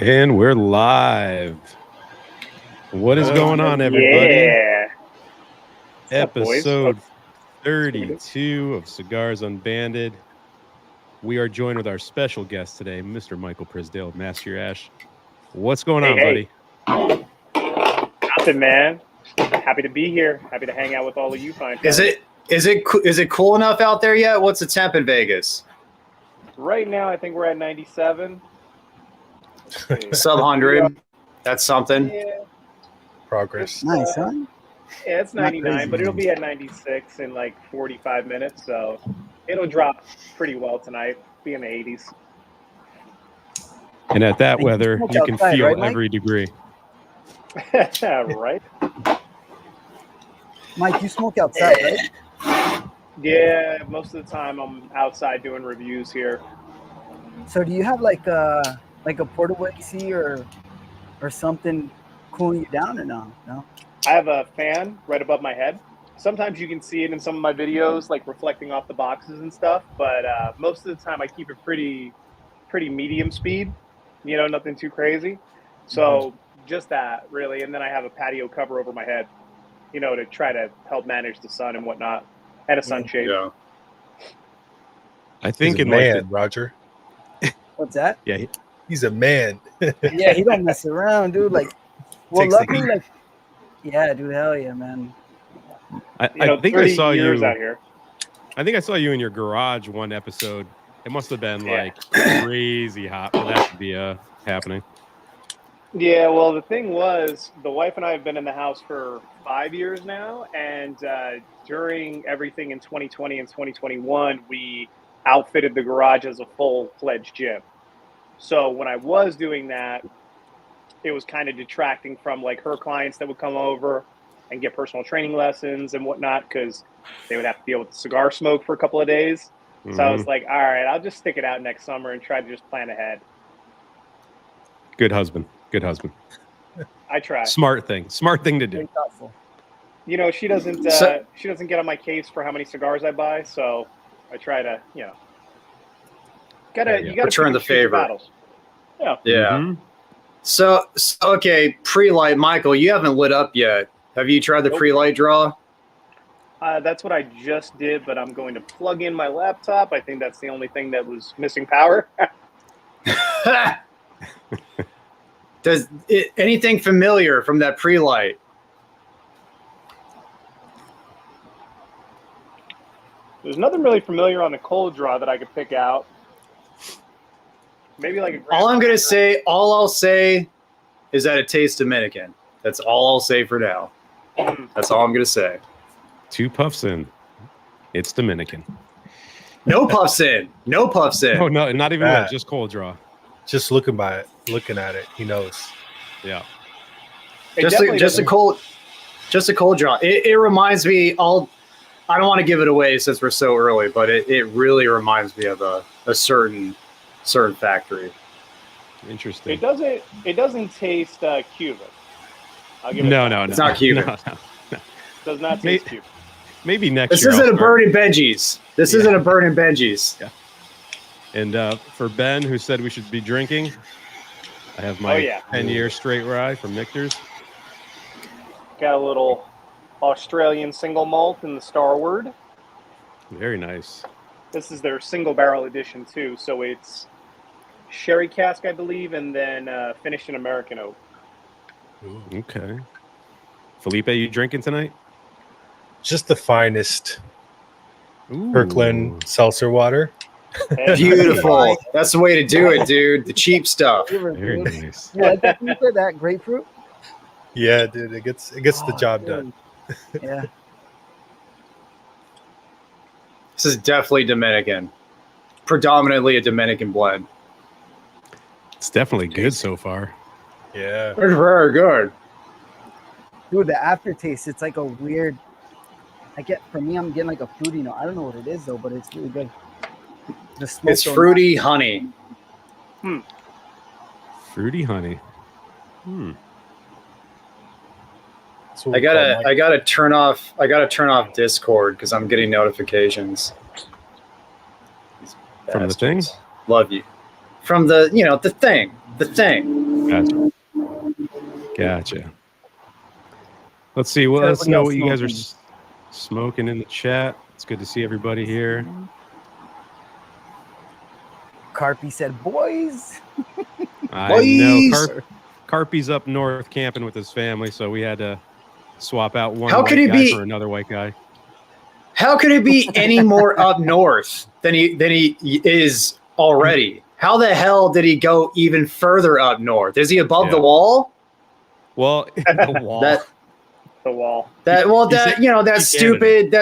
And we're live. What is going on, everybody? Yeah. Episode 32 of Cigars Unbanded. We are joined with our special guest today, Mr. Michael Piscalé of Master Your Ash. What's going on, buddy? Nothing, man. Happy to be here. Happy to hang out with all of you fine fellas. Is it cool enough out there yet? What's the temp in Vegas? Right now, I think we're at 97. Sub 100. That's something. Yeah. Progress. Nice, huh? Yeah, it's 99, but it'll be at 96 in like 45 minutes. So it'll drop pretty well tonight. Be in the 80s. And at that weather, you can feel right, every degree. Right? Mike, you smoke outside, right? Yeah, most of the time I'm outside doing reviews here. So do you have like a portable AC or something cooling you down or no? No. I have a fan right above my head. Sometimes you can see it in some of my videos, like reflecting off the boxes and stuff. But most of the time, I keep it pretty medium speed. You know, nothing too crazy. So just that, really. And then I have a patio cover over my head, you know, to try to help manage the sun and whatnot, and a sunshade. Yeah. I think he's a man, Roger. What's that? Yeah, he's a man. Yeah, he don't mess around, dude. Like, well, luckily, like, yeah, dude, hell yeah, man. I think I saw you out here. I think I saw you in your garage one episode. It must have been like crazy hot for that to be happening. Yeah, well, the thing was, the wife and I have been in the house for 5 years now, and during everything in 2020 and 2021, we outfitted the garage as a full-fledged gym. So when I was doing that, it was kind of detracting from like her clients that would come over and get personal training lessons and whatnot, because they would have to deal with the cigar smoke for a couple of days. Mm-hmm. So I was like, all right, I'll just stick it out next summer and try to just plan ahead. Good husband. Good husband. I try. Smart thing to do. You know, she doesn't get on my case for how many cigars I buy, so I try to, you know, you gotta return the favor. Battles. Yeah. Yeah. Mm-hmm. So okay, pre-light, Michael, you haven't lit up yet. Have you tried the pre-light draw? That's what I just did, but I'm going to plug in my laptop. I think that's the only thing that was missing power. Does anything familiar from that pre-light? There's nothing really familiar on the cold draw that I could pick out. Maybe like all I'll say is that it tastes Dominican. That's all I'll say for now. That's all I'm gonna say. 2 puffs in. It's Dominican. No puffs in. No puffs in. Oh no, not even that. Just cold draw. Just looking at it, he knows. Yeah. Just a cold draw. It reminds me. I don't want to give it away since we're so early, but it really reminds me of a certain factory. Interesting. It doesn't taste Cuban. I'll give it no. It's not Cuban. No. Does not taste Cuban. Maybe next this year. This isn't a burning Benji's. This isn't a burning Benji's. Yeah. And for Ben, who said we should be drinking, I have my 10-year straight rye from Michter's. Got a little Australian single malt in the Starward. Very nice. This is their single barrel edition too, so it's sherry cask, I believe, and then finished in American oak. Ooh. Okay. Felipe, you drinking tonight? Just the finest Kirkland seltzer water. Beautiful. That's the way to do it, dude. The cheap stuff. Very nice. Yeah, that grapefruit. Yeah, dude, it gets the job done. Yeah. This is definitely Dominican. Predominantly a Dominican blend. It's definitely good so far. Yeah. It's very good. Dude, the aftertaste, it's like a weird. I'm getting like a fruity note. I don't know what it is though, but it's really good. It's fruity honey. Fruity honey. I gotta turn off Discord because I'm getting notifications. From the thing? Love you. From the thing. Gotcha. Let's see. Well, let's know what you guys are smoking in the chat. It's good to see everybody here. Carpy said, "Boys." I know. Carpy's up north camping with his family, so we had to swap out one white guy for another white guy. How could it be any more up north than he is already? How the hell did he go even further up north? Is he above the wall? Well, the wall. The wall. That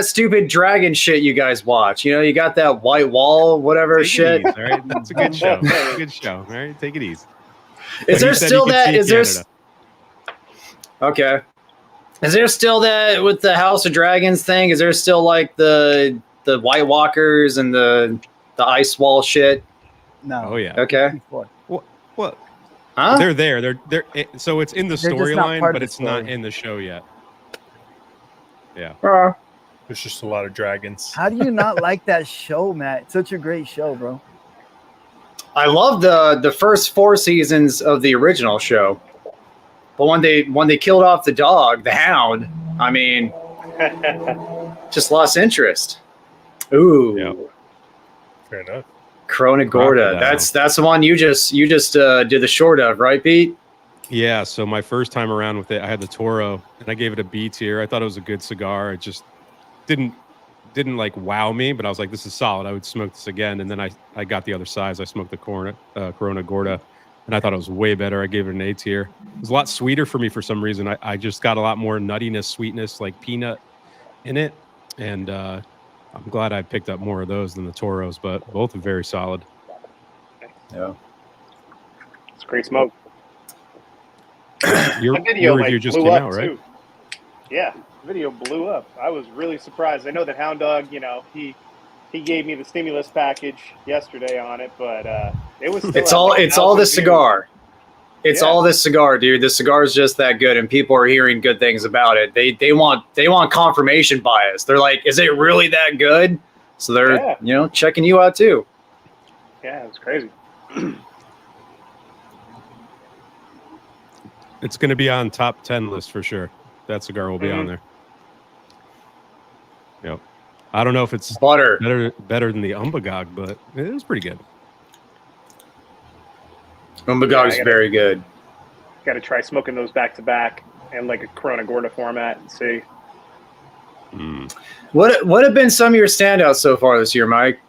stupid dragon shit you guys watch. You know, you got that white wall, whatever shit. All right, it's a good show. It's a good show. All right, take it easy. Is there still that? Is there? Okay. Is there still that with the House of Dragons thing? Is there still like the White Walkers and the ice wall shit? No. Oh yeah. Okay. What? Huh? They're there. They're so it's in the storyline, but it's not in the show yet. Yeah. There's just a lot of dragons. How do you not like that show, Matt? It's such a great show, bro. I love the first 4 seasons of the original show, but when they killed off the dog, the hound, I mean, just lost interest. Ooh. Yeah. Fair enough. Corona Gorda. That's the one you just did the short of, right, Pete? Yeah, so my first time around with it, I had the Toro, and I gave it a B tier. I thought it was a good cigar. It just didn't like wow me, but I was like, this is solid. I would smoke this again. And then I got the other size. I smoked the Corona Gorda, and I thought it was way better. I gave it an A tier. It was a lot sweeter for me for some reason. I just got a lot more nuttiness, sweetness, like peanut in it. And I'm glad I picked up more of those than the Toros, but both are very solid. Yeah. It's great smoke. Your review just came out, right? Too. Yeah, the video blew up. I was really surprised. I know that Hound Dog, you know, he gave me the stimulus package yesterday on it, but it was. It's all the cigar. It's all this cigar, dude. The cigar is just that good, and people are hearing good things about it. They want confirmation bias. They're like, is it really that good? So they're checking you out too. Yeah, it was crazy. It's going to be on top 10 list for sure. That cigar will be on there. Yep. I don't know if it's better than the Umbagog, but it was pretty good. Umbagog's very good. Got to try smoking those back to back in like a Corona Gorda format and see. What have been some of your standouts so far this year, Mike?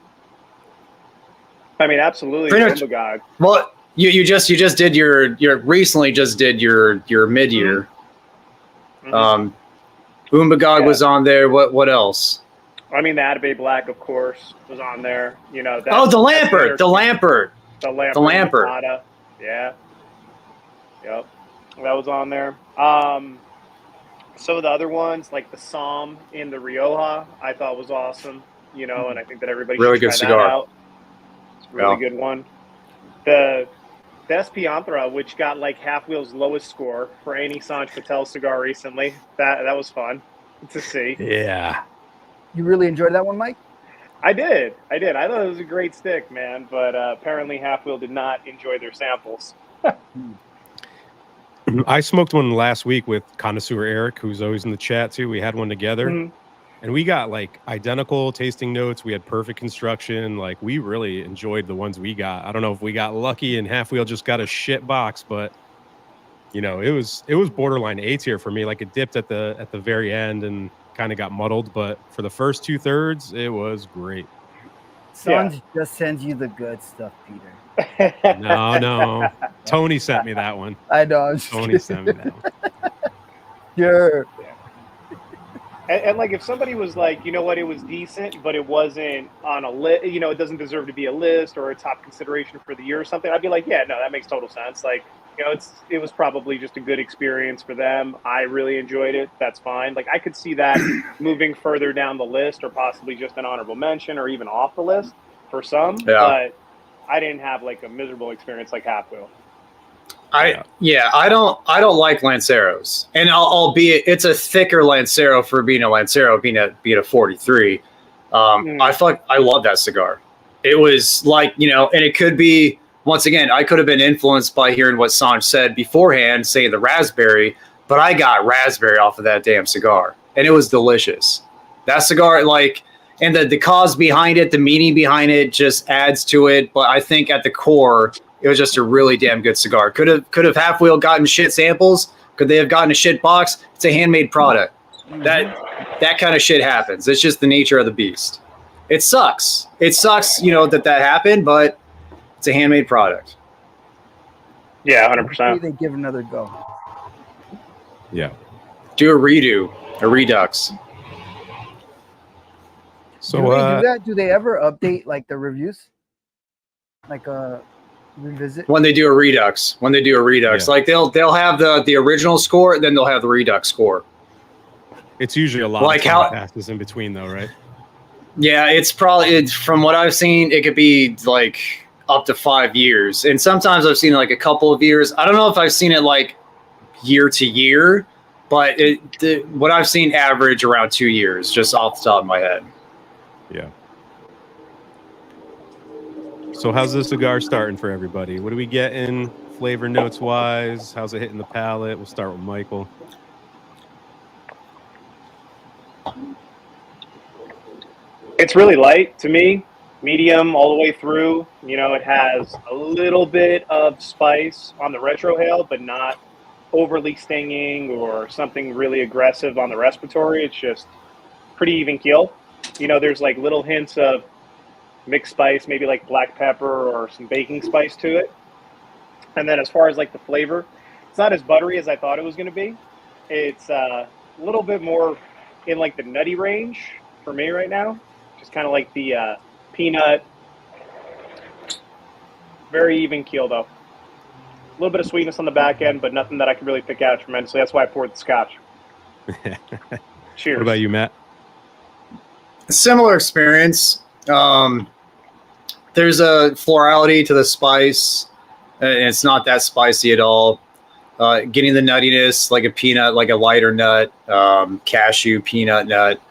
I mean, absolutely Umbagog. Well, you just did your recently just did your mid-year. Umbagog was on there. What else? I mean, the Atabey Black, of course, was on there. You know. The Lampert. The Lampert. Yeah. Yep. That was on there. Some of the other ones, like the Psalm in the Rioja, I thought was awesome. You know, and I think that everybody really should good try cigar. that out. It's a really good one. The Espianthra, which got like Half Wheel's lowest score for any Sanj Patel cigar recently. That was fun to see. Yeah. You really enjoyed that one, Mike? I did. I thought it was a great stick, man. But apparently Half Wheel did not enjoy their samples. I smoked one last week with Connoisseur Eric, who's always in the chat too. We had one together. And we got like identical tasting notes. We had perfect construction. Like we really enjoyed the ones we got. I don't know if we got lucky and Half Wheel just got a shit box, but you know, it was borderline A tier for me. Like it dipped at the very end and kind of got muddled, but for the first 2/3, it was great. Sanj just sends you the good stuff, Peter. No. Tony sent me that one. I know. Tony sent me that one. Sure. And like, if somebody was like, you know what, it was decent, but it wasn't on a list, you know, it doesn't deserve to be a list or a top consideration for the year or something, I'd be like, yeah, no, that makes total sense. Like, you know, it was probably just a good experience for them. I really enjoyed it. That's fine. Like, I could see that moving further down the list or possibly just an honorable mention or even off the list for some. But I didn't have like a miserable experience like Half Wheel. I don't like Lanceros, and albeit it's a thicker Lancero for being a Lancero, being a 43. I love that cigar. It was like, you know, and it could be once again, I could have been influenced by hearing what Sanj said beforehand, say the raspberry, but I got raspberry off of that damn cigar, and it was delicious. That cigar, like, and the cause behind it, the meaning behind it just adds to it. But I think at the core, it was just a really damn good cigar. Could have Half Wheel gotten shit samples? Could they have gotten a shit box? It's a handmade product. That kind of shit happens. It's just the nature of the beast. It sucks. It sucks, you know, that happened, but it's a handmade product. Yeah, Hopefully 100%. they give another go. Yeah. Do a redo, a redux. So do they do that? Do they ever update like the reviews? Like revisit? When they do a redux. Yeah. Like they'll have the original score, then they'll have the redux score. it's usually a lot Like of how- time passes in between, though, right? Yeah, it's from what I've seen, it could be like up to 5 years. And sometimes I've seen like a couple of years. I don't know if I've seen it like year to year, but what I've seen average around 2 years, just off the top of my head. Yeah. So how's the cigar starting for everybody? What do we get in flavor notes wise? How's it hitting the palate? We'll start with Michael. It's really light to me, medium all the way through. You know, it has a little bit of spice on the retrohale, but not overly stinging or something really aggressive on the respiratory. It's just pretty even keel. You know, there's like little hints of mixed spice, maybe like black pepper or some baking spice to it. And then as far as like the flavor, it's not as buttery as I thought it was going to be. It's a little bit more in like the nutty range for me right now. Just kind of like the peanut. Very even keel though. A little bit of sweetness on the back end, but nothing that I can really pick out tremendously. That's why I poured the scotch. Cheers. What about you, Matt? Similar experience. There's a florality to the spice, and it's not that spicy at all. Getting the nuttiness, like a peanut, like a lighter nut, cashew, peanut nut,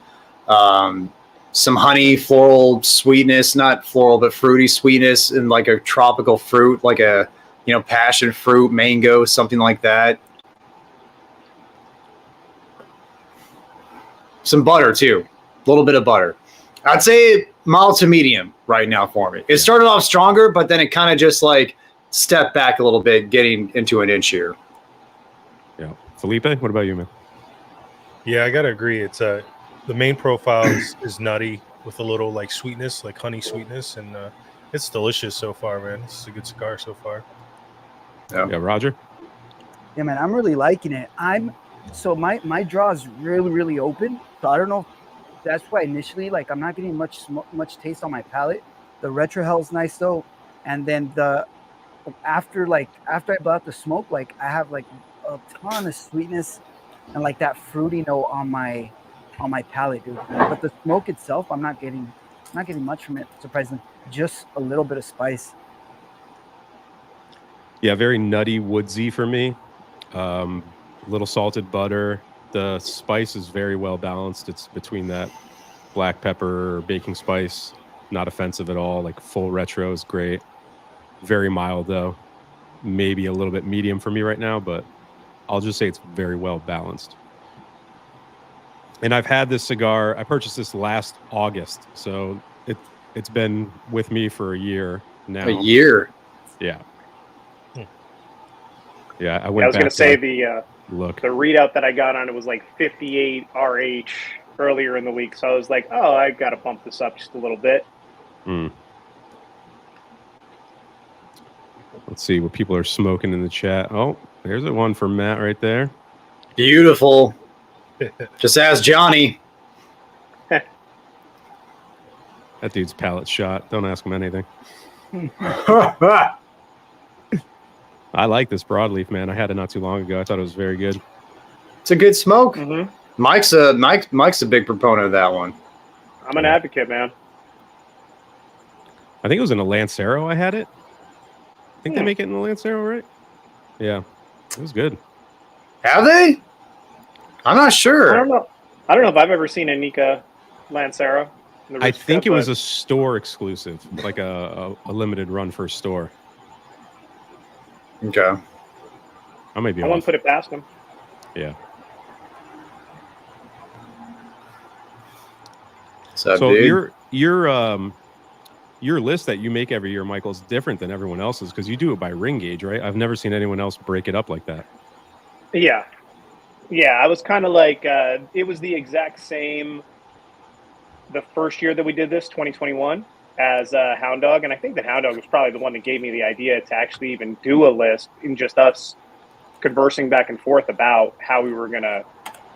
some honey, floral sweetness, not floral, but fruity sweetness, and like a tropical fruit, like a, you know, passion fruit, mango, something like that. Some butter too, a little bit of butter. I'd say mild to medium right now for me. It started off stronger, but then it kind of just like stepped back a little bit, getting into an inch here. Yeah. Felipe, what about you, man? Yeah, I gotta agree. It's the main profile is nutty with a little like sweetness, like honey sweetness, and it's delicious so far, man. It's a good cigar so far. Yeah, Roger? Yeah, man, I'm really liking it. So my draw is really, really open. So I don't know. That's why initially, like, I'm not getting much taste on my palate. The retrohale is nice though, and then after I blow out the smoke, like I have like a ton of sweetness and like that fruity note on my palate, dude. But the smoke itself, I'm not getting much from it. Surprisingly, just a little bit of spice. Yeah, very nutty, woodsy for me. Little salted butter. The spice is very well balanced. It's between that black pepper or baking spice, not offensive at all. Like full retro is great. Very mild though. Maybe a little bit medium for me right now, but I'll just say it's very well balanced. And I've had this cigar. I purchased this last August, so it's been with me for a year now. A year. Yeah. Yeah, I I went was back going to say to look. the readout that I got on it was like 58 RH earlier in the week. So I was like, oh, I got to bump this up just a little bit. Let's see what people are smoking in the chat. Oh, there's a one for Matt right there. Beautiful. Just ask Johnny. That dude's palate shot. Don't ask him anything. I like this broadleaf, man. I had it not too long ago. I thought it was very good. It's a good smoke. Mm-hmm. Mike's a big proponent of that one. I'm an advocate, man. I think it was in a Lancero I had it. I think they make it in the Lancero, right? Yeah. It was good. Have they? I'm not sure. I don't know if I've ever seen a Nika Lancero. I think it was a store exclusive, like a limited run for a store. Okay. I might be I off. wouldn't put it past him. Yeah. So your list that you make every year, Michael, is different than everyone else's because you do it by ring gauge, right? I've never seen anyone else break it up like that. Yeah. Yeah, I was kind of like, it was the exact same the first year that we did this, 2021, as Hound Dog. And I think that Hound Dog was probably the one that gave me the idea to actually even do a list in just us conversing back and forth about how we were going to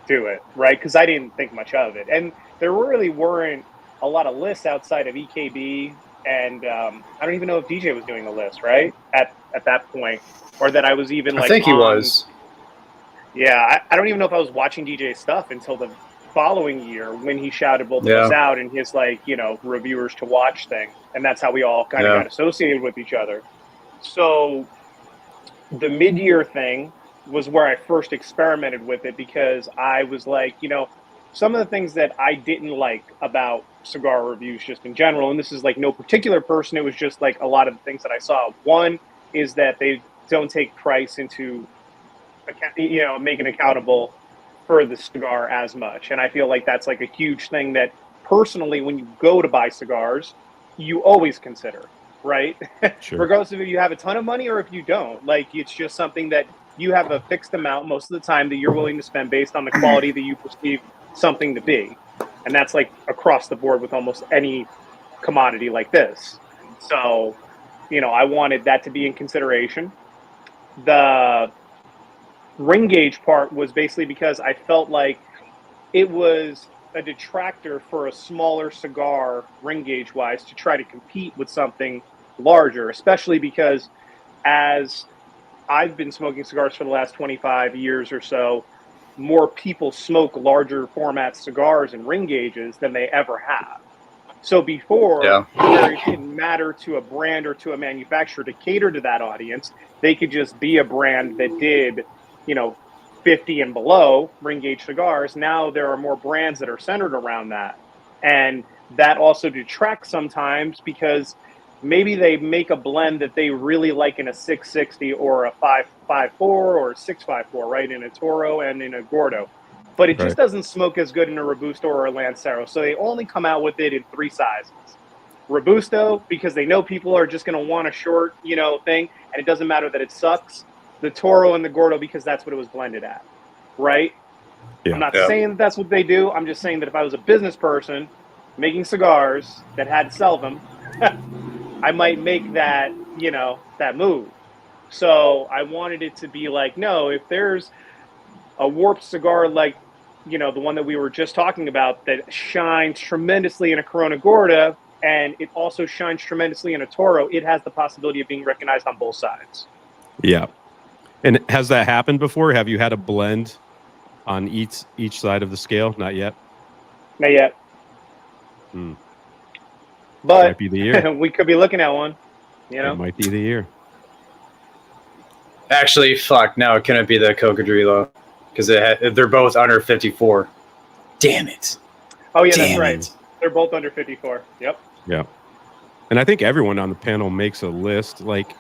do it, right? Because I didn't think much of it. And there really weren't a lot of lists outside of EKB. And I don't even know if DJ was doing the list, right? At that point. Or that I was even like, I think he was. Yeah, I don't even know if I was watching DJ's stuff until the following year when he shouted both of us out in his, like, you know, reviewers to watch thing. And that's how we all kind of got associated with each other. So the mid-year thing was where I first experimented with it because I was like, you know, some of the things that I didn't like about cigar reviews just in general, and this is like no particular person, it was just like a lot of the things that I saw. One is that they don't take price into, you know, make it accountable for the cigar as much. And I feel like that's like a huge thing that personally, when you go to buy cigars, you always consider, right? Sure. Regardless of if you have a ton of money or if you don't. Like, it's just something that you have a fixed amount most of the time that you're willing to spend based on the quality that you perceive something to be. And that's like across the board with almost any commodity like this. So, you know, I wanted that to be in consideration. The ring gauge part was basically because I felt like it was a detractor for a smaller cigar ring gauge wise to try to compete with something larger, especially because as I've been smoking cigars for the last 25 years or so, more people smoke larger format cigars and ring gauges than they ever have. So before, where it didn't matter to a brand or to a manufacturer to cater to that audience, they could just be a brand that did, you know, 50 and below ring gauge cigars. Now there are more brands that are centered around that. And that also detracts sometimes because maybe they make a blend that they really like in a 660 or a 554 or a 654, right? In a Toro and in a Gordo. But it just doesn't smoke as good in a Robusto or a Lancero. So they only come out with it in 3 sizes. Robusto, because they know people are just going to want a short, you know, thing. And it doesn't matter that it sucks. The Toro and the Gordo, because that's what it was blended at, right? Yeah. I'm not saying that that's what they do. I'm just saying that if I was a business person making cigars that had to sell them, I might make that, you know, that move. So I wanted it to be like, no, if there's a warped cigar like, you know, the one that we were just talking about that shines tremendously in a Corona Gorda, and it also shines tremendously in a Toro, it has the possibility of being recognized on both sides. Yeah. And has that happened before? Have you had a blend on each side of the scale? Not yet. Not yet. But might be the year. We could be looking at one. You know, it might be the year. Actually, fuck no, it couldn't be the Cocodrilo because they're both under 54. Damn it! Oh yeah, that's right. They're both under 54. Yep. Yeah. And I think everyone on the panel makes a list. Like,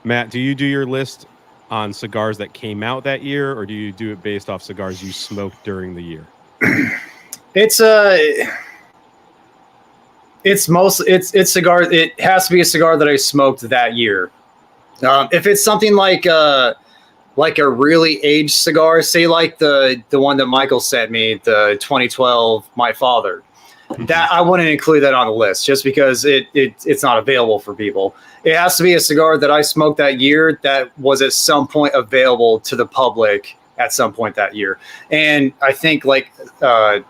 Matt, do you do your list on cigars that came out that year, or do you do it based off cigars you smoked during the year? It's cigars. It has to be a cigar that I smoked that year. If it's something like a really aged cigar, say like the one that Michael sent me, the 2012 My Father, that I wouldn't include that on the list just because it's not available for people. It has to be a cigar that I smoked that year that was at some point available to the public at some point that year. And I think like I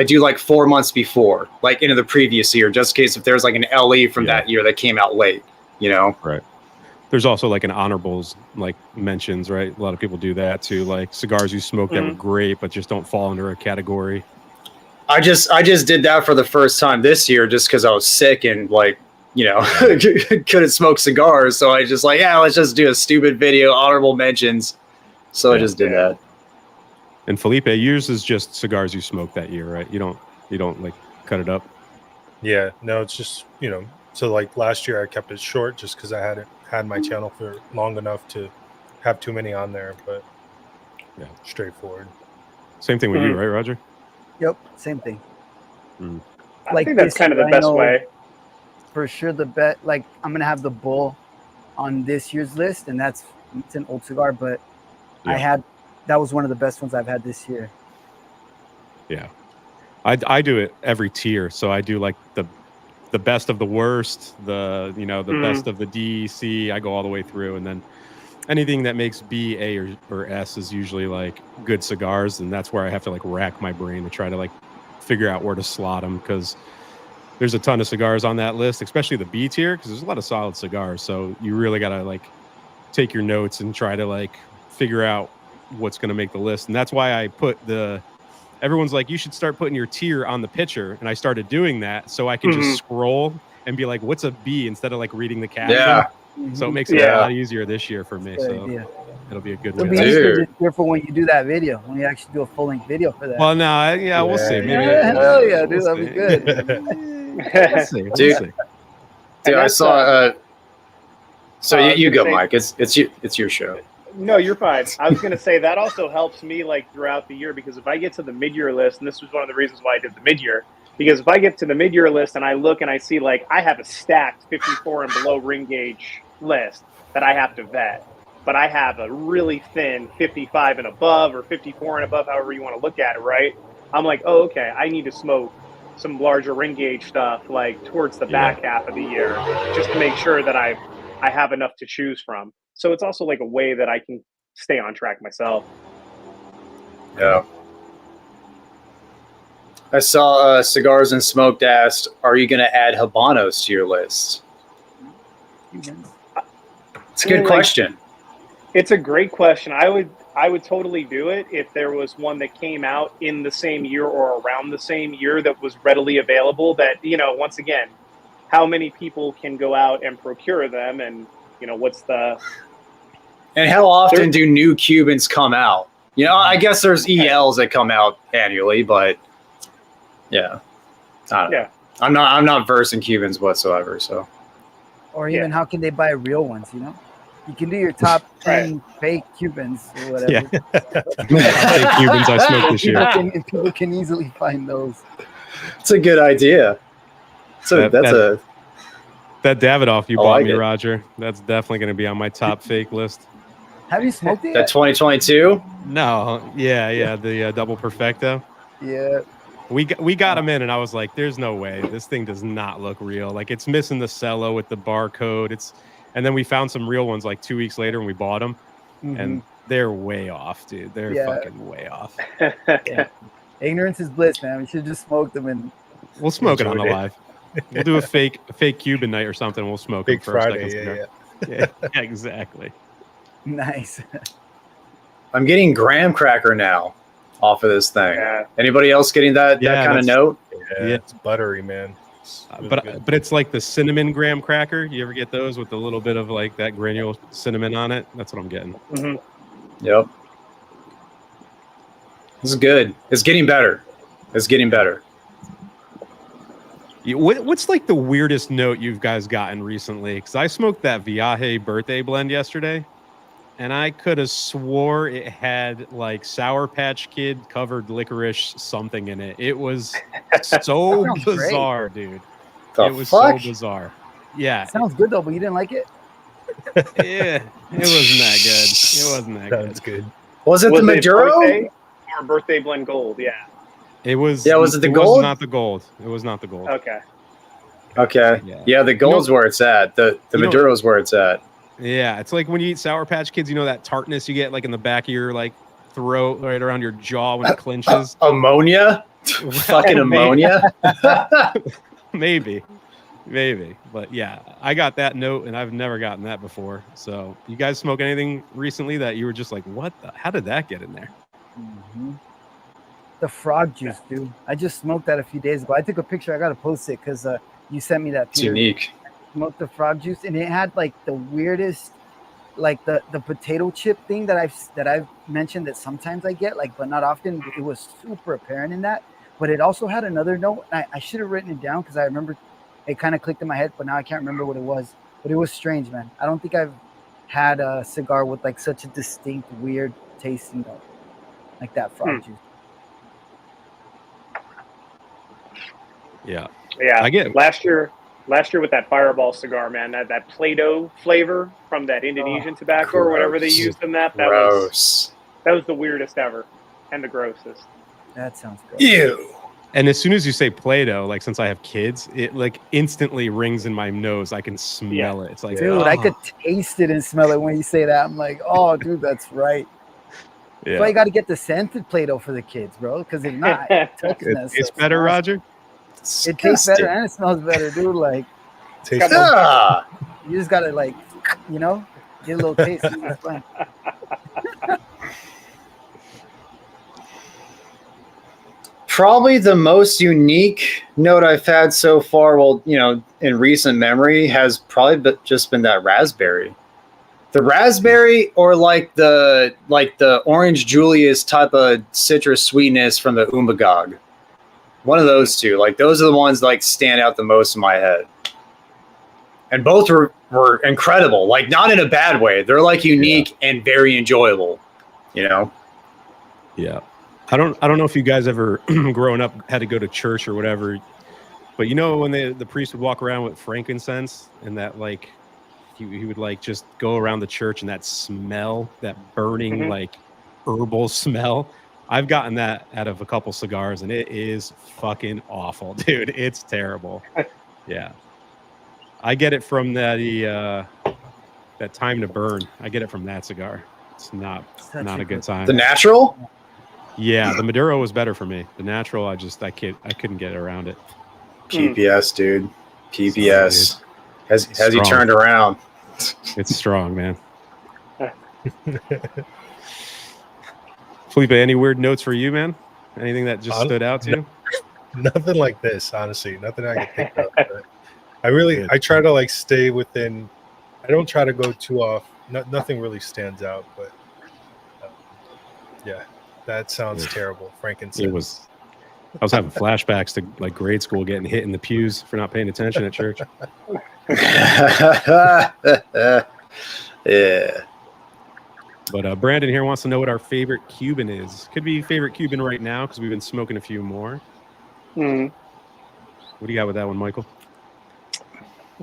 do like 4 months before, like into the previous year, just in case if there's like an LE from that year that came out late, you know? Right. There's also like an honorables, like mentions, right? A lot of people do that too. Like cigars you smoked that were great, but just don't fall under a category. I just did that for the first time this year, just because I was sick and like, you know, couldn't smoke cigars. So I just like, let's just do a stupid video, honorable mentions. So I just did that. And Felipe, yours is just cigars you smoked that year, right? You don't like cut it up. Yeah, no, it's just, you know, so like last year I kept it short just because I hadn't had my channel for long enough to have too many on there, but yeah, straightforward. Same thing with you, right, Roger? Yep, same thing. I think that's kind of the best way. For sure, the bet. Like I'm gonna have the bull on this year's list, and it's an old cigar, but that was one of the best ones I've had this year. Yeah, I do it every tier, so I do like the best of the worst, the best of the D, C. I go all the way through, and then anything that makes B, A, or S is usually like good cigars, and that's where I have to like rack my brain to try to like figure out where to slot them, because there's a ton of cigars on that list, especially the B tier, because there's a lot of solid cigars. So you really got to like take your notes and try to like figure out what's going to make the list. And that's why I put everyone's like, you should start putting your tier on the picture. And I started doing that so I can just scroll and be like, what's a B, instead of like reading the caption. Yeah. So it makes it a lot easier this year for me. So it'll be a good It'll one. be easier this year for when you do that video, when you actually do a full-length video for that. Well, no, we'll see. Maybe. Hell yeah, dude, that'll be good. We'll see. We'll see. Dude, I saw. So you go, Mike. It's your show. No, you're fine. I was going to say that also helps me like throughout the year, because if I get to the mid-year list, and this was one of the reasons why I did the mid-year, because if I get to the mid-year list and I look and I see like I have a stacked 54 and below ring gauge list that I have to vet, but I have a really thin 55 and above, or 54 and above, however you want to look at it, right? I'm like, oh, okay, I need to smoke some larger ring gauge stuff like towards the back half of the year, just to make sure that I have enough to choose from. So it's also like a way that I can stay on track myself. Yeah. I saw Cigars and Smoked asked, are you going to add Habanos to your list? It's a good question. It's a great question. I would totally do it if there was one that came out in the same year or around the same year that was readily available, that, once again, how many people can go out and procure them, and, and how often do new Cubans come out? I guess there's ELs that come out annually, but yeah. I don't know. I'm not versed in Cubans whatsoever, so. Or even how can they buy real ones, You can do your top 10 fake Cubans or whatever. Yeah. Fake Cubans I smoked this year. People can easily find those. It's a good idea. So that Davidoff you bought like me, it. Roger. That's definitely going to be on my top fake list. Have you smoked it? That 2022? No, the double perfecto. Yeah. We got them in, and I was like, "There's no way this thing does not look real. Like, it's missing the cello with the barcode. And then we found some real ones like 2 weeks later, and we bought them, and they're way off, dude. They're fucking way off. Ignorance is bliss, man. We should just smoke them, and we'll smoke it on the live. We'll do a fake Cuban night or something. We'll smoke Big them first. Friday, yeah, exactly. Nice. I'm getting graham cracker now off of this thing. Yeah. Anybody else getting that kind of note? Yeah, it's buttery, man. But it's like the cinnamon graham cracker. You ever get those with a little bit of like that granule cinnamon on it? That's what I'm getting. Mm-hmm. Yep. This is good. It's getting better. What's like the weirdest note you guys gotten recently? Because I smoked that Viaje birthday blend yesterday, and I could have swore it had like Sour Patch Kid covered licorice something in it. It was so bizarre, dude. It was so bizarre. Yeah. It sounds good though, but you didn't like it? Yeah, it wasn't that good. It wasn't that good. Sounds good. Was it the Maduro? Or birthday blend gold? Yeah. It was. Yeah, was it the It gold? was not the gold. It was not the gold. Okay. Yeah, the gold's where it's at. The Maduro's where it's at. Yeah, it's like when you eat Sour Patch Kids, that tartness you get like in the back of your like throat, right around your jaw when it clenches. Ammonia? Fucking ammonia? Maybe. But yeah, I got that note, and I've never gotten that before. So you guys smoke anything recently that you were just like, how did that get in there? Mm-hmm. The frog juice, dude. I just smoked that a few days ago. I took a picture. I got to post it because you sent me that. It's unique. I smoked the frog juice, and it had like the weirdest, like the potato chip thing that I've mentioned that sometimes I get, like, but not often. It was super apparent in that. But it also had another note. I should have written it down because I remember it kind of clicked in my head, but now I can't remember what it was. But it was strange, man. I don't think I've had a cigar with like such a distinct, weird tasting note like that frog juice. Yeah. Yeah. I get last year with that Fireball cigar, man, that Play-Doh flavor from that Indonesian tobacco or whatever they used in that was the weirdest ever and the grossest. That sounds good. Ew. And as soon as you say Play-Doh, like since I have kids, it like instantly rings in my nose. I can smell it. It's like, dude, I could taste it and smell it when you say that. I'm like, oh, dude, that's right. Yeah. That's why you got to get the scented Play-Doh for the kids, bro. Because if not, it's better, Roger. It tastes better and it smells better, dude. Like, you just gotta like, you know, get a little taste. It's fine. Probably the most unique note I've had so far, well, you know, in recent memory, has probably just been that raspberry. The raspberry, or like the Orange Julius type of citrus sweetness from the Umbagog. One of those two, like those are the ones like stand out the most in my head. And both were incredible, like not in a bad way. They're like unique and very enjoyable, you know? Yeah. I don't know if you guys ever growing up had to go to church or whatever, but you know when the priest would walk around with frankincense and that like he would like just go around the church and that smell, that burning like herbal smell. I've gotten that out of a couple cigars and it is fucking awful, dude. It's terrible. Yeah. I get it from that Time to Burn. I get it from that cigar. It's not a good time. The natural? Yeah, the Maduro was better for me. The natural, I couldn't get around it. PPS, dude. PPS. Has he Strong. turned around? It's strong, man. Felipe, any weird notes for you, man? Anything that just stood out to you? Nothing like this, honestly. Nothing I can think of. But I try to like stay within. I don't try to go too off. Nothing really stands out, but yeah, that sounds terrible. Frankincense. I was having flashbacks to like grade school, getting hit in the pews for not paying attention at church. Yeah. But Brandon here wants to know what our favorite Cuban is. Could be favorite Cuban right now because we've been smoking a few more. What do you got with that one, Michael?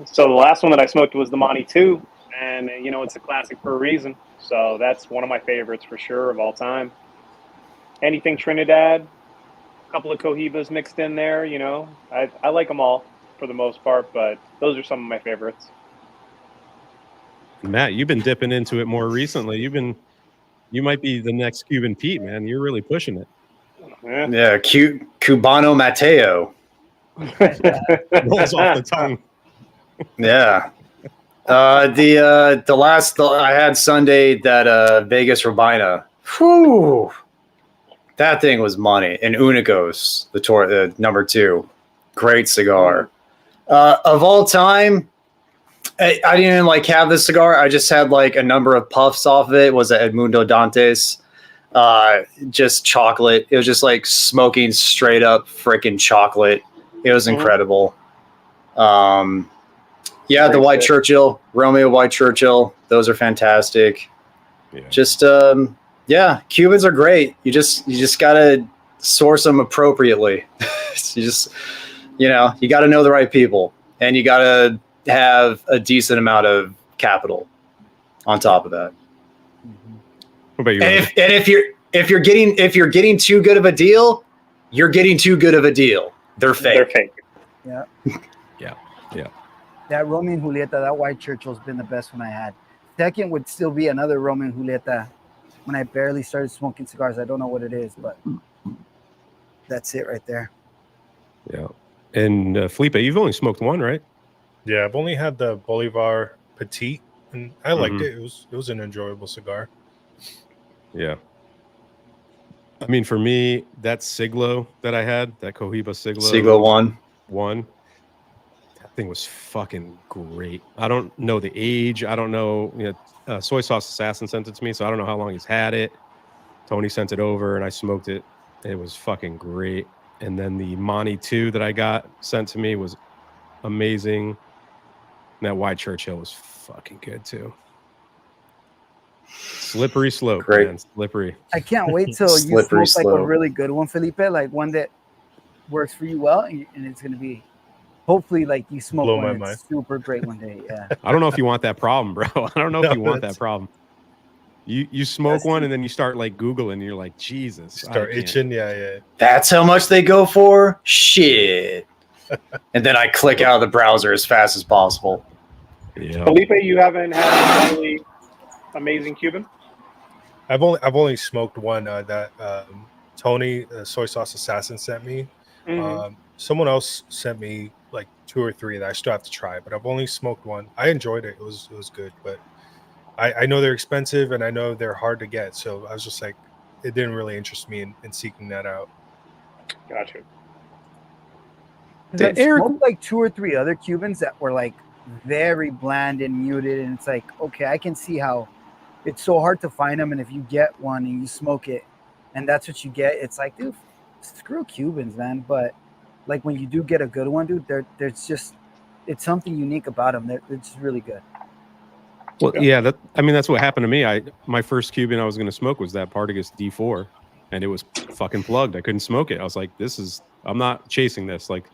So the last one that I smoked was the Monty 2, and you know it's a classic for a reason. So that's one of my favorites for sure of all time. Anything Trinidad, a couple of Cohibas mixed in there, you know. I like them all for the most part, but those are some of my favorites. Matt, you've been dipping into it more recently. You might be the next Cuban Pete, man. You're really pushing it. Yeah, Cubano Mateo. Rolls off the tongue. Yeah. The last I had Sunday, that Vegas Robina. Whew. That thing was money. And Unicos, the number 2. Great cigar. Of all time, I didn't even like have this cigar. I just had like a number of puffs off of it. It was a Edmundo Dantes. Just chocolate. It was just like smoking straight up freaking chocolate. It was incredible. Yeah, the White Churchill, Romeo White Churchill. Those are fantastic. Yeah. Just yeah, Cubans are great. You just gotta source them appropriately. You gotta know the right people, and you gotta have a decent amount of capital on top of that. What about you? And if you're getting too good of a deal, you're getting too good of a deal. They're fake. They're fake. Yeah. Yeah. That Romeo and Julieta, that White Churchill's been the best one I had. Second would still be another Romeo and Julieta. When I barely started smoking cigars, I don't know what it is, but that's it right there. Yeah. And Felipe, you've only smoked one, right? Yeah, I've only had the Bolivar Petite, and I liked it. It was an enjoyable cigar. Yeah. I mean, for me, that Siglo that I had, that Cohiba Siglo 1, that thing was fucking great. I don't know the age. I don't know. Soy Sauce Assassin sent it to me, so I don't know how long he's had it. Tony sent it over, and I smoked it. It was fucking great. And then the Monty 2 that I got sent to me was amazing. That White Churchill was fucking good too. Slippery slope, Great. man. Slippery. I can't wait till you Slippery smoke like a slope. really good one, Felipe, like one that works for you well, and it's gonna be hopefully like you smoke Blow one my that's mind. super great one day. Yeah. I don't know if you want that problem, bro. I don't know if you want that problem. You smoke one and then you start like Googling and you're like, Jesus. Start itching. Yeah. That's how much they go for? Shit. And then I click out of the browser as fast as possible. Yeah. Felipe, you haven't had a really amazing Cuban? I've only smoked one that Tony, soy sauce assassin, sent me. Someone else sent me like 2 or 3 that I still have to try, but I've only smoked one. I enjoyed it. It was good, but I know they're expensive and I know they're hard to get. So I was just like, it didn't really interest me in seeking that out. Gotcha. I Eric- smoked like 2 or 3 other Cubans that were like very bland and muted, and it's like, okay, I can see how it's so hard to find them, and if you get one and you smoke it and that's what you get, it's like, dude, screw Cubans, man. But like when you do get a good one, dude, there's just, it's something unique about them. It's really good. Well, yeah, that's what happened to me. My first Cuban I was going to smoke was that Partagas D4, and it was fucking plugged. I couldn't smoke it. I was like, I'm not chasing this. Like,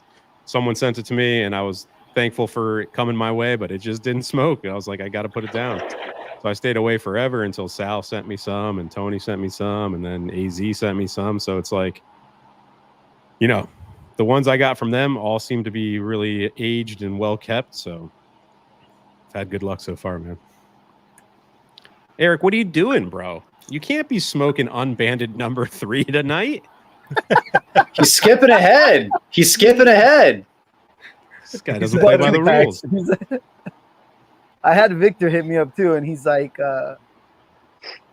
someone sent it to me, and I was thankful for it coming my way, but it just didn't smoke. I was like, I got to put it down. So I stayed away forever until Sal sent me some, and Tony sent me some, and then AZ sent me some. So it's like, the ones I got from them all seem to be really aged and well kept. So I've had good luck so far, man. Eric, what are you doing, bro? You can't be smoking Unbanded number 3 tonight. He's skipping ahead. This guy doesn't play by the rules. I had Victor hit me up too, and he's like, "Oh,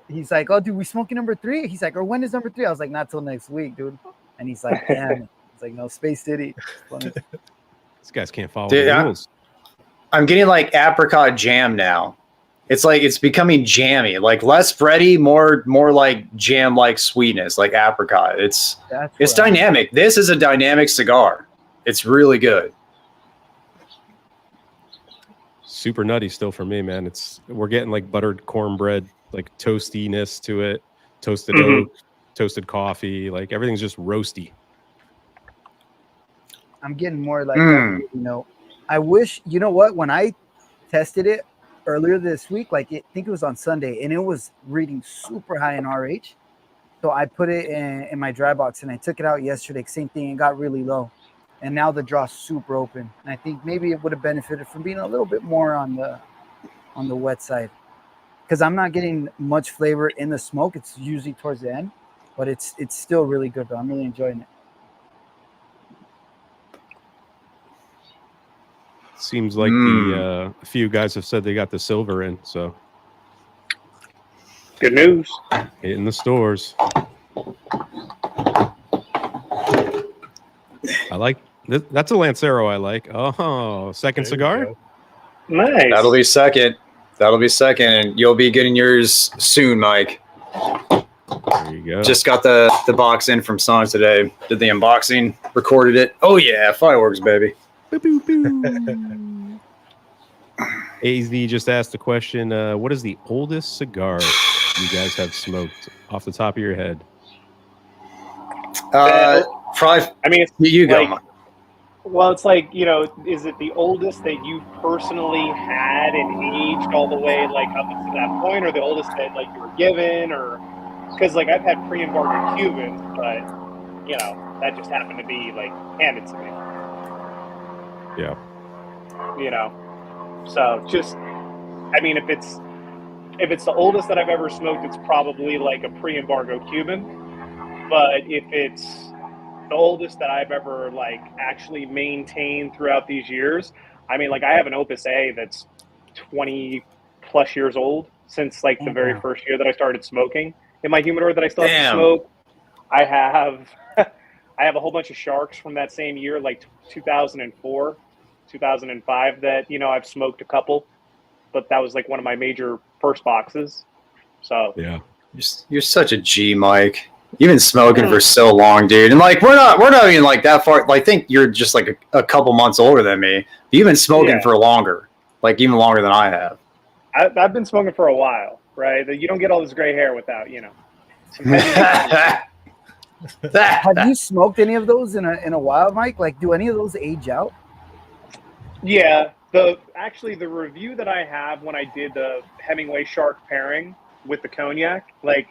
dude, we smoking number 3?" He's like, "Or when is number 3?" I was like, "Not till next week, dude." And he's like, "Damn." It's like, "No, Space City." These guys can't follow Dude, the rules. I'm getting like apricot jam now. It's like it's becoming jammy, like less bready, more like jam like sweetness, like apricot. It's dynamic. This is a dynamic cigar. It's really good. Super nutty still for me, man. We're getting like buttered cornbread, like toastiness to it, toasted oak, toasted coffee, like everything's just roasty. I'm getting more like, I wish, you know what? When I tested it earlier this week, I think it was on Sunday, and it was reading super high in RH. So I put it in my dry box, and I took it out yesterday. Same thing, it got really low. And now the draw's super open. And I think maybe it would have benefited from being a little bit more on the wet side. Because I'm not getting much flavor in the smoke. It's usually towards the end. But it's still really good, though. I'm really enjoying it. Seems like a few guys have said they got the silver in, so good news. Hitting the stores. I like that's a Lancero I like. Oh, second cigar? Nice. That'll be second, and you'll be getting yours soon, Mike. There you go. Just got the box in from Sonic today. Did the unboxing, recorded it. Oh yeah, fireworks, baby. Boop, boop, boop. AZ just asked the question, what is the oldest cigar you guys have smoked off the top of your head? Probably. I mean, it's you go. Mike. Well, it's like, is it the oldest that you personally had and aged all the way like up to that point, or the oldest that like you were given, or because like I've had pre-embargo Cubans, but that just happened to be like handed to me. Yeah. So just, I mean, if it's the oldest that I've ever smoked, it's probably like a pre-embargo Cuban. But if it's the oldest that I've ever like actually maintained throughout these years, I mean, like I have an Opus A that's 20 plus years old since like the very first year that I started smoking in my humidor that I still have to smoke. I have a whole bunch of Sharks from that same year, like 2004, 2005 that, I've smoked a couple, but that was like one of my major first boxes. So yeah, you're such a G, Mike. You've been smoking for so long, dude. And like, we're not even like that far. Like, I think you're just like a couple months older than me. You've been smoking for longer. like even longer than I have. I've been smoking for a while, right? You don't get all this gray hair without, some heavy Have you smoked any of those in a while, Mike? Like, do any of those age out? Yeah, the review that I have when I did the Hemingway Shark pairing with the cognac, like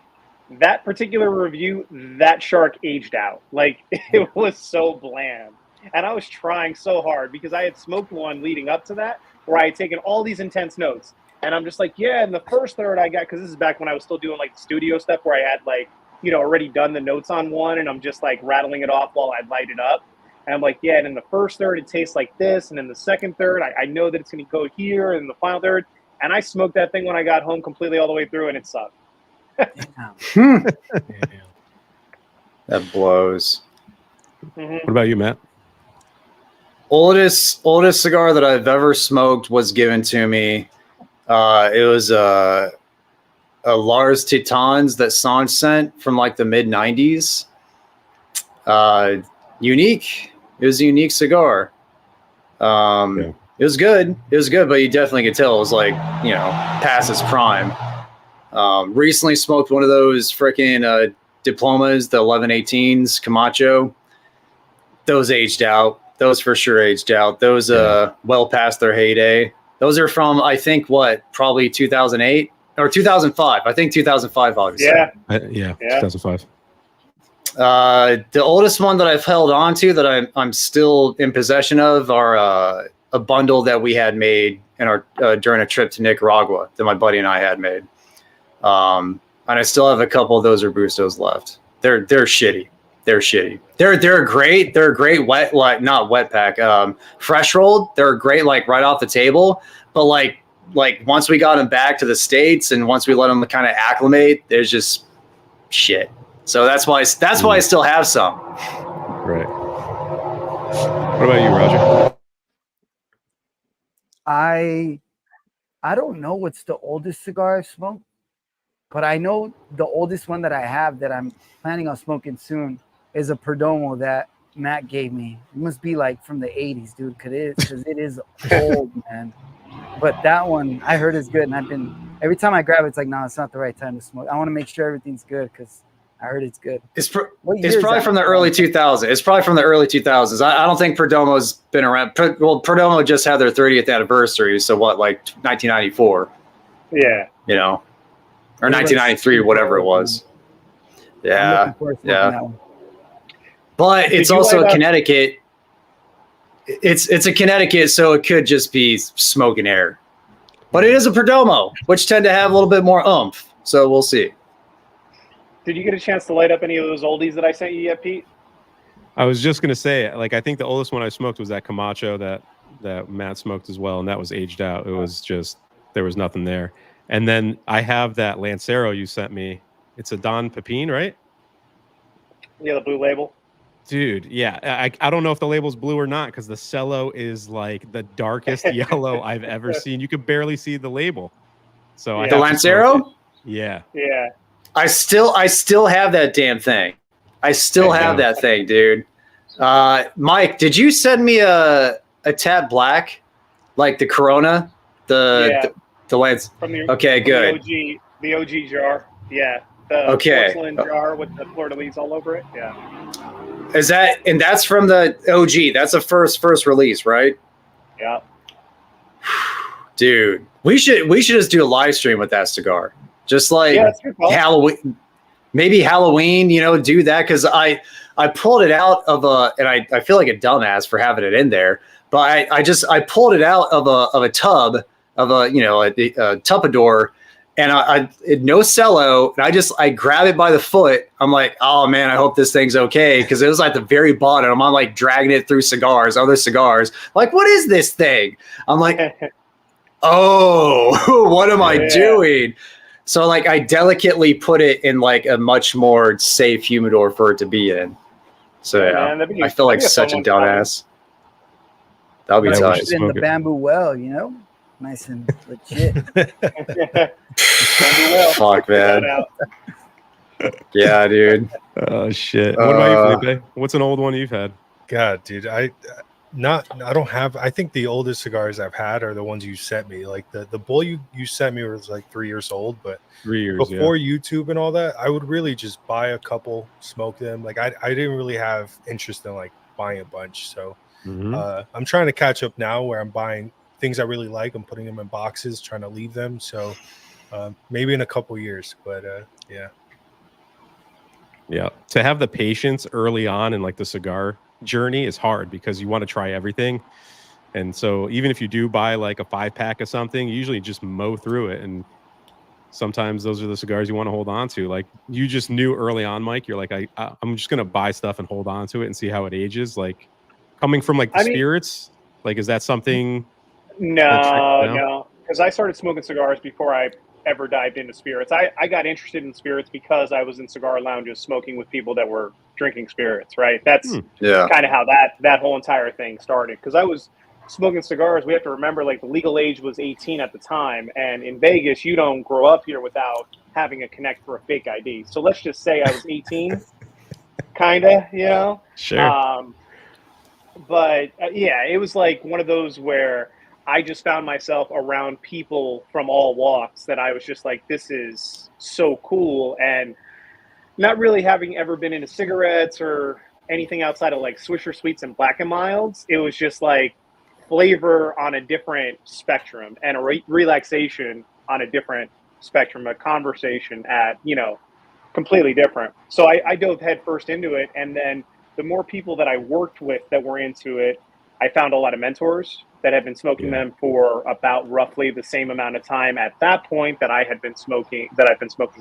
that particular review, that shark aged out. Like it was so bland. And I was trying so hard because I had smoked one leading up to that where I had taken all these intense notes. And I'm just like, yeah, in the first third I got, because this is back when I was still doing like the studio stuff where I had like, already done the notes on one and I'm just like rattling it off while I light it up. And I'm like, yeah, and in the first third it tastes like this. And in the second third, I know that it's going to go here. And the final third. And I smoked that thing when I got home completely all the way through and it sucked. That blows. What about you, Matt? Oldest cigar that I've ever smoked was given to me. It was a Lars Titans that Sanj sent from like the mid 90s. Unique. It was a unique cigar. It was good. It was good, but you definitely could tell it was like, past its prime. Recently smoked one of those freaking diplomas, the 1118s Camacho. Those aged out. Those for sure aged out. Those well past their heyday. Those are from, I think, probably 2008 or 2005. I think 2005, obviously. Yeah, 2005. The oldest one that I've held on to that I'm still in possession of are a bundle that we had made in our during a trip to Nicaragua that my buddy and I had made. And I still have a couple of those Robustos left. They're shitty. They're shitty. They're great. They're great wet, like not wet pack, fresh rolled. They're great, like right off the table. But like once we got them back to the States and once we let them kind of acclimate, there's just shit. So that's why I still have some. Right. What about you, Roger? I don't know what's the oldest cigar I've smoked, but I know the oldest one that I have that I'm planning on smoking soon is a Perdomo that Matt gave me. It must be like from the 80s, dude, because it is old, man. But that one I heard is good, and every time I grab it, it's like, no, it's not the right time to smoke. I want to make sure everything's good because I heard it's good. It's probably from the early 2000s. It's probably from the early 2000s. I don't think Perdomo's been around. Well, Perdomo just had their 30th anniversary. So what, like 1994? Yeah. Or 1993, whatever it was. Yeah. But it's also a Connecticut. It's a Connecticut, so it could just be smoke and air. But it is a Perdomo, which tend to have a little bit more oomph. So we'll see. Did you get a chance to light up any of those oldies that I sent you yet, Pete? I was just gonna say, like, I think the oldest one I smoked was that Camacho that Matt smoked as well, and that was aged out. It was just there was nothing there. And then I have that Lancero you sent me. It's a Don Pepin, right? Yeah, the blue label. Dude, yeah. I don't know if the label's blue or not because the cello is like the darkest yellow I've ever seen. You could barely see the label. So the Lancero? Yeah. Yeah. I still have that damn thing. I still have that thing, dude. Mike, did you send me a Tab Black, like the Corona, the Lance? Okay, good. The OG jar. Yeah. The porcelain jar with the fleur-de-lis all over it. Yeah. And that's from the OG. That's a first release, right? Yeah. Dude, we should just do a live stream with that cigar. Just like Halloween, maybe Halloween, do that. Because I pulled it out of and I feel like a dumbass for having it in there, but I pulled it out of a tub of a Tupperware, and I no cello, and I grab it by the foot. I'm like, oh man, I hope this thing's okay, because it was at the very bottom. I'm like dragging it through other cigars. Like, what is this thing? I'm like, oh, what am I doing? So like I delicately put it in like a much more safe humidor for it to be in. So man, I feel like such a dumbass. That'll be tight. In the bamboo well, nice and legit. Fuck, man. Yeah, dude. Oh shit. What about you, Felipe? What's an old one you've had? God, dude, I don't have. I think the oldest cigars I've had are the ones you sent me. Like the bowl you sent me was like 3 years old, but 3 years before YouTube and all that, I would really just buy a couple, smoke them. Like I didn't really have interest in like buying a bunch. So I'm trying to catch up now where I'm buying things I really like. I'm putting them in boxes, trying to leave them. So maybe in a couple years, but yeah. To have the patience early on in like the cigar journey is hard because you want to try everything. And so even if you do buy like a 5-pack of something, you usually just mow through it. And sometimes those are the cigars you want to hold on to. Like you just knew early on, Mike, you're like, I'm just going to buy stuff and hold on to it and see how it ages. Like coming from like the spirits, like, is that something? No, because I started smoking cigars before I ever dived into spirits. I got interested in spirits because I was in cigar lounges smoking with people that were drinking spirits, right? That's kind of how that whole entire thing started. Because I was smoking cigars, we have to remember, like, the legal age was 18 at the time. And in Vegas, you don't grow up here without having a connect for a fake ID. So let's just say I was 18, kind of, you know? Sure. But yeah, it was like one of those where I just found myself around people from all walks that I was just like, this is so cool. And not really having ever been into cigarettes or anything outside of like Swisher Sweets and Black and Milds, it was just like flavor on a different spectrum and a relaxation on a different spectrum, a conversation at, you know, completely different. So I dove headfirst into it. And then the more people that I worked with that were into it, I found a lot of mentors that had been smoking them for about roughly the same amount of time at that point that I've been smoking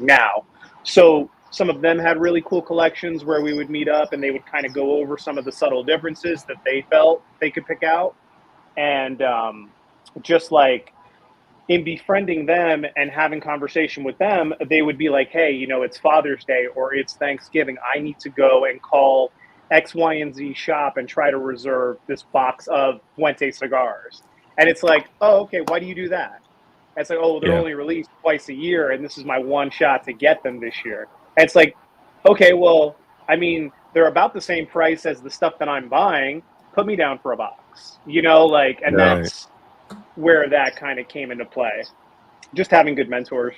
now. So some of them had really cool collections where we would meet up and they would kind of go over some of the subtle differences that they felt they could pick out. And just like in befriending them and having conversation with them, they would be like, hey, you know, it's Father's Day or it's Thanksgiving. I need to go and call X, Y, and Z shop and try to reserve this box of Fuente cigars. And it's like, oh, okay, why do you do that? And it's like, oh, they're only released twice a year, and this is my one shot to get them this year. And it's like, okay, well, I mean, they're about the same price as the stuff that I'm buying. Put me down for a box, you know, like, and that's where that kind of came into play. Just having good mentors.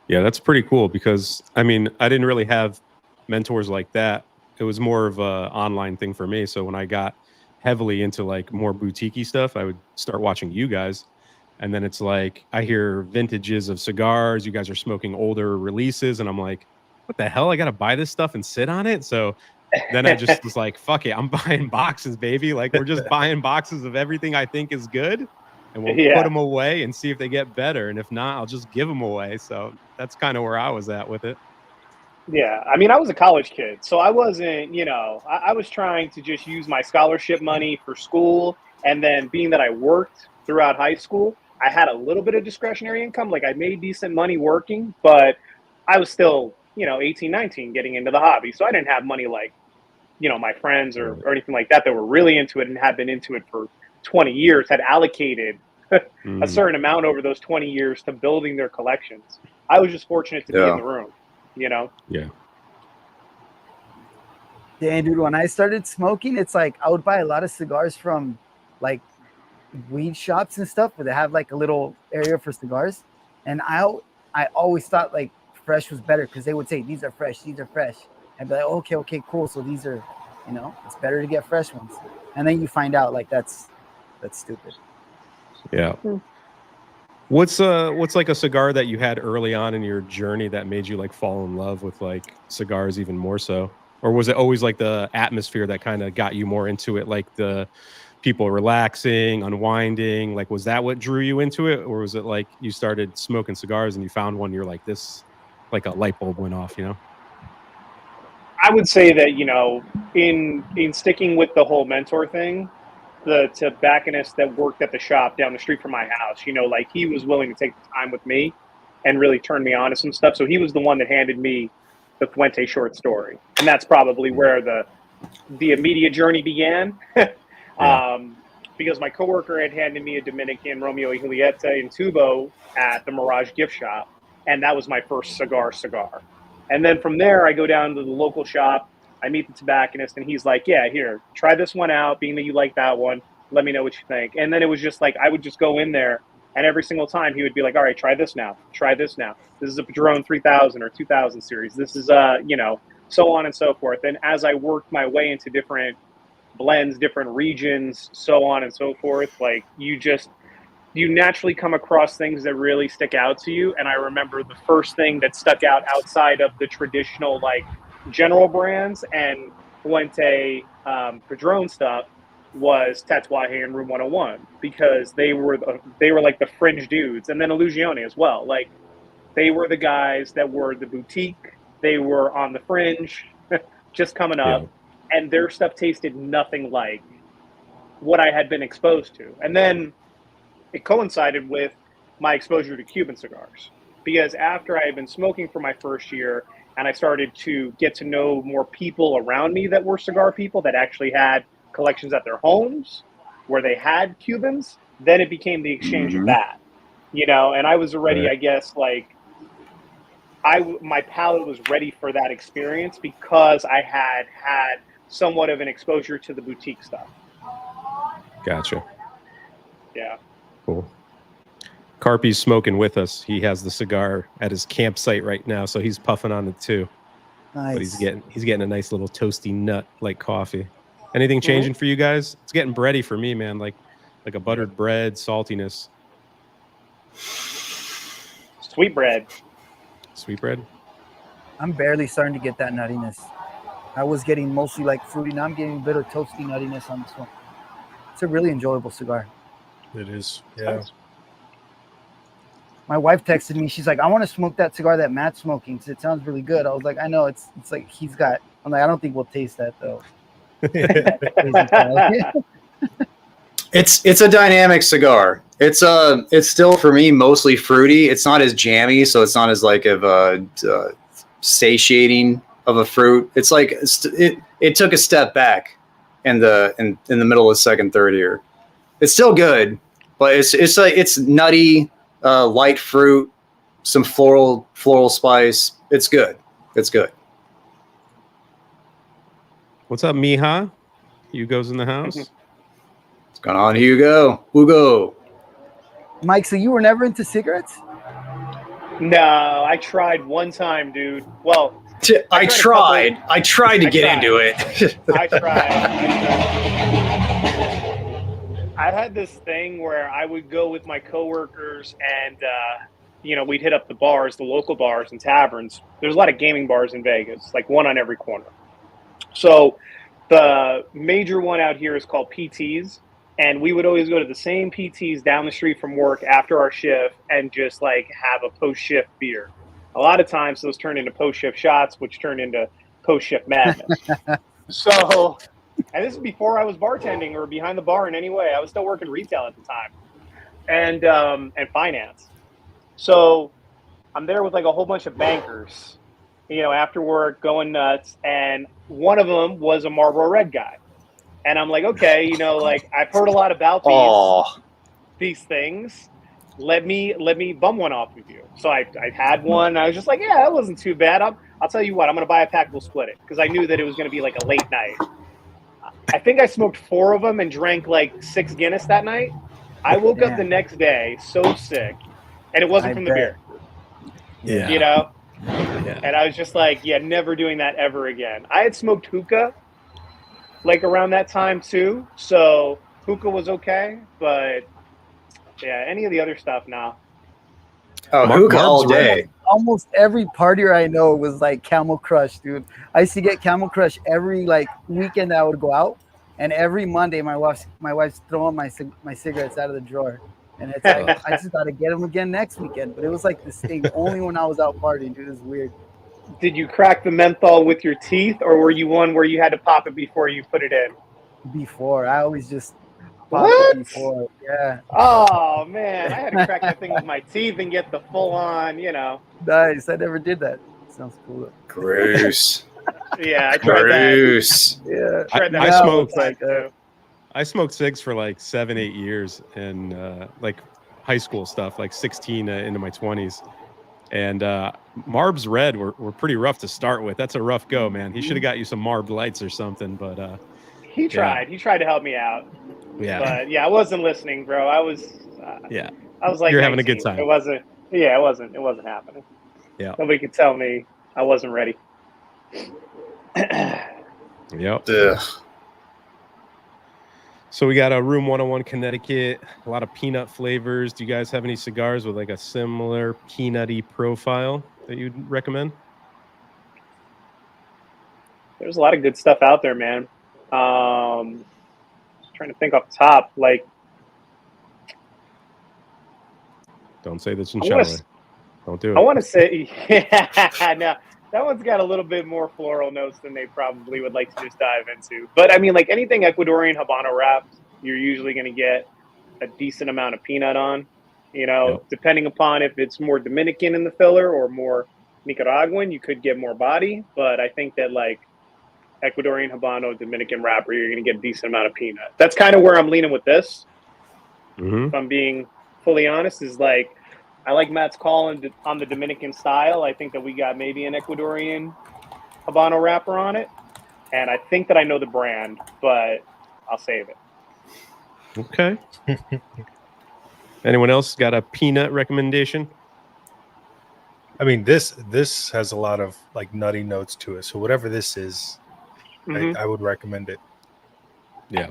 Yeah, that's pretty cool because, I mean, I didn't really have mentors like that. It was more of a online thing for me. So when I got heavily into like more boutique-y stuff, I would start watching you guys. And then it's like, I hear vintages of cigars. You guys are smoking older releases. And I'm like, what the hell? I got to buy this stuff and sit on it. So then I just was like, fuck it. I'm buying boxes, baby. Like we're just buying boxes of everything I think is good. And we'll put them away and see if they get better. And if not, I'll just give them away. So that's kind of where I was at with it. Yeah, I mean, I was a college kid, so I wasn't, you know, I was trying to just use my scholarship money for school. And then being that I worked throughout high school, I had a little bit of discretionary income. Like I made decent money working, but I was still, you know, 18, 19 getting into the hobby. So I didn't have money like, you know, my friends or anything like that were really into it and had been into it for 20 years, had allocated a certain amount over those 20 years to building their collections. I was just fortunate to be in the room. You know? Yeah, dude, when I started smoking, it's like I would buy a lot of cigars from like weed shops and stuff where they have like a little area for cigars. And I always thought like fresh was better because they would say, these are fresh. I'd be like, okay, cool. So these are, you know, it's better to get fresh ones. And then you find out like that's stupid. Yeah. What's like a cigar that you had early on in your journey that made you like fall in love with like cigars even more so? Or was it always like the atmosphere that kind of got you more into it, like the people relaxing, unwinding? Like, was that what drew you into it? Or was it like you started smoking cigars and you found one, you're like, this, like a light bulb went off, you know? I would say that, you know, in sticking with the whole mentor thing, the tobacconist that worked at the shop down the street from my house, you know, like he was willing to take the time with me and really turn me on to some stuff. So he was the one that handed me the Fuente short story. And that's probably where the immediate journey began. Because my coworker had handed me a Dominican Romeo y Julieta in Tubo at the Mirage gift shop. And that was my first cigar. And then from there, I go down to the local shop, I meet the tobacconist, and he's like, yeah, here, try this one out. Being that you like that one, let me know what you think. And then it was just like, I would just go in there, and every single time he would be like, all right, try this now. Try this now. This is a Padron 3000 or 2000 series. This is, so on and so forth. And as I worked my way into different blends, different regions, so on and so forth, like you naturally come across things that really stick out to you. And I remember the first thing that stuck out outside of the traditional like general brands and Fuente Padron stuff was Tatuaje and Room 101, because they were like the fringe dudes, and then Illusione as well. Like they were the guys that were the boutique, they were on the fringe, just coming up, and their stuff tasted nothing like what I had been exposed to. And then it coincided with my exposure to Cuban cigars, because after I had been smoking for my first year and I started to get to know more people around me that were cigar people that actually had collections at their homes where they had Cubans, then it became the exchange of that, and I was already, I guess, like my palate was ready for that experience because I had somewhat of an exposure to the boutique stuff. Gotcha. Yeah. Cool. Carpy's smoking with us. He has the cigar at his campsite right now, so he's puffing on it too. Nice. But he's getting a nice little toasty nut like coffee. Anything changing for you guys? It's getting bready for me, man. Like a buttered bread, saltiness. Sweet bread. Sweet bread. I'm barely starting to get that nuttiness. I was getting mostly like fruity. Now I'm getting a bit of toasty nuttiness on this one. It's a really enjoyable cigar. It is. Yeah. My wife texted me. She's like, I want to smoke that cigar that Matt's smoking because it sounds really good. I was like, I know. It's like he's got. I'm like, I don't think we'll taste that though. It's a dynamic cigar. It's still for me mostly fruity. It's not as jammy, so it's not as like of a satiating of a fruit. It's like it took a step back in the middle of second, third year. It's still good, but it's like it's nutty, light fruit, some floral spice. It's good. It's good. What's up, Mija? Hugo's in the house. What's going on, Hugo? Mike, so you were never into cigarettes? No, I tried one time, dude. Well, I tried to get into it. I tried. I had this thing where I would go with my coworkers and, we'd hit up the bars, the local bars and taverns. There's a lot of gaming bars in Vegas, like one on every corner. So the major one out here is called PT's. And we would always go to the same PT's down the street from work after our shift and just like have a post-shift beer. A lot of times those turned into post-shift shots, which turned into post-shift madness. So, and this is before I was bartending or behind the bar in any way. I was still working retail at the time and finance. So I'm there with like a whole bunch of bankers, after work going nuts. And one of them was a Marlboro Red guy. And I'm like, okay, like I've heard a lot about these things. Let me bum one off with you. So I had one. I was just like, yeah, that wasn't too bad. I'll tell you what, I'm going to buy a pack. We'll split it. Because I knew that it was going to be like a late night. I think I smoked 4 of them and drank like 6 Guinness that night. I woke up the next day so sick. And it wasn't from the beer. Yeah. Yeah. And I was just like, yeah, never doing that ever again. I had smoked hookah like around that time too. So hookah was okay. But yeah, any of the other stuff, now. Oh, hookah all day. Almost every partier I know was like Camel Crush, dude. I used to get Camel Crush every like weekend that I would go out, and every Monday my wife's throwing my cigarettes out of the drawer, and it's like I just gotta get them again next weekend. But it was like this thing only when I was out partying, dude. It was weird. Did you crack the menthol with your teeth, or were you one where you had to pop it before you put it in? Before, I always just what? Before, yeah. Oh man, I had to crack that thing with my teeth and get the full on, Nice. I never did that. Sounds cool. Gross. Yeah, I tried that. Yeah, I smoked cigs for like 7-8 years and like high school stuff, like 16 into my 20s. And Marb's Red were pretty rough to start with. That's a rough go, man. He should have got you some Marb Lights or something, but he tried. Yeah. He tried to help me out. Yeah. But yeah, I wasn't listening, bro. I was like, you're having a good time. It wasn't happening. Yeah. Nobody could tell me I wasn't ready. Yep. Ugh. So we got a Room 101 Connecticut, a lot of peanut flavors. Do you guys have any cigars with like a similar peanutty profile that you'd recommend? There's a lot of good stuff out there, man. Just trying to think off the top, like. Don't say the chinchilla. Don't do it. I want to say, yeah, no, that one's got a little bit more floral notes than they probably would like to just dive into. But I mean, like anything Ecuadorian Habano wrapped, you're usually going to get a decent amount of peanut on, depending upon if it's more Dominican in the filler or more Nicaraguan, you could get more body. But I think that like Ecuadorian Habano, Dominican wrapper, you're going to get a decent amount of peanut. That's kind of where I'm leaning with this. If I'm being fully honest, is like, I like Matt's call on the Dominican style. I think that we got maybe an Ecuadorian Habano wrapper on it. And I think that I know the brand, but I'll save it. Okay. Anyone else got a peanut recommendation? I mean, this has a lot of like nutty notes to it. So whatever this is, I would recommend it. Yeah.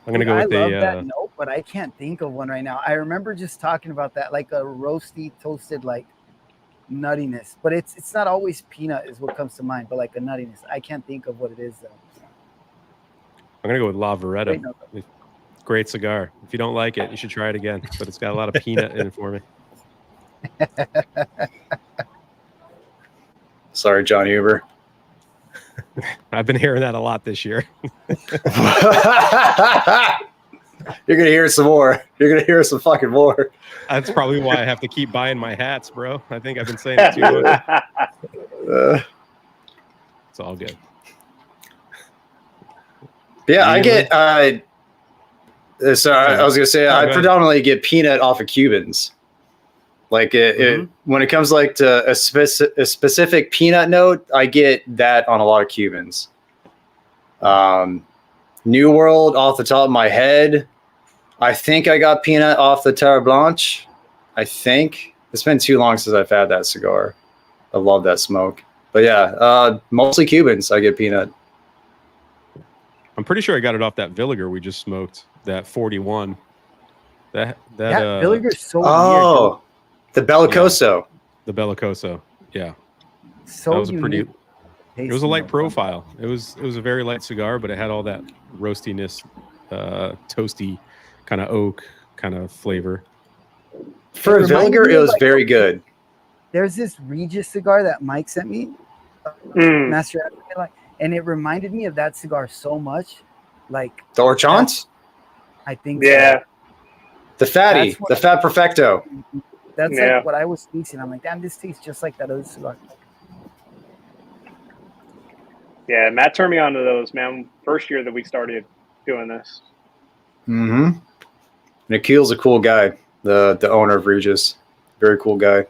I'm going to go with I love that note, but I can't think of one right now. I remember just talking about that, like a roasty, toasted, like nuttiness. But it's not always peanut is what comes to mind, but like a nuttiness. I can't think of what it is, though. I'm going to go with La Veretta. Great cigar. If you don't like it, you should try it again. But it's got a lot of peanut in it for me. Sorry, John Huber. I've been hearing that a lot this year. You're going to hear some more. You're going to hear some fucking more. That's probably why I have to keep buying my hats, bro. I think I've been saying it too much. It's all good. Yeah, I get... I was going to say, I predominantly get peanut off of Cubans. Like when it comes like to a specific peanut note, I get that on a lot of Cubans. New World off the top of my head, I think I got peanut off the Terre Blanche. I think it's been too long since I've had that cigar. I love that smoke, but yeah, mostly Cubans. I get peanut. I'm pretty sure I got it off that Villiger we just smoked. That 41. That Villiger's so weird. The Bellicoso. Yeah, the Bellicoso. Yeah. So that was it was a light profile. It was a very light cigar, but it had all that roastiness, toasty kind of oak kind of flavor. For a Villiger, it was very good. There's this Regis cigar that Mike sent me, Master, and it reminded me of that cigar so much. Like the Orchant? I think so. The fatty, the Fat Perfecto. That's like what I was thinking. I'm like, damn, this tastes just like that other cigar. Yeah, Matt turned me on to those, man. First year that we started doing this. Mm-hmm. Nikhil's a cool guy, the owner of Regis. Very cool guy.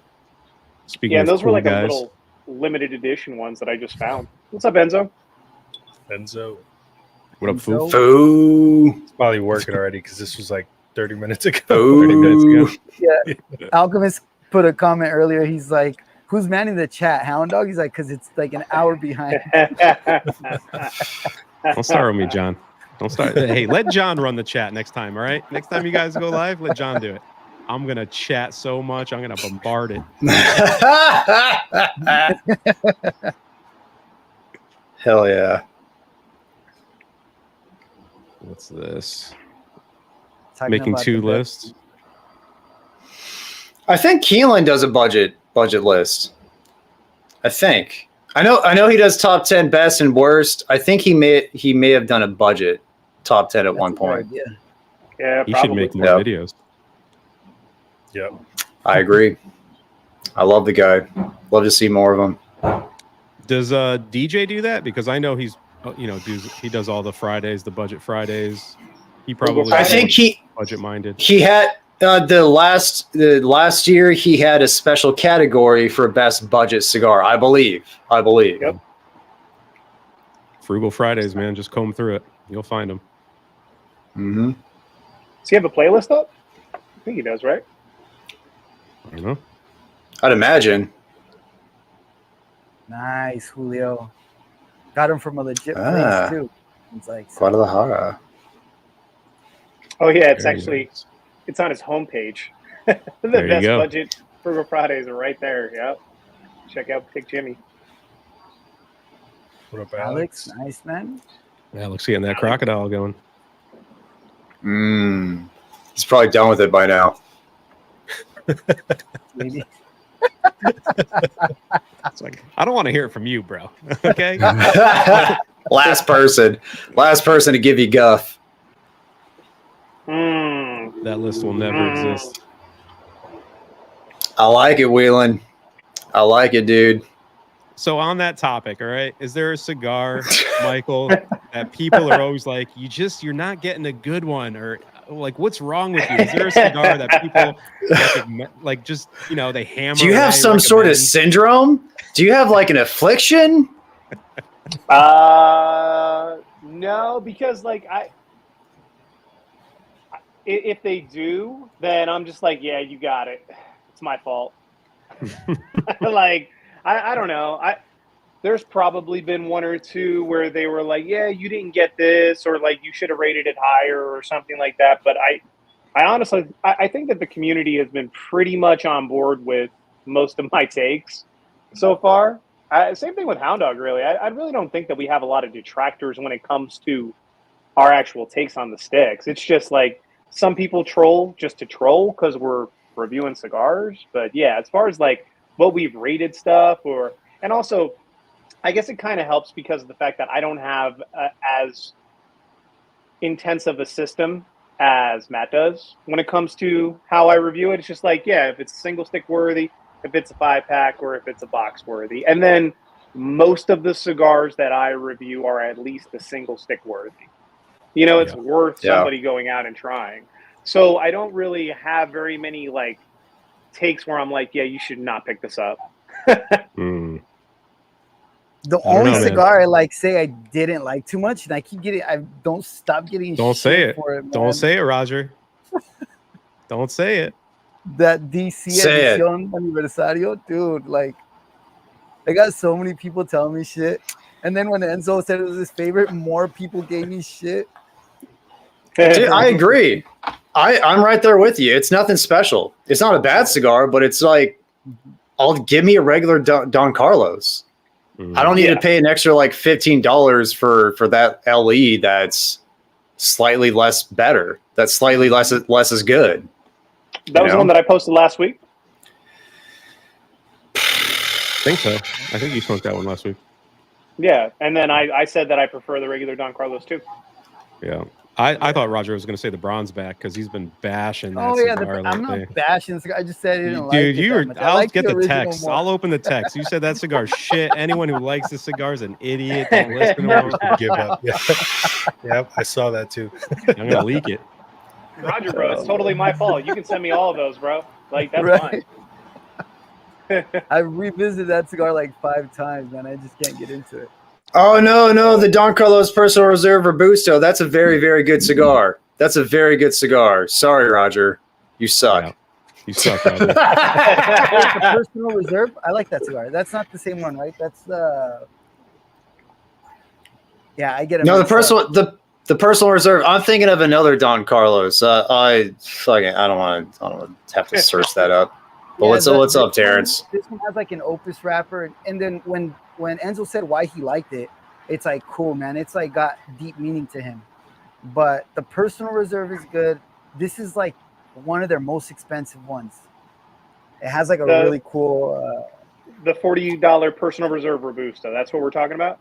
Speaking of those cool were like guys, a little limited edition ones that I just found. What's up, Enzo? Enzo. What up, Foo? Foo. It's probably working already because this was like 30 minutes ago. 30 minutes ago. Yeah. Alchemist put a comment earlier. He's like, who's manning the chat? Hound Dog? He's like, because it's like an hour behind. Don't start with me, John. Don't start. Hey, let John run the chat next time, all right? Next time you guys go live, let John do it. I'm going to chat so much, I'm going to bombard it. Hell yeah. What's this? Talking Making two lists. I think Keelan does a budget list. I think. I know he does top 10 best and worst. I think he may have done a budget top 10 at one point. Yeah, he should make more videos. Yep. I agree. I love the guy. Love to see more of him. Does DJ do that? Because I know he's he does all the Fridays, the budget Fridays. He probably I think he budget minded. He The last year he had a special category for best budget cigar, I believe. Yep. Frugal Fridays, man. Just comb through it. You'll find them. Mm-hmm. Does he have a playlist up? I think he does, right? I don't know. I'd imagine. Nice, Julio. Got him from a legit place too. It's like Guadalajara. Oh yeah, it's Very actually nice. it's on his homepage. The There you best go. budget Frugal Fridays are right there. Yep. Check out Pick Jimmy. What up, Alex. Alex? Nice, man. Alex getting that crocodile going. He's probably done with it by now. Maybe. It's like, I don't want to hear it from you, bro. Okay. Last person to give you guff. That list will never exist. I like it, Wheelan. I like it, dude. So on that topic, all right, is there a cigar, Michael, that people are always like, you're not getting a good one, or like, what's wrong with you? Is there a cigar that people like just, they hammer? Do you have some sort of syndrome? Do you have like an affliction? No, because like if they do, then I'm just like, yeah, you got it. It's my fault. Like, I don't know. There's probably been one or two where they were like, yeah, you didn't get this, or like you should have rated it higher or something like that. But I honestly, I think that the community has been pretty much on board with most of my takes so far. Same thing with Hound Dog, really. I really don't think that we have a lot of detractors when it comes to our actual takes on the sticks. It's just like some people troll just to troll because we're reviewing cigars. But yeah, as far as like what we've rated stuff, and also I guess it kind of helps because of the fact that I don't have as intensive a system as Matt does when it comes to how I review it. It's just like, yeah, if it's single stick worthy, if it's a 5-pack, or if it's a box worthy. And then most of the cigars that I review are at least a single stick worthy. It's worth somebody going out and trying. So I don't really have very many like takes where I'm like, yeah, you should not pick this up. The only cigar I like say I didn't like too much, and I keep getting, I don't stop getting. Don't say it. For it, man. Don't say it, Roger. Don't say it. That DC Edicion Aniversario, dude. Like, I got so many people telling me shit, and then when Enzo said it was his favorite, more people gave me shit. Dude, I agree. I'm right there with you. It's nothing special. It's not a bad cigar, but it's like, give me a regular Don Carlos. I don't need to pay an extra like $15 for that LE that's slightly less better. That's slightly less is good. That was the one that I posted last week. I think so. I think you smoked that one last week. Yeah, and then I said that I prefer the regular Don Carlos too. Yeah. I thought Roger was going to say the bronze back because he's been bashing that cigar I'm lately. not bashing the cigar. I just said I didn't like Dude, it. I'll get the text. More. I'll open the text. You said that cigar shit. Anyone who likes the cigar is an idiot. Don't listen to him. Give up. Yeah. Yep, I saw that too. I'm going to leak it. Roger, bro, it's totally my fault. You can send me all of those, bro. Like, that's fine. I revisited that cigar like 5 times, man. I just can't get into it. Oh, no. The Don Carlos Personal Reserve Robusto. That's a very, very good cigar. That's a very good cigar. Sorry, Roger. You suck. Yeah. You suck, Roger. The Personal Reserve? I like that cigar. That's not the same one, right? That's the... Yeah, I get it. No, the Personal Reserve. I'm thinking of another Don Carlos. I don't want to have to search that up. But Yeah, what's up, Terrence? This one has like an Opus wrapper, and then when Enzo said why he liked it, it's like cool, man. It's like got deep meaning to him. But the Personal Reserve is good. This is like one of their most expensive ones. It has like a really cool. The $40 Personal Reserve Robusto. That's what we're talking about.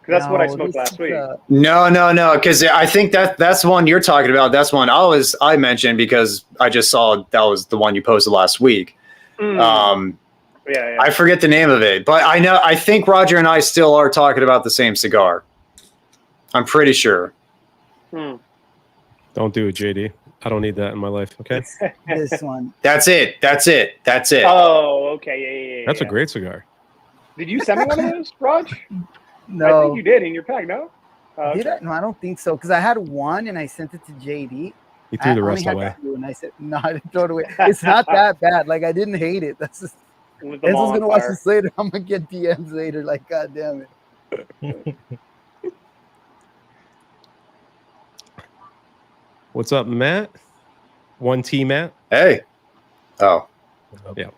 Because that's what I smoked last week. No. Because I think that's one you're talking about. That's one I mentioned because I just saw that was the one you posted last week. Yeah. I forget the name of it, but I think Roger and I still are talking about the same cigar. I'm pretty sure. Don't do it, JD. I don't need that in my life. Okay. This one. That's it. Oh, okay, yeah. That's a great cigar. Did you send me one of those, Raj? No. I think you did in your pack. No. Did I? No, I don't think so. Because I had one and I sent it to JD. He threw the rest I only away. had 2, and I said, no, I didn't throw it away. It's not that bad. Like, I didn't hate it. That's just. Enzo's going to watch this later. I'm going to get DMs later. Like, God damn it. What's up, Matt? 1T Matt. Hey. Oh. Yeah.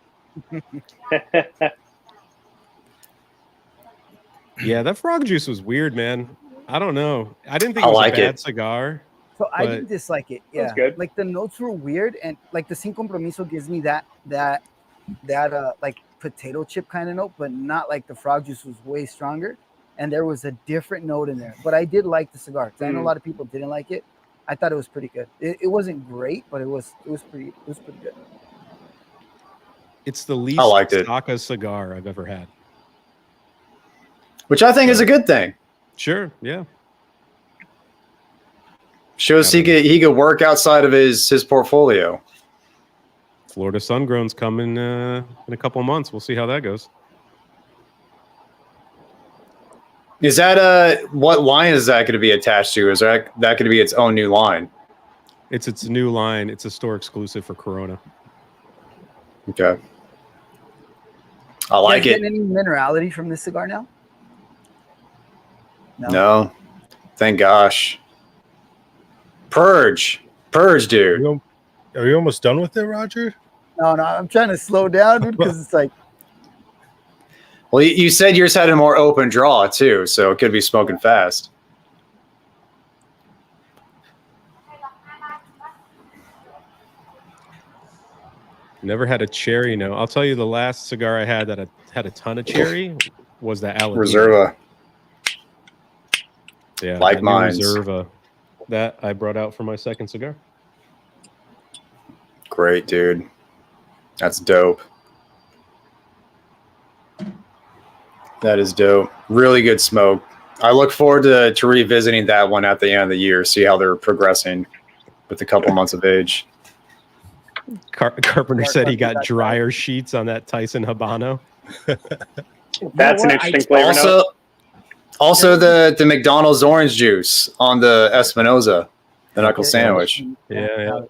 Yeah, that frog juice was weird, man. I don't know. I didn't think it was a bad cigar. So I didn't dislike it. Yeah, that's good. Like the notes were weird, and like the Sin Compromiso gives me that like potato chip kind of note, but not like the frog juice was way stronger, and there was a different note in there. But I did like the cigar because I know a lot of people didn't like it. I thought it was pretty good. It wasn't great, but it was pretty good. It's the least Saka cigar I've ever had, which I think is a good thing. Sure, yeah. Shows he could work outside of his portfolio. Florida Sungrown's coming in a couple of months. We'll see how that goes. Is that what line is that going to be attached to? Is that going to be its own new line? It's its new line. It's a store exclusive for Corona. Okay. I like it. Getting any minerality from this cigar now? No. Thank gosh. Purge, dude. Are you almost done with it, Roger? No, I'm trying to slow down, dude, because it's like. Well, you said yours had a more open draw too, so it could be smoking fast. Never had a cherry. No, I'll tell you, the last cigar I had that had a ton of cherry was the Aladino. Reserva. Yeah, like mine. Reserva that I brought out for my second cigar. Great, dude. That's dope. That is dope. Really good smoke. I look forward to revisiting that one at the end of the year, see how they're progressing with a couple months of age. Carpenter said he got dryer sheets on that Tyson Habano. That's an interesting flavor. Also the McDonald's orange juice on the Espinosa, the knuckle sandwich. Yeah.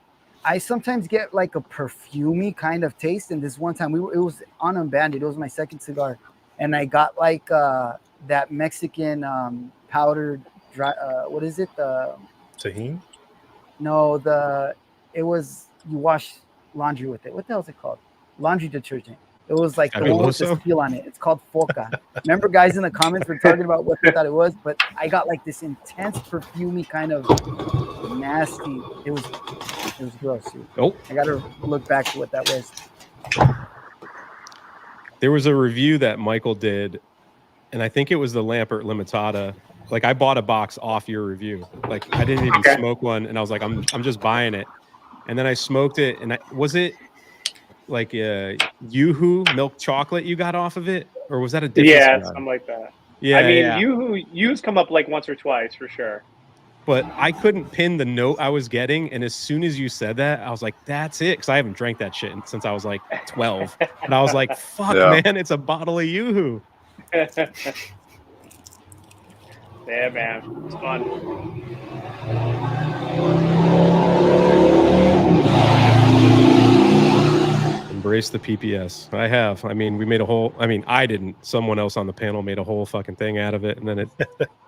I sometimes get like a perfumey kind of taste, and this one time it was on Unbanded. It was my second cigar, and I got like that Mexican powdered dry. What is it? Tajin? No, it was you wash laundry with it. What the hell is it called? Laundry detergent. It was like the one with the seal on it. It's called Foca. Remember, guys in the comments were talking about what they thought it was, but I got like this intense perfumey kind of nasty. It was gross, dude. Oh, I gotta look back to what that was. There was a review that Michael did, and I think it was the Lampert Limitada. Like, I bought a box off your review. Like, I didn't even smoke one, and I was like, I'm just buying it. And then I smoked it, and was it like Yoo-Hoo milk chocolate you got off of it, or was that a different cigar? Something like that. Yeah, I mean, Yoo-Hoo's come up like once or twice for sure. But I couldn't pin the note I was getting, and as soon as you said that, I was like, "That's it," because I haven't drank that shit since I was like 12, and I was like, "Fuck, man, it's a bottle of Yoo-Hoo." Yeah, man, it's fun. Embrace the PPS. I have. I mean, we made a whole. I mean, I didn't. Someone else on the panel made a whole fucking thing out of it, and then it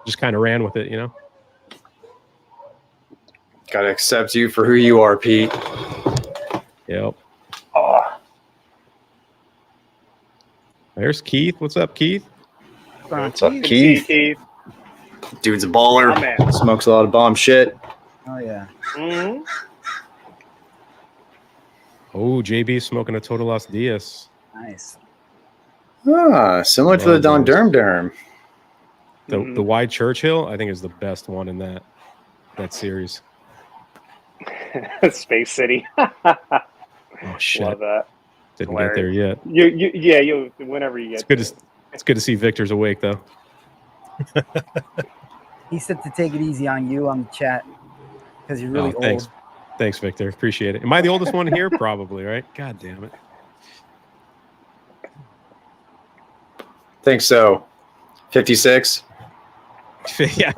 just kind of ran with it, you know. Gotta accept you for who you are, Pete. Yep. Oh. There's Keith. What's up, Keith? What's up, Keith? Dude's a baller. Oh, smokes a lot of bomb shit. Oh yeah. Mm-hmm. Oh, JB smoking a Total Los Dias. Nice. Similar to the Don Derm. The Wide Churchill, I think, is the best one in that series. Space City. Oh shit! Love that. Didn't get there yet. You whenever you get. It's good to see Victor's awake though. He said to take it easy on you on the chat because you're really old. Thanks. Thanks, Victor. Appreciate it. Am I the oldest one here? Probably, right? God damn it. Think so. 56. yeah.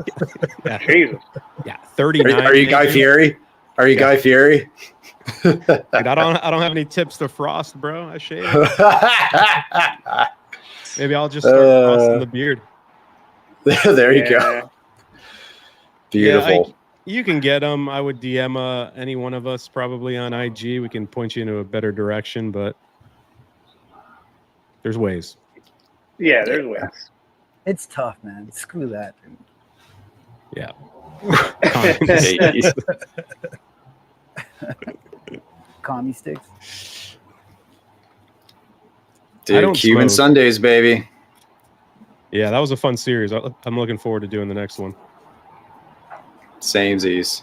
Jesus. Yeah. 39. Are you Guy Fieri? Are you Guy Fieri? Dude, I don't have any tips to frost, bro. I shave. Maybe I'll just start frosting the beard. There you go. Beautiful. Yeah, you can get them. I would DM any one of us probably on IG. We can point you into a better direction, but there's ways. Yeah, there's ways. It's tough, man. Screw that. Dude. Yeah. Commie sticks. Dude, Cuban smoke. Sundays, baby. Yeah, that was a fun series. I'm looking forward to doing the next one. Samesies,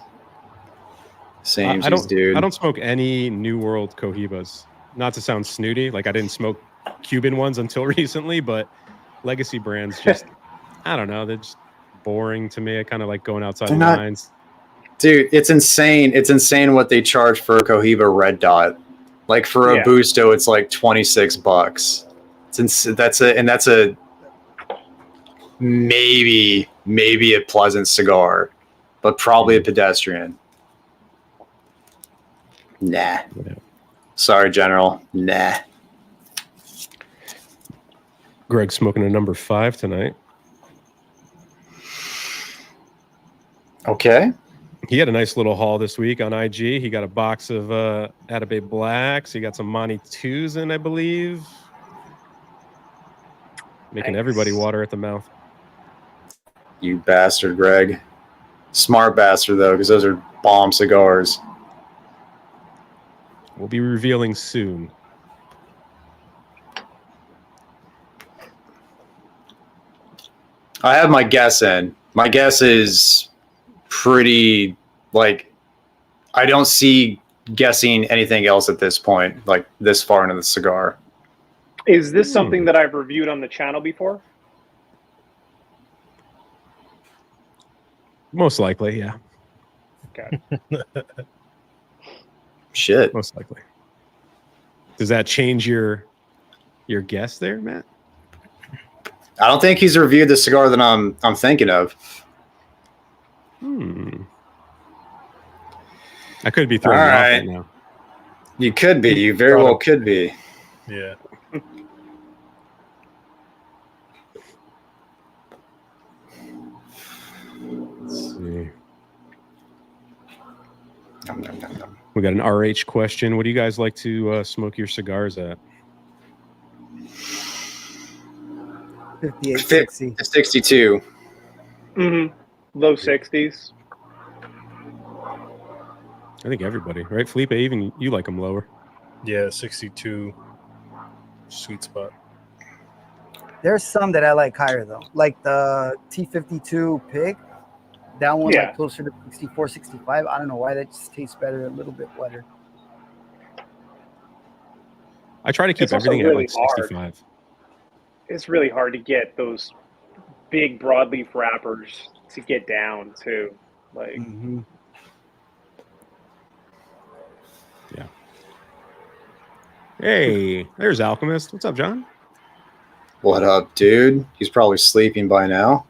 dude. I don't smoke any New World Cohibas. Not to sound snooty, like I didn't smoke Cuban ones until recently, but legacy brands just, I don't know, they're just boring to me. I kind of like going outside the lines. Dude, it's insane. It's insane what they charge for a Cohiba Red Dot. Like for a Busto, it's like $26. That's a maybe a pleasant cigar, but probably a pedestrian. Nah. Yeah. Sorry, General. Nah. Greg's smoking a number 5 tonight. Okay. He had a nice little haul this week on IG. He got a box of Atabey Blacks. He got some Monty 2s in, I believe. Making everybody water at the mouth. You bastard, Greg. Smart bastard, though, because those are bomb cigars. We'll be revealing soon. I have my guess in. My guess is pretty, like, I don't see guessing anything else at this point, like this far into the cigar. Is this something that I've reviewed on the channel before? Most likely, yeah. Okay. Shit. Most likely. Does that change your guess there, Matt? I don't think he's reviewed the cigar that I'm thinking of. I could be throwing you off right now. You could be. You very well could be. Yeah. Let's see. We got an RH question. What do you guys like to smoke your cigars at? 58, 60. 62. Low 60s. I think everybody, right? Felipe, even you like them lower. Yeah, 62. Sweet spot. There's some that I like higher, though. Like the T52 Pig. That one, like closer to 64, 65. I don't know why. That just tastes better, a little bit wetter. I try to keep everything at like 65. It's really hard to get those big broadleaf wrappers to get down to. Like, yeah. Hey, there's Alchemist. What's up, John? What up, dude? He's probably sleeping by now.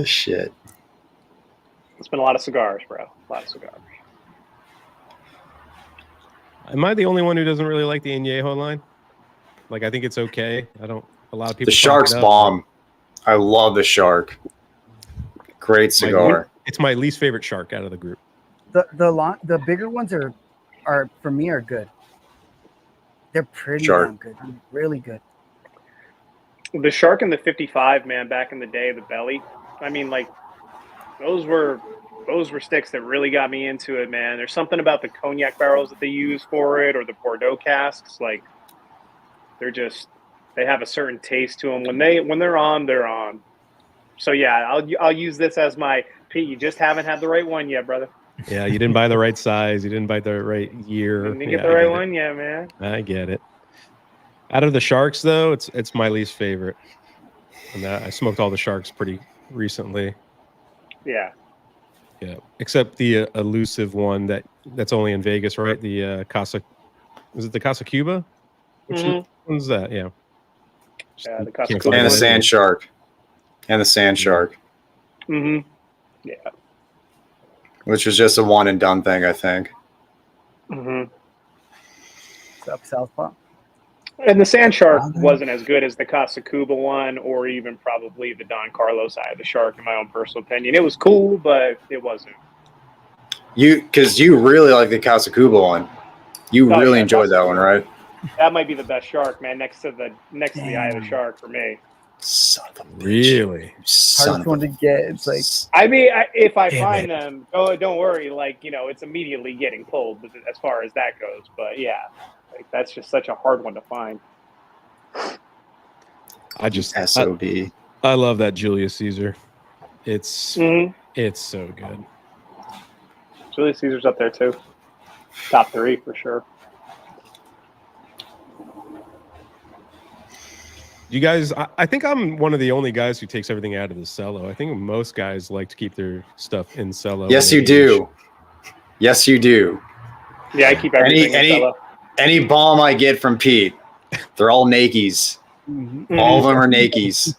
Shit. It's been a lot of cigars, bro. A lot of cigars. Am I the only one who doesn't really like the Añejo line? Like, I think it's okay. A lot of people. The Shark's bomb. I love the Shark. Great cigar. It's my least favorite Shark out of the group. The bigger ones are for me are good. They're pretty damn good. Really good. The Shark and the 55, man, back in the day, the belly. I mean, like, those were sticks that really got me into it, man. There's something about the cognac barrels that they use for it, or the Bordeaux casks. Like, they have a certain taste to them. When they're on, they're on. So yeah, I'll use this as my Pete. You just haven't had the right one yet, brother. Yeah, you didn't buy the right size. You didn't buy the right year. You didn't get the right one yet, man. I get it. Out of the Sharks, though, it's my least favorite. And I smoked all the Sharks pretty recently. Yeah. Yeah, except the elusive one that's only in Vegas, right? The Casa, is it the Casa Cuba? Which one's that? Yeah. Yeah, the Casa Can't Cuba find And the it. Sand Shark. And the Sand Shark. Mm-hmm. Yeah. Which was just a one and done thing, I think. Mm-hmm. What's up, Southpaw? And the Sand Shark wasn't as good as the Casa Cuba one, or even probably the Don Carlos side of the Shark, in my own personal opinion. It was cool, but it wasn't. Because you really like the Casa Cuba one. You really enjoyed that one, right? That might be the best Shark, man. Next to the Eye of the Shark for me. Son of a bitch. Really? Hardest one to get. It's like, I mean, if I find them, don't worry. Like, it's immediately getting pulled as far as that goes. But yeah, like that's just such a hard one to find. SOB. I love that Julius Caesar. It's so good. Julius Caesar's up there too. Top 3 for sure. You guys, I think I'm one of the only guys who takes everything out of the cello. I think most guys like to keep their stuff in cello. Yes, you do. Yes, you do. Yeah, I keep everything in cello. Any bomb I get from Pete, they're all Nakies. All of them are Nakies.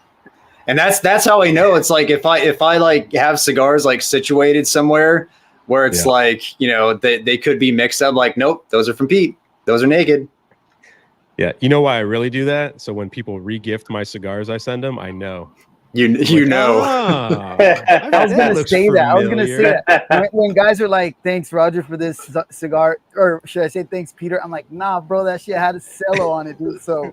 And that's how I know. It's like if I like have cigars like situated somewhere where it's like, they could be mixed up, like, nope, those are from Pete. Those are naked. Yeah, you know why I really do that? So when people re-gift my cigars I send them, I know. You know. I was gonna say that. I was gonna say that when guys are like, "Thanks, Roger, for this cigar," or should I say, "Thanks, Peter"? I'm like, "Nah, bro, that shit had a cello on it, dude." So,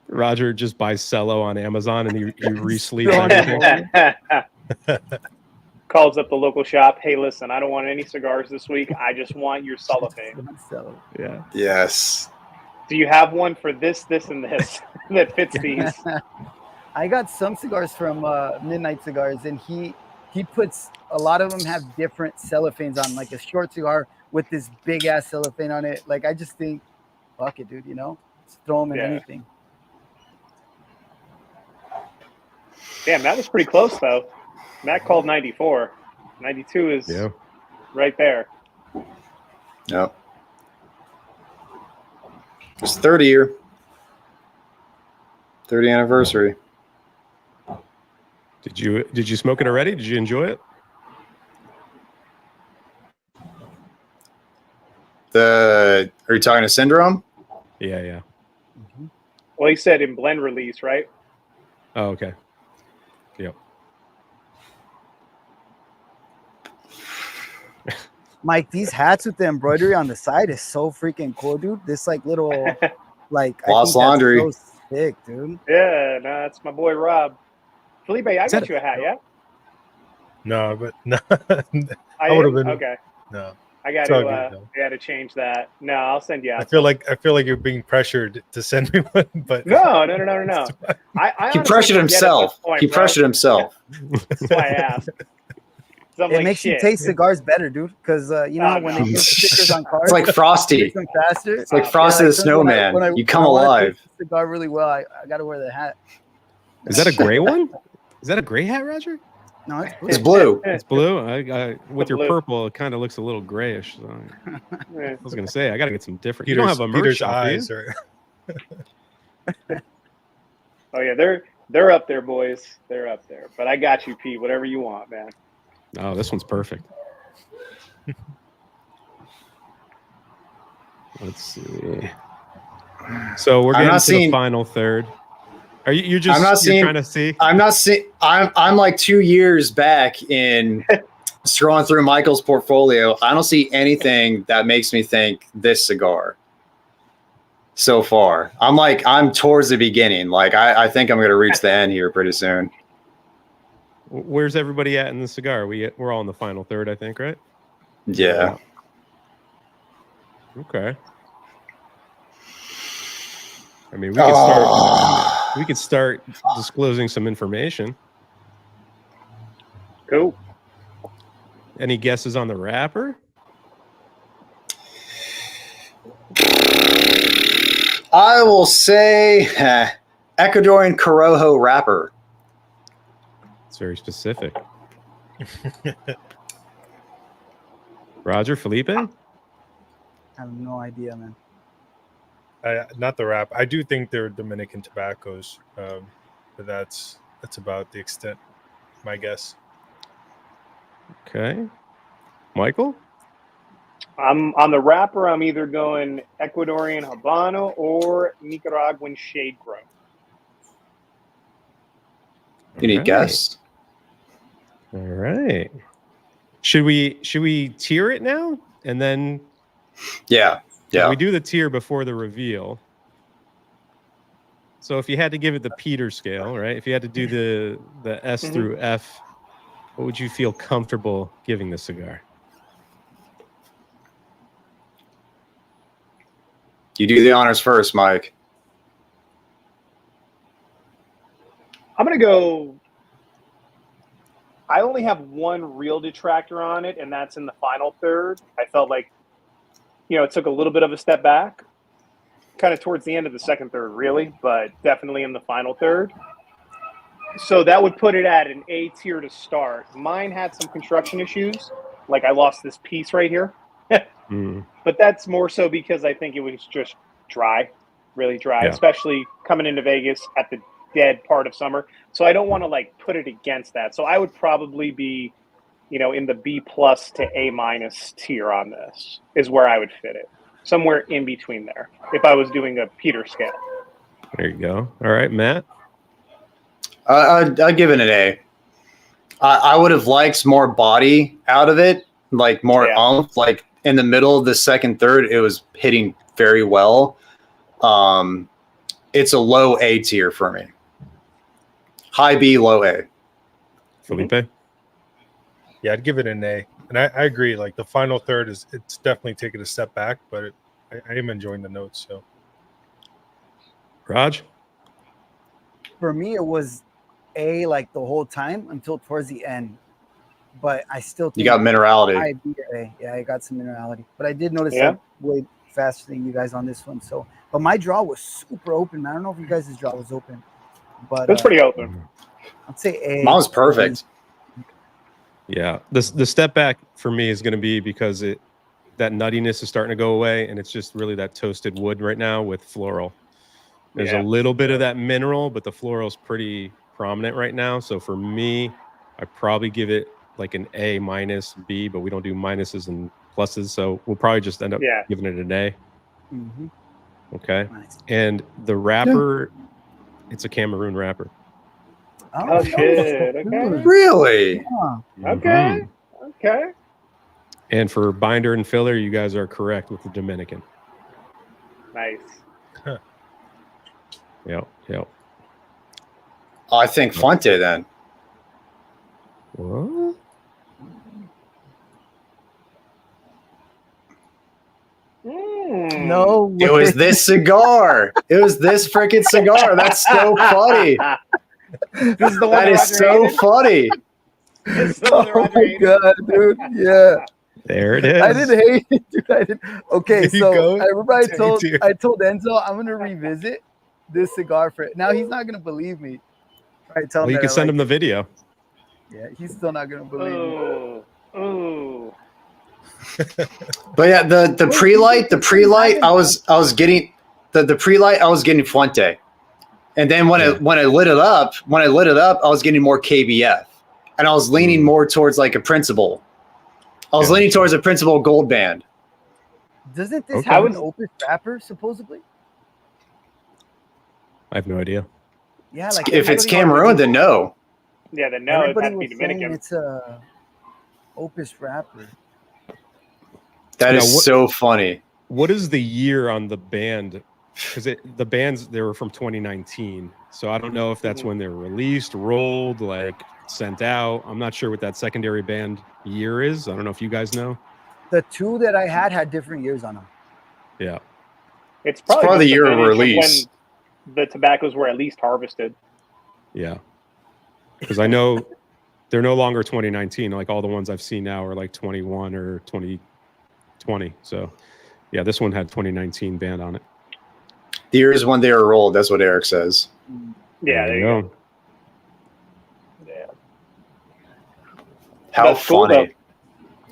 Roger just buys cello on Amazon and he re-sleeves everything. Calls up the local shop. Hey, listen, I don't want any cigars this week. I just want your cellophane. Yeah. Yes. Do you have one for this, and this that fits these? I got some cigars from Midnight Cigars, and he puts a lot of them have different cellophanes on, like a short cigar with this big ass cellophane on it. Like I just think, fuck it, dude. Just throw them in anything. Damn, that was pretty close though. Matt called 94. 92 is right there. Yep. It's 30 year. 30 anniversary. Did you smoke it already? Did you enjoy it? Are you talking to Syndrome? Yeah. Well, he said in blend release, right? Oh, okay. Yep. Mike, these hats with the embroidery on the side is so freaking cool, dude. This like little like Lost Laundry. That's so sick, dude. Yeah, no, that's my boy Rob. Felipe, I got you a hat, yeah? No, but no. I would have been okay. No. I got to change that. No, I'll send you out. I feel like you're being pressured to send me one, but no. He pressured himself. That's why I asked. It makes you taste cigars better, dude. Because when they put stickers on cars, it's like Frosty. It's like Frosty the Snowman. When you come alive. Cigar really well. I got to wear the hat. Is that a gray one? Is that a gray hat, Roger? No, it's blue. It's blue. It's blue. With your purple, it kind of looks a little grayish. So I was gonna say I got to get some different. You don't have a merch shop, eyes, Oh yeah, they're up there, boys. They're up there. But I got you, Pete. Whatever you want, man. Oh, this one's perfect. Let's see. So we're getting to the final third. Are you're trying to see? I'm like 2 years back in scrolling through Michael's portfolio. I don't see anything that makes me think this cigar so far. I'm towards the beginning. Like I think I'm going to reach the end here pretty soon. Where's everybody at in the cigar? We're all in the final third, I think, right? Yeah. Okay. I mean, we could start disclosing some information. Cool. Any guesses on the wrapper? I will say Ecuadorian Corojo wrapper. It's very specific. Roger, Felipe? I have no idea, man. Not the wrap. I do think they're Dominican tobaccos, but that's about the extent, my guess. Okay. Michael? I'm on the wrapper. I'm either going Ecuadorian Habano or Nicaraguan shade grown. Any guess? All right. Should we tier it now and then? Yeah. We do the tier before the reveal. So if you had to give it the Peter scale, right? If you had to do the S through F, what would you feel comfortable giving the cigar? You do the honors first, Mike. I'm going to go. I only have one real detractor on it, and that's in the final third. I felt like, it took a little bit of a step back, kind of towards the end of the second third, really, but definitely in the final third. So that would put it at an A tier to start. Mine had some construction issues. Like I lost this piece right here. But that's more so because I think it was just dry, really dry, especially coming into Vegas at the dead part of summer. So I don't want to put it against that. So I would probably be, in the B+ to A- tier on this is where I would fit it. Somewhere in between there if I was doing a Peter scale. There you go. All right, Matt. I'd give it an A. I would have liked more body out of it, like more oomph. Like in the middle of the second third, it was hitting very well. It's a low A tier for me. High B, low A. Felipe? Yeah, I'd give it an A. And I agree. Like the final third it's definitely taken a step back, but I am enjoying the notes. So, Raj? For me, it was A the whole time until towards the end. But I still think you got minerality. I got some minerality. But I did notice that way faster than you guys on this one. So, but my draw was super open. I don't know if you guys' draw was open, but it's pretty open. I'd say A. Mine was perfect. Yeah, the step back for me is going to be because that nuttiness is starting to go away, and it's just really that toasted wood right now with floral. There's a little bit of that mineral, but the floral is pretty prominent right now. So for me, I probably give it like an A- B, but we don't do minuses and pluses, so we'll probably just end up giving it an A. Okay, nice. And the wrapper, it's a Cameroon wrapper. Oh shit! Okay. Really? Okay. Okay. And for binder and filler, you guys are correct with the Dominican. Nice. Yep. I think Fuente then. What? No way. It was this cigar. It was this freaking cigar. That's so funny. This is the one that is so funny. Oh my god, dude! Yeah, there it is. I didn't hate it, dude. Okay, so I remember I told Enzo I'm gonna revisit this cigar for it. Now he's not gonna believe me. Right? Tell him you can send him the video. Yeah, he's still not gonna believe me. Oh. But yeah, the pre-light, I was getting the pre-light. I was getting Fuente, and then when I lit it up, I was getting more KBF, and I was leaning more towards like a Principal. I was leaning towards a Principal Gold Band. Doesn't this have an Opus wrapper supposedly? I have no idea. Yeah, like if it's Cameroon, then no. Yeah, then no. Everybody It had to be Dominican. It's a Opus wrapper. That is so funny. What is the year on the band? Because the bands, they were from 2019. So I don't know if that's when they were released, rolled, sent out. I'm not sure what that secondary band year is. I don't know if you guys know. The two that I had different years on them. Yeah. It's probably the year of release. When the tobaccos were at least harvested. Yeah. Because I know they're no longer 2019. Like all the ones I've seen now are like 21 or 2020. So yeah, this one had 2019 band on it. The years when they were rolled. That's what Eric says. Yeah, there you go. Yeah. How That's cool, funny.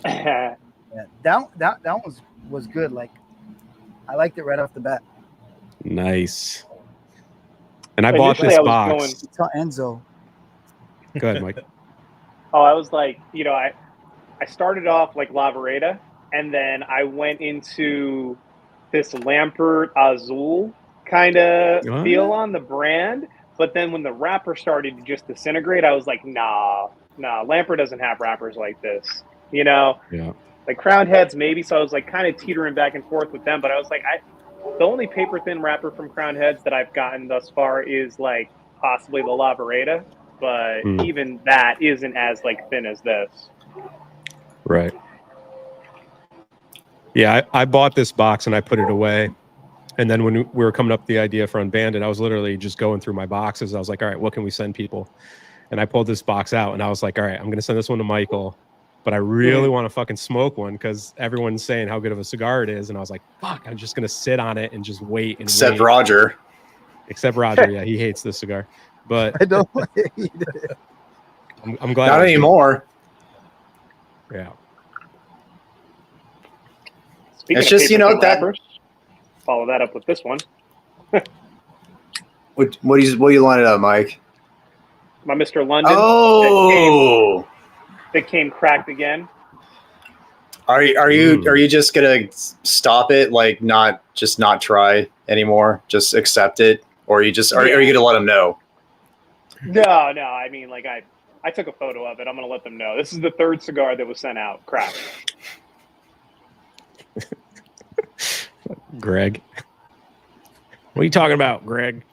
Yeah, that one was good. Like, I liked it right off the bat. Nice. And I bought this box. Tell Enzo. Go ahead, Mike. Oh, I was like, I started off like La Vereda, and then I went into this Lampert Azul kind of feel on the brand. But then when the wrapper started to just disintegrate, I was like, nah, Lampert doesn't have wrappers like this. Yeah. Like Crowned Heads, maybe. So I was like kind of teetering back and forth with them. But I was like, the only paper thin wrapper from Crowned Heads that I've gotten thus far is like possibly the La Vereda. But even that isn't as like thin as this. Right. Yeah, I bought this box and I put it away. And then when we were coming up with the idea for Unbanded, I was literally just going through my boxes. I was like, all right, what can we send people? And I pulled this box out and I was like, all right, I'm going to send this one to Michael. But I really want to fucking smoke one because everyone's saying how good of a cigar it is. And I was like, fuck, I'm just going to sit on it and just wait. Except Roger. Except Roger. Yeah, he hates this cigar. But I don't hate it. I'm glad. Not anymore. Yeah. Speaking it's of just, that wrappers, follow that up with this one. What do you line it up, Mike? My Mr. London. Oh, that came cracked again. Are you just gonna stop it? Like not try anymore? Just accept it, or are you gonna let them know? No. I mean, like I took a photo of it. I'm gonna let them know. This is the third cigar that was sent out. Cracked. Greg. What are you talking about, Greg?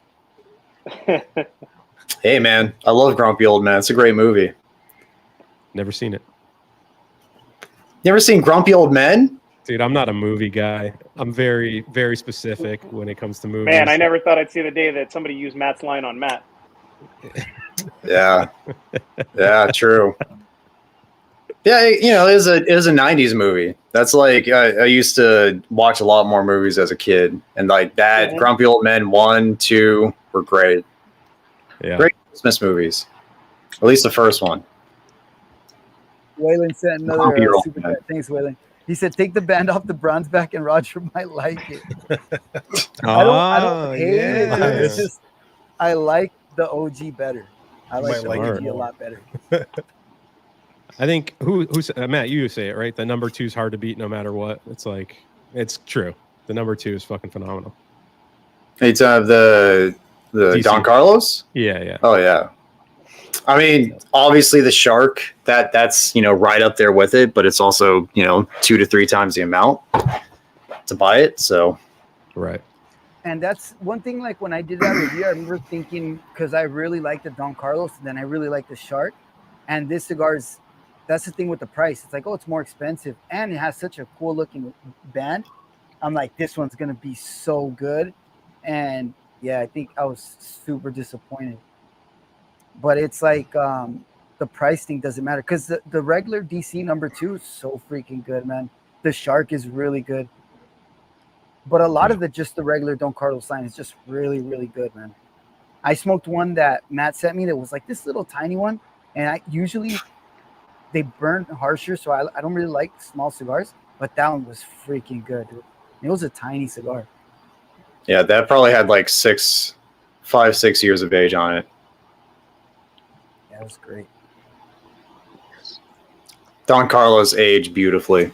Hey, man. I love Grumpy Old Man. It's a great movie. Never seen it. Never seen Grumpy Old Men? Dude, I'm not a movie guy. I'm very, very specific when it comes to movies. Man, I never thought I'd see the day that somebody used Matt's line on Matt. Yeah. Yeah, true. Yeah, it was a 90s movie. That's like I used to watch a lot more movies as a kid, and like that Grumpy Old Men 1, 2 were great. Yeah. Great Christmas movies. At least the first one. Waylon sent another super chat. Thanks, Waylon. He said, "Take the band off the bronze back, and Roger might like it." I don't hate it. Dude. It's just I like the OG better. I like the OG a lot better. I think who Matt, you say it right. The number 2 is hard to beat no matter what. It's like it's true. The number 2 is fucking phenomenal. It's the DC. Don Carlos. Yeah. Oh yeah. I mean, obviously the Shark that's right up there with it, but it's also 2 to 3 times the amount to buy it. So right. And that's one thing. Like when I did that review, I remember thinking because I really like the Don Carlos, and then I really like the Shark, and this cigar's. That's the thing with the price. It's like, oh, it's more expensive, and it has such a cool looking band. I'm like, this one's gonna be so good, and yeah, I think I was super disappointed. But it's like the price thing doesn't matter because the regular DC number 2 is so freaking good, man. The Shark is really good, but a lot of the regular Don Carlos line is just really, really good, man. I smoked one that Matt sent me that was like this little tiny one, and I usually. They burn harsher, so I don't really like small cigars, but that one was freaking good, dude. It was a tiny cigar. Yeah, that probably had like 5-6 years of age on it. Yeah, it was great. Don Carlos aged beautifully.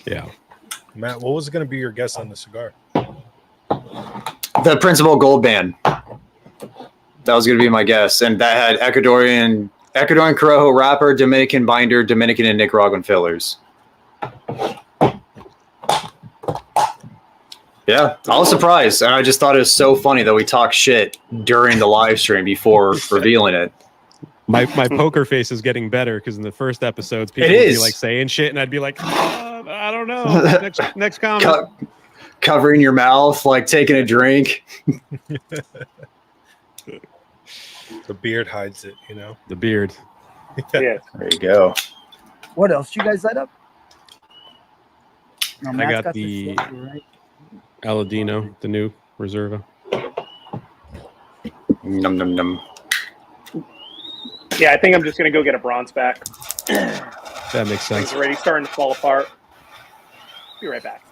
Yeah. Matt, what was going to be your guess on the cigar? The Principal Gold Band. That was going to be my guess, and that had Ecuadorian Corojo wrapper, Dominican binder, Dominican and Nicaraguan fillers. Yeah, I was surprised, and I just thought it was so funny that we talked shit during the live stream before revealing it. My poker face is getting better because in the first episodes, people would be like saying shit, and I'd be like, I don't know. Next comment. Covering your mouth, like taking a drink. The beard hides it, The beard. Yeah. There you go. What else you guys light up? No, I got the. right? Aladino, the new Reserva. Num num num. Yeah, I think I'm just gonna go get a bronze back. That makes sense. Things already starting to fall apart. Be right back.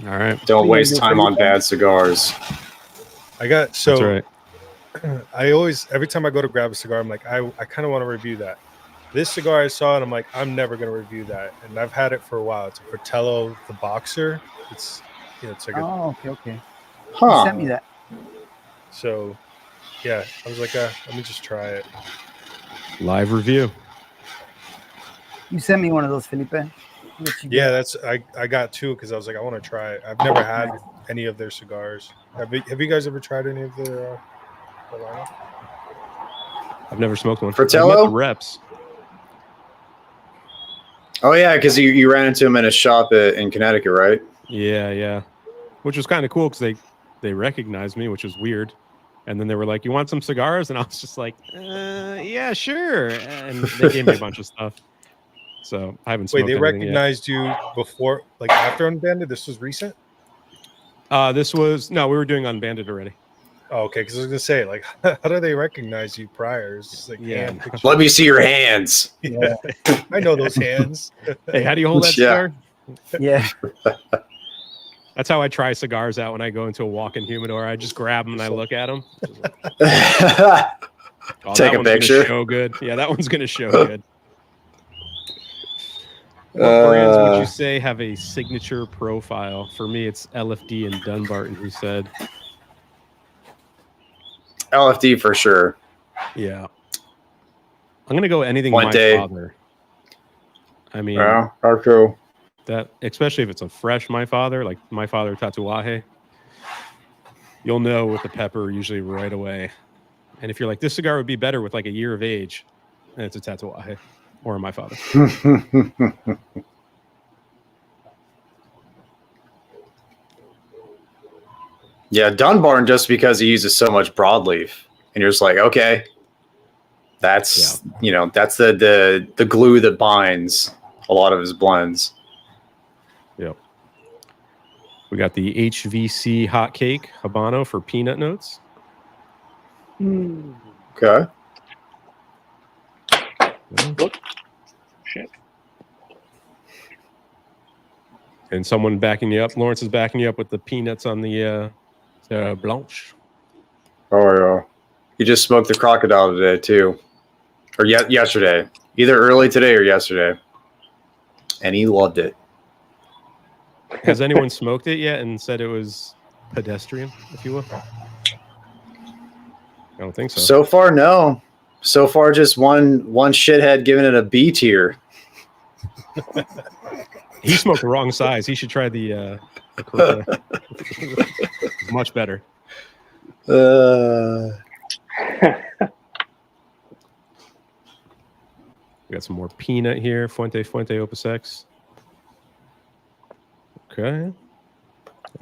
All right. Don't waste time on bad cigars. I got That's so. right. I always, every time I go to grab a cigar, I'm like, I kind of want to review that. This cigar I saw, and I'm like, I'm never going to review that. And I've had it for a while. It's a Fratello, the Boxer. It's, it's like okay. Huh. You sent me that. So, yeah, I was like, let me just try it. Live review. You sent me one of those, Felipe. Yeah, that's I got two because I was like, I want to try it. I've never had any of their cigars. Have you guys ever tried any of their lineup? I've never smoked one. Fratello? I've met the reps. Oh yeah, because you ran into him in a shop in Connecticut, right? Yeah. Which was kind of cool because they recognized me, which was weird. And then they were like, "You want some cigars?" And I was just like, "Yeah, sure." And they gave me a bunch of stuff. So I haven't smoked. Wait, they recognized you before, like after Unbanded? This was recent? We were doing Unbanded already. Oh, okay, because I was gonna say, like, how do they recognize you prior? It's just like, Yeah. Let me see your hands. Yeah, I know those hands. Hey, how do you hold that Yeah. cigar? Yeah. That's how I try cigars out when I go into a walk-in humidor. I just grab them and I look at them. Take a picture. Show good. Yeah, that one's gonna show good. What brands would you say have a signature profile? For me, it's LFD and Dunbarton, who said. LFD for sure. Yeah. I'm going to go anything Fuente. My Father. I mean, Arturo. that, especially if it's a fresh My Father, like My Father Tatuaje, you'll know with the pepper usually right away. And if you're like, this cigar would be better with like a year of age, and it's a Tatuaje or a My Father. Yeah, Dunbarton, just because he uses so much broadleaf, and you're just like, okay, that's that's the glue that binds a lot of his blends. Yep. We got the HVC hot cake Habano for peanut notes. Okay. Shit. And someone backing you up. Lawrence is backing you up with the peanuts on the Blanche. Oh yeah. You just smoked the crocodile today too, or yesterday, either early today or yesterday, and he loved it. Has anyone smoked it yet and said it was pedestrian, if you will? I don't think so. So far, no. So far, just one shithead giving it a B tier. He smoked the wrong size. He should try the it's much better. We got some more peanut here. Fuente Opus X. Okay.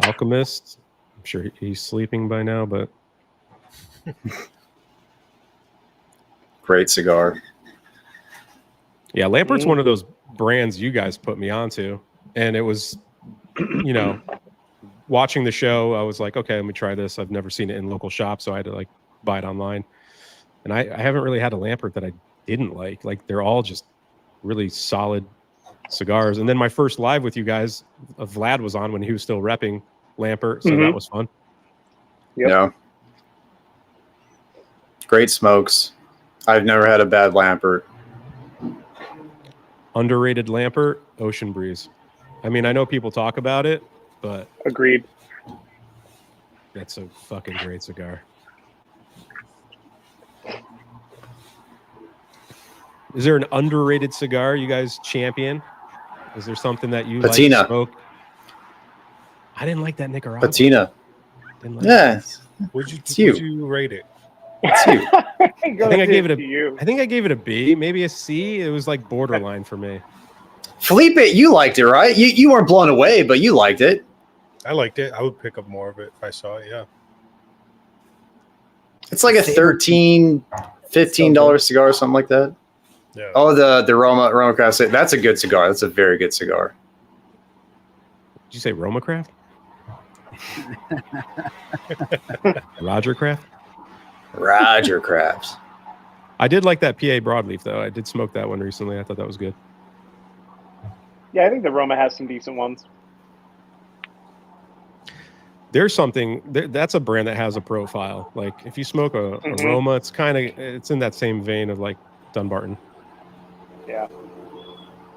Alchemist. I'm sure he's sleeping by now, but Great cigar. yeah, Lampert's one of those brands you guys put me onto, and it was, watching the show, I was like, okay, let me try this. I've never seen it in local shops, so I had to like buy it online. And I haven't really had a Lampert that I didn't like. Like they're all just really solid cigars. And then my first live with you guys, Vlad was on when he was still repping Lampert, so that was fun. Yep. Yeah. Great smokes. I've never had a bad Lampert. Underrated Lampert, Ocean Breeze. I mean, I know people talk about it, but Agreed. that's a fucking great cigar. Is there an underrated cigar you guys champion? Is there something that you Patina. like to smoke? I didn't like that Nicaragua. Patina. Didn't like Yeah. Would It's you rate it? It's you. I think I gave it you. I think I gave it a B, maybe a C. It was like borderline for me. Felipe, you liked it, right? You weren't blown away, but you liked it. I liked it. I would pick up more of it if I saw it. Yeah. It's like a $13, $15 cigar or something like that. Yeah. Oh, the Roma Craft. That's a good cigar. That's a very good cigar. Did you say Roma Craft? Roger Craft. Roger Crafts. I did like that PA broadleaf though. I did smoke that one recently. I thought that was good. Yeah, I think the Roma has some decent ones. There's something that's a brand that has a profile. Like if you smoke a Roma, it's in that same vein of like Dunbarton. Yeah,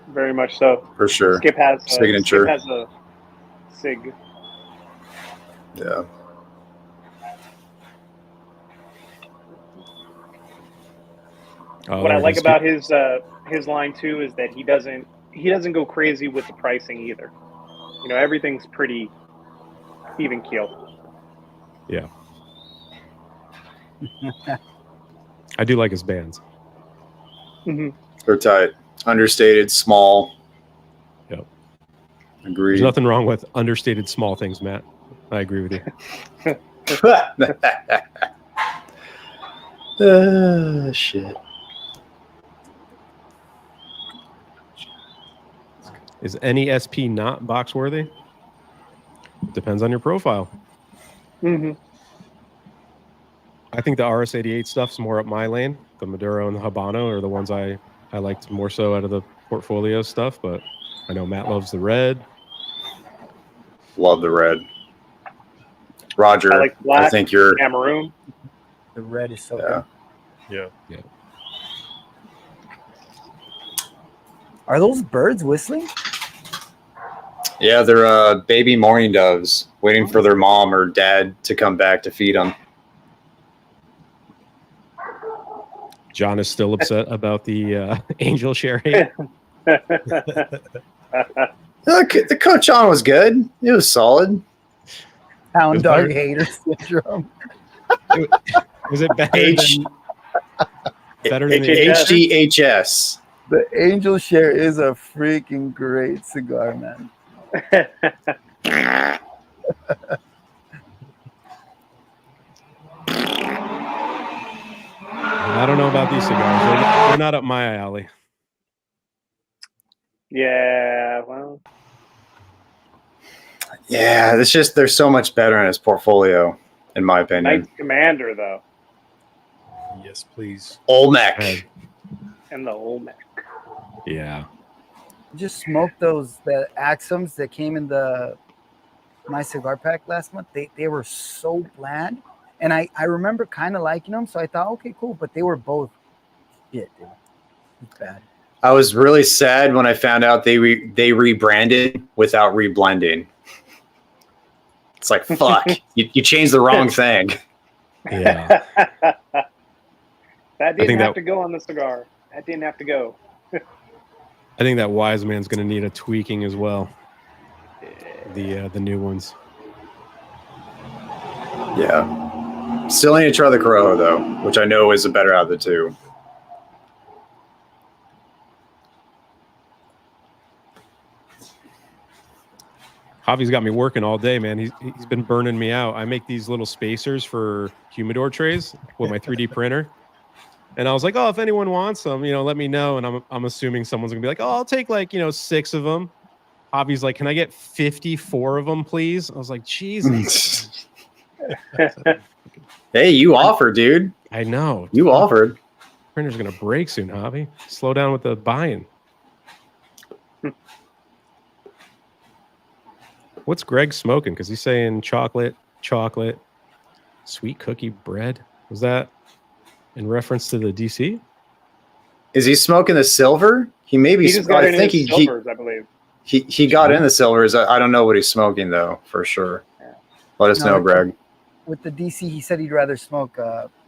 very much so. For sure. Skip has Signature. Skip has a Sig. Yeah. What I like about his line too is that he doesn't go crazy with the pricing either. You know, everything's pretty even keel. Yeah. I do like his bands. Mm-hmm. They're tight. Understated, small. Yep. Agreed. There's nothing wrong with understated small things, Matt. I agree with you. Shit. Is any SP not box worthy? Depends on your profile. Mm-hmm. I think the RS88 stuff's more up my lane. The Maduro and the Habano are the ones I liked more so out of the portfolio stuff, but I know Matt loves the red. Love the red. Roger, I like black. I think you're maroon. The red is so good. Yeah. Are those birds whistling? Yeah, they're baby mourning doves waiting for their mom or dad to come back to feed them. John is still upset about the angel share hate. The Coach on was good. It was solid. Hound dog hater syndrome. Was it better than the HDHS? The angel share is a freaking great cigar, man. I don't know about these cigars. They're not up my alley. Yeah, well. Yeah, it's just they're so much better in his portfolio, in my opinion. Nice Commander, though. Yes, please. Olmec. And the Olmec. Yeah. Just smoked the Axums that came in my cigar pack last month. They were so bland. And I remember kind of liking them, so I thought, okay, cool. But they were both shit, dude. It's bad. I was really sad when I found out they rebranded without reblending. It's like, fuck, you changed the wrong thing. Yeah. That didn't have to go on the cigar. That didn't have to go. I think that wise man's going to need a tweaking as well. The new ones. Yeah. Still need to try the Corojo, though, which I know is the better out of the two. Javi's got me working all day, man. He's been burning me out. I make these little spacers for Humidor trays with my 3D printer. And I was like, oh, if anyone wants them, let me know. And I'm assuming someone's going to be like, oh, I'll take 6 of them. Javi's like, can I get 54 of them, please? I was like, Jesus. Hey, you offered, dude. I know. You offered. Printer's going to break soon, Javi. Slow down with the buying. What's Greg smoking? Because he's saying chocolate, sweet cookie bread. Was that in reference to the DC? Is he smoking the silver? He may be. I think he silvers, I believe. He got in the silvers. I don't know what he's smoking though, for sure. Yeah. Let us know, Greg. With the DC, he said he'd rather smoke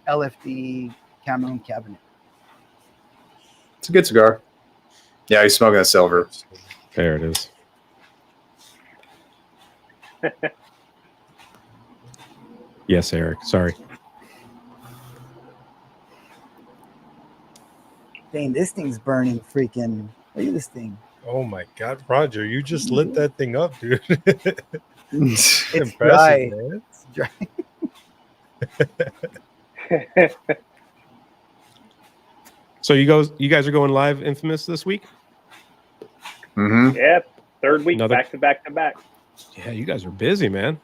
LFD Cameroon Cabinet. It's a good cigar. Yeah, he's smoking the silver. There it is. Yes, Eric. Sorry. Dang, this thing's burning freaking. Look at this thing. Oh my God, Roger, you just lit that thing up, dude. It's impressive, dry. man. It's dry. So you guys are going live Infamous this week? Mm-hmm. Yeah, third week, back to back to back. Yeah, you guys are busy, man.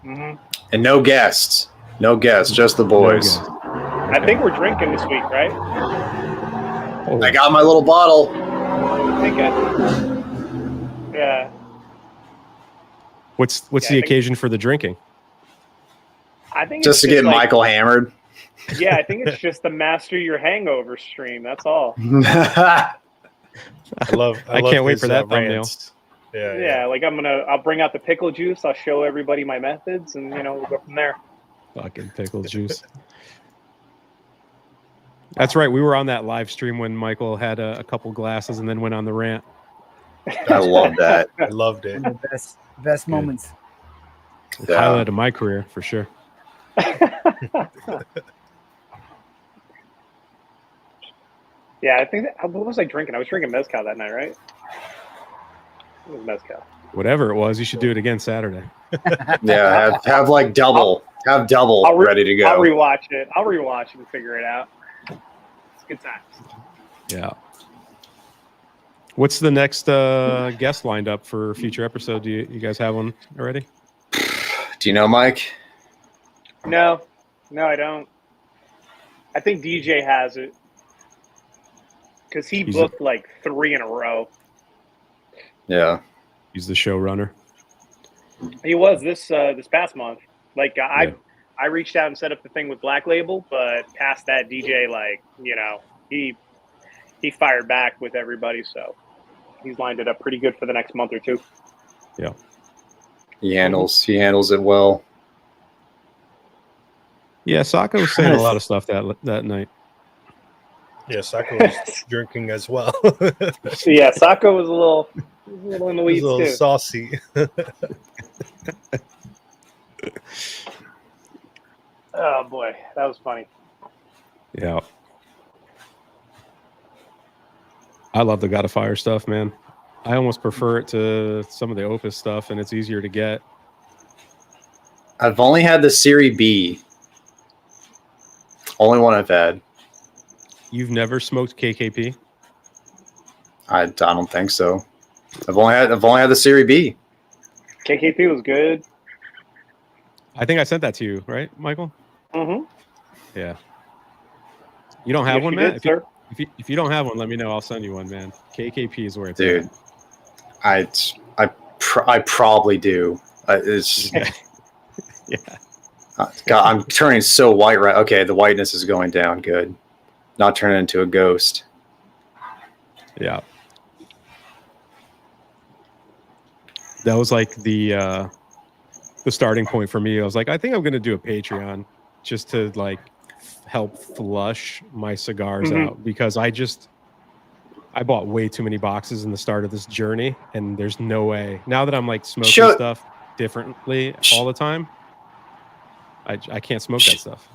And no guests. No guests, just the boys. No guests. I think we're drinking this week, right? Oh, I got my little bottle. I think yeah. what's the occasion for the drinking? I think Just to get Michael hammered. Yeah, I think it's just the Master Your Hangover stream. That's all. I can't wait his, for that thumbnail. rants. Yeah, like I'll bring out the pickle juice. I'll show everybody my methods, and we'll go from there. Fucking pickle juice. That's right. We were on that live stream when Michael had a couple glasses and then went on the rant. I love that. I loved it. The best moments. Yeah. Highlight of my career for sure. Yeah, I think what was I drinking? I was drinking mezcal that night, right? It was mezcal. Whatever it was, you should do it again Saturday. Yeah, have like double. Have double ready to go. I'll rewatch it. I'll rewatch it and figure it out. It's good times. Yeah. What's the next guest lined up for future episode? Do you guys have one already? Do you know, Mike? No, I don't. I think DJ has it because he booked like 3 in a row. Yeah. He's the showrunner. He was this past month. Like I reached out and set up the thing with Black Label, but past that, DJ, like he fired back with everybody, so he's lined it up pretty good for the next month or two. Yeah, he handles it well. Yeah, Saka was saying a lot of stuff that night. Yeah, Saka was drinking as well. Yeah, Saka was a little in the weeds a little too. Saucy. Oh boy, that was funny. Yeah. I love the God of Fire stuff, man. I almost prefer it to some of the Opus stuff, and it's easier to get. I've only had the Series B. Only one I've had. You've never smoked KKP? I don't think so. I've only had the Series B. KKP was good. I think I sent that to you, right, Michael? Mm-hmm. Yeah. You don't have Yes, one, you man? did, sir. If you don't have one, let me know. I'll send you one, man. KKP is where it's Dude, at. I probably do. It's Yeah. Yeah. God, I'm turning so white right. Okay, the whiteness is going down. Good. Not turning into a ghost. Yeah. That was like the starting point for me. I was like, I think I'm going to do a Patreon just to like help flush my cigars out, because I bought way too many boxes in the start of this journey, and there's no way now that I'm like smoking stuff differently all the time. I can't smoke that stuff.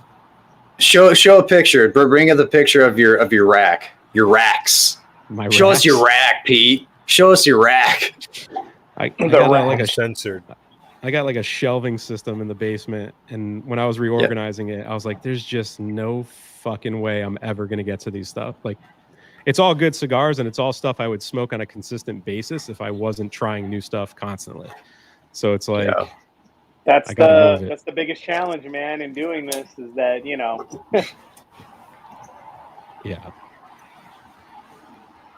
Show a picture. Bring up the picture of your rack. Your racks. Show us your rack, Pete. Show us your rack. I got like a censored. I got like a shelving system in the basement, and when I was reorganizing it, I was like, "There's just no fucking way I'm ever gonna get to these stuff." Like, it's all good cigars, and it's all stuff I would smoke on a consistent basis if I wasn't trying new stuff constantly. So it's like. Yeah. That's the biggest challenge, man, in doing this is that, Yeah.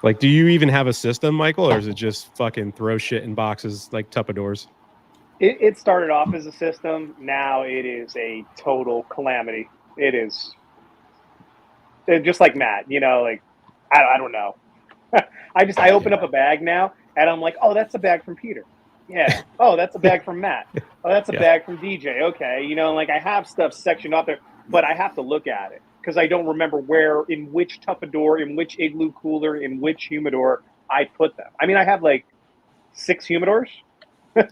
Like, do you even have a system, Michael, or is it just fucking throw shit in boxes like Tupperdoors? It started off as a system. Now it is a total calamity. It is just like Matt, like, I don't know. I open up a bag now and I'm like, oh, that's a bag from Peter. Yeah. Oh, that's a bag from Matt. Oh, that's a bag from DJ. Okay. Like I have stuff sectioned up there, but I have to look at it because I don't remember where, in which Tupperdoor, in which Igloo cooler, in which humidor I put them. I mean, I have like 6 humidors. And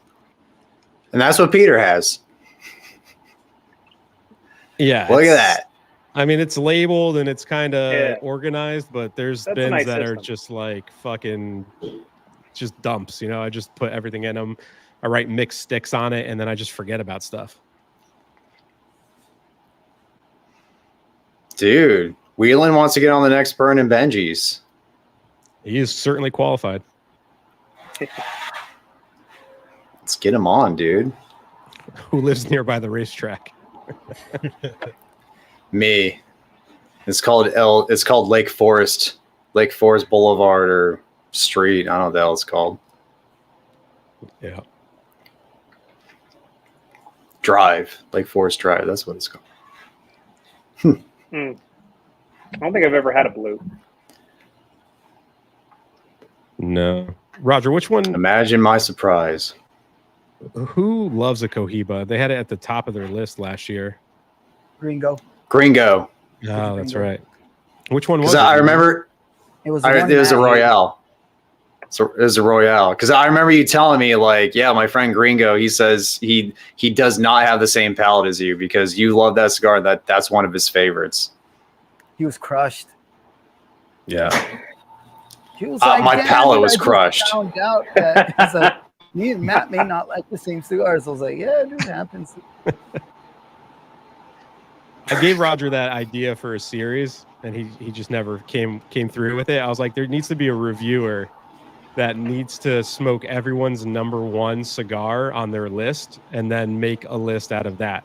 that's what Peter has. Yeah. Look at that. I mean, it's labeled and it's kind of organized, but there's bins that are just like fucking... just dumps, I just put everything in them. I write mixed sticks on it, and then I just forget about stuff. Dude, Whelan wants to get on the next Burn and Benji's. He is certainly qualified. Let's get him on, dude. Who lives nearby the racetrack? Me. It's called Lake Forest Boulevard or Street. I don't know what the hell it's called. Yeah. Drive. Lake Forest Drive. That's what it's called. I don't think I've ever had a blue. No. Roger, which one? Imagine my surprise. Who loves a Cohiba? They had it at the top of their list last year. Gringo. Gringo. Oh, that's right. Which one was Because it? I remember It was it was a Royale. So it was a Royale. Because I remember you telling me, like, yeah, my friend Gringo, he says he does not have the same palate as you because you love that cigar. That's one of his favorites. He was crushed. Yeah. He was My "Damn palate it, was I just crushed." Found out that he's like, me and Matt may not like the same cigars. I was like, yeah, it happens. I gave Roger that idea for a series, and he just never came through with it. I was like, there needs to be a reviewer that needs to smoke everyone's number one cigar on their list, and then make a list out of that.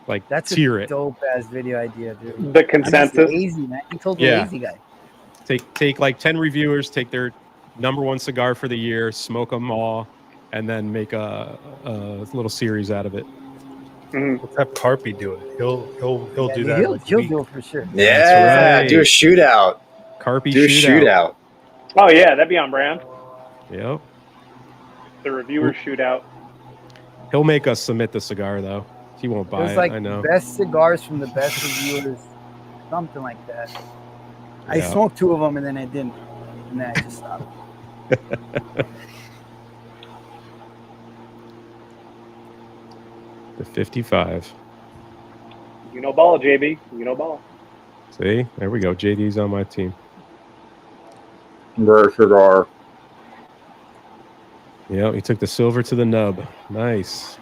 Like, That's tier a it. dope ass video idea, dude. The I'm just consensus. lazy, man. He told the Yeah. lazy guy. Take like 10 reviewers, take their number one cigar for the year, smoke them all, and then make a little series out of it. Let's have Carpy do it. He'll Yeah, do that. He'll, in like a he'll week. do it for sure. Yeah. right. Do a shootout. Carpy Do a shootout. Oh yeah, that'd be on brand. Yep. The reviewer shootout. He'll make us submit the cigar though. He won't It buy was it. like I know. best cigars from the best reviewers, something like that. I Yeah. smoked 2 of them and then I didn't, and then I just stopped. The 55. You know ball, JB. You know ball. See, there we go. JD's on my team. Rare cigar. Yep, he took the silver to the nub. Nice.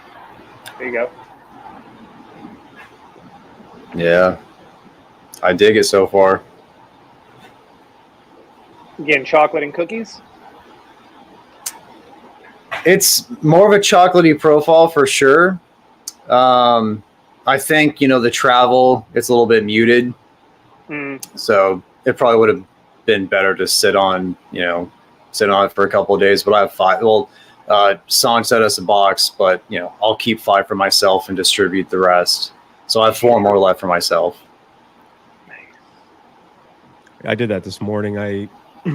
There you go. Yeah. I dig it so far. You getting chocolate and cookies? It's more of a chocolatey profile for sure. I think, the travel, it's a little bit muted. So it probably would have been better to sit on it for a couple of days, but I have 5. Well, Song sent us a box, but I'll keep 5 for myself and distribute the rest. So I have 4 more left for myself. I did that this morning. I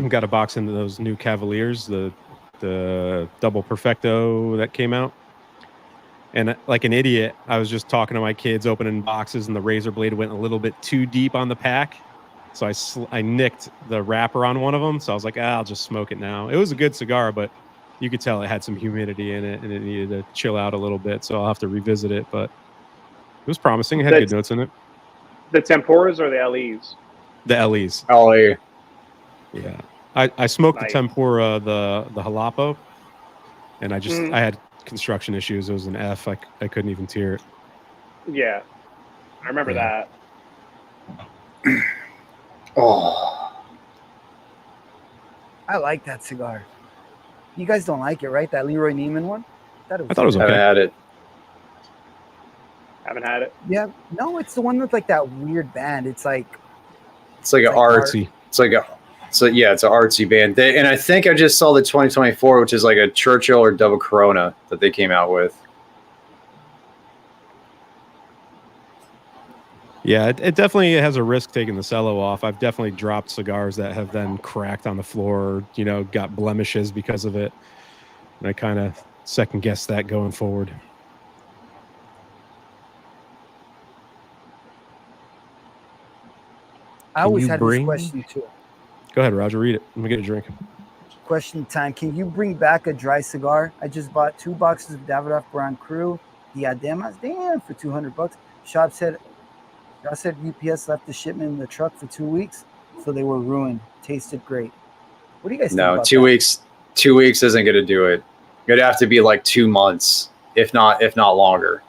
got a box into those new Cavaliers, the double perfecto that came out. And like an idiot, I was just talking to my kids, opening boxes, and the razor blade went a little bit too deep on the pack. So I nicked the wrapper on one of them. So I was like, I'll just smoke it now. It was a good cigar, but you could tell it had some humidity in it and it needed to chill out a little bit. So I'll have to revisit it, but it was promising. It had good notes in it. The temporas or the LEs? The LEs. LE. Yeah. I smoked Nice. the tempura, the jalapa, and I had construction issues. It was an F. I couldn't even tear it. Yeah. I remember that. Oh. I like that cigar. You guys don't like it, right? That Leroy Neiman one? I thought it was I okay. haven't had it. Haven't had it. Yeah. No, it's the one with like that weird band. It's like It's like an like art. Artsy. It's like it's an artsy band. And I think I just saw the 2024, which is like a Churchill or Double Corona that they came out with. Yeah, it definitely has a risk taking the cello off. I've definitely dropped cigars that have then cracked on the floor, got blemishes because of it. And I kind of second guess that going forward. I always you had bring- this question too. Go ahead, Roger. Read it. Let me get a drink. Question time. Can you bring back a dry cigar? I just bought 2 boxes of Davidoff Brown Cru Diademas. Damn, for $200. Shop said UPS left the shipment in the truck for 2 weeks, so they were ruined. Tasted great. What do you guys think No, about 2 that? weeks. 2 weeks isn't going to do it. It'd have to be like 2 months, if not longer.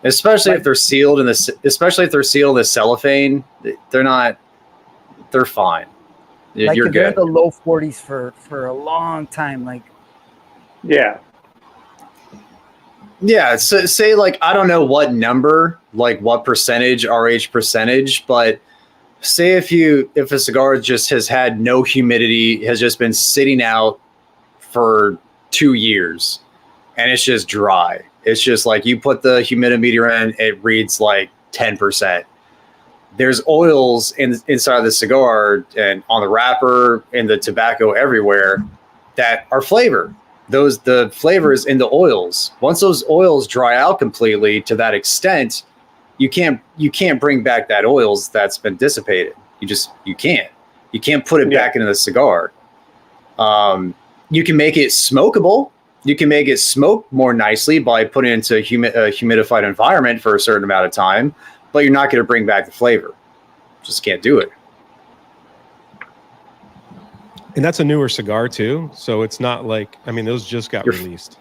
Especially if they're sealed in the cellophane. They're fine. Like You're if they're in good. the low 40s for a long time. Like Yeah. Yeah, so say like I don't know what number, like what percentage, RH percentage, but say if a cigar just has had no humidity, has just been sitting out for 2 years, and it's just dry. It's just like you put the humidimeter in, it reads like 10%. There's oils inside of the cigar and on the wrapper and the tobacco everywhere that are flavor. The flavors in the oils. Once those oils dry out completely to that extent, you can't bring back that oils that's been dissipated. You can't put it back into the cigar. You can make it smokable. You can make it smoke more nicely by putting it into a humidified environment for a certain amount of time, but you're not going to bring back the flavor. Just can't do it. And that's a newer cigar too, so it's not like, I mean, those just got released.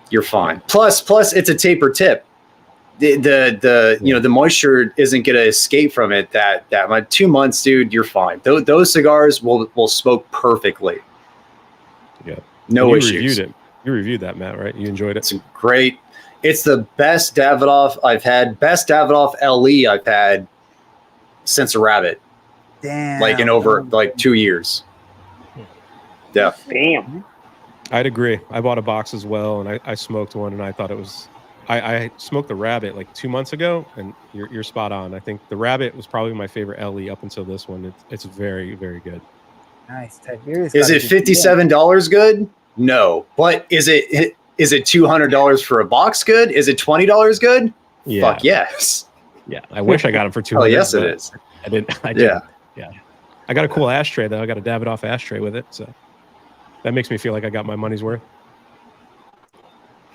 You're fine. Plus, it's a taper tip. The moisture isn't going to escape from it. That 2 months, dude, you're fine. Those cigars will smoke perfectly. Yeah, no issues. You reviewed that, Matt, right? You enjoyed it. It's great. It's the best Davidoff I've had. Best Davidoff LE I've had since a rabbit. Damn. Like in over like 2 years. Yeah. Damn. I'd agree. I bought a box as well, and I smoked one, and I thought it was. I smoked the rabbit like 2 months ago, and you're spot on. I think the rabbit was probably my favorite LE up until this one. It's very, very good. Nice. Tiberius. Is it $57 good? No. But is it $200 for a box good? Is it $20 good? Yeah. Fuck yes. Yeah. I wish I got it for $200. Oh yes, it is. I didn't. Yeah. I got a cool ashtray though. I got a Davidoff ashtray with it, so that makes me feel like I got my money's worth.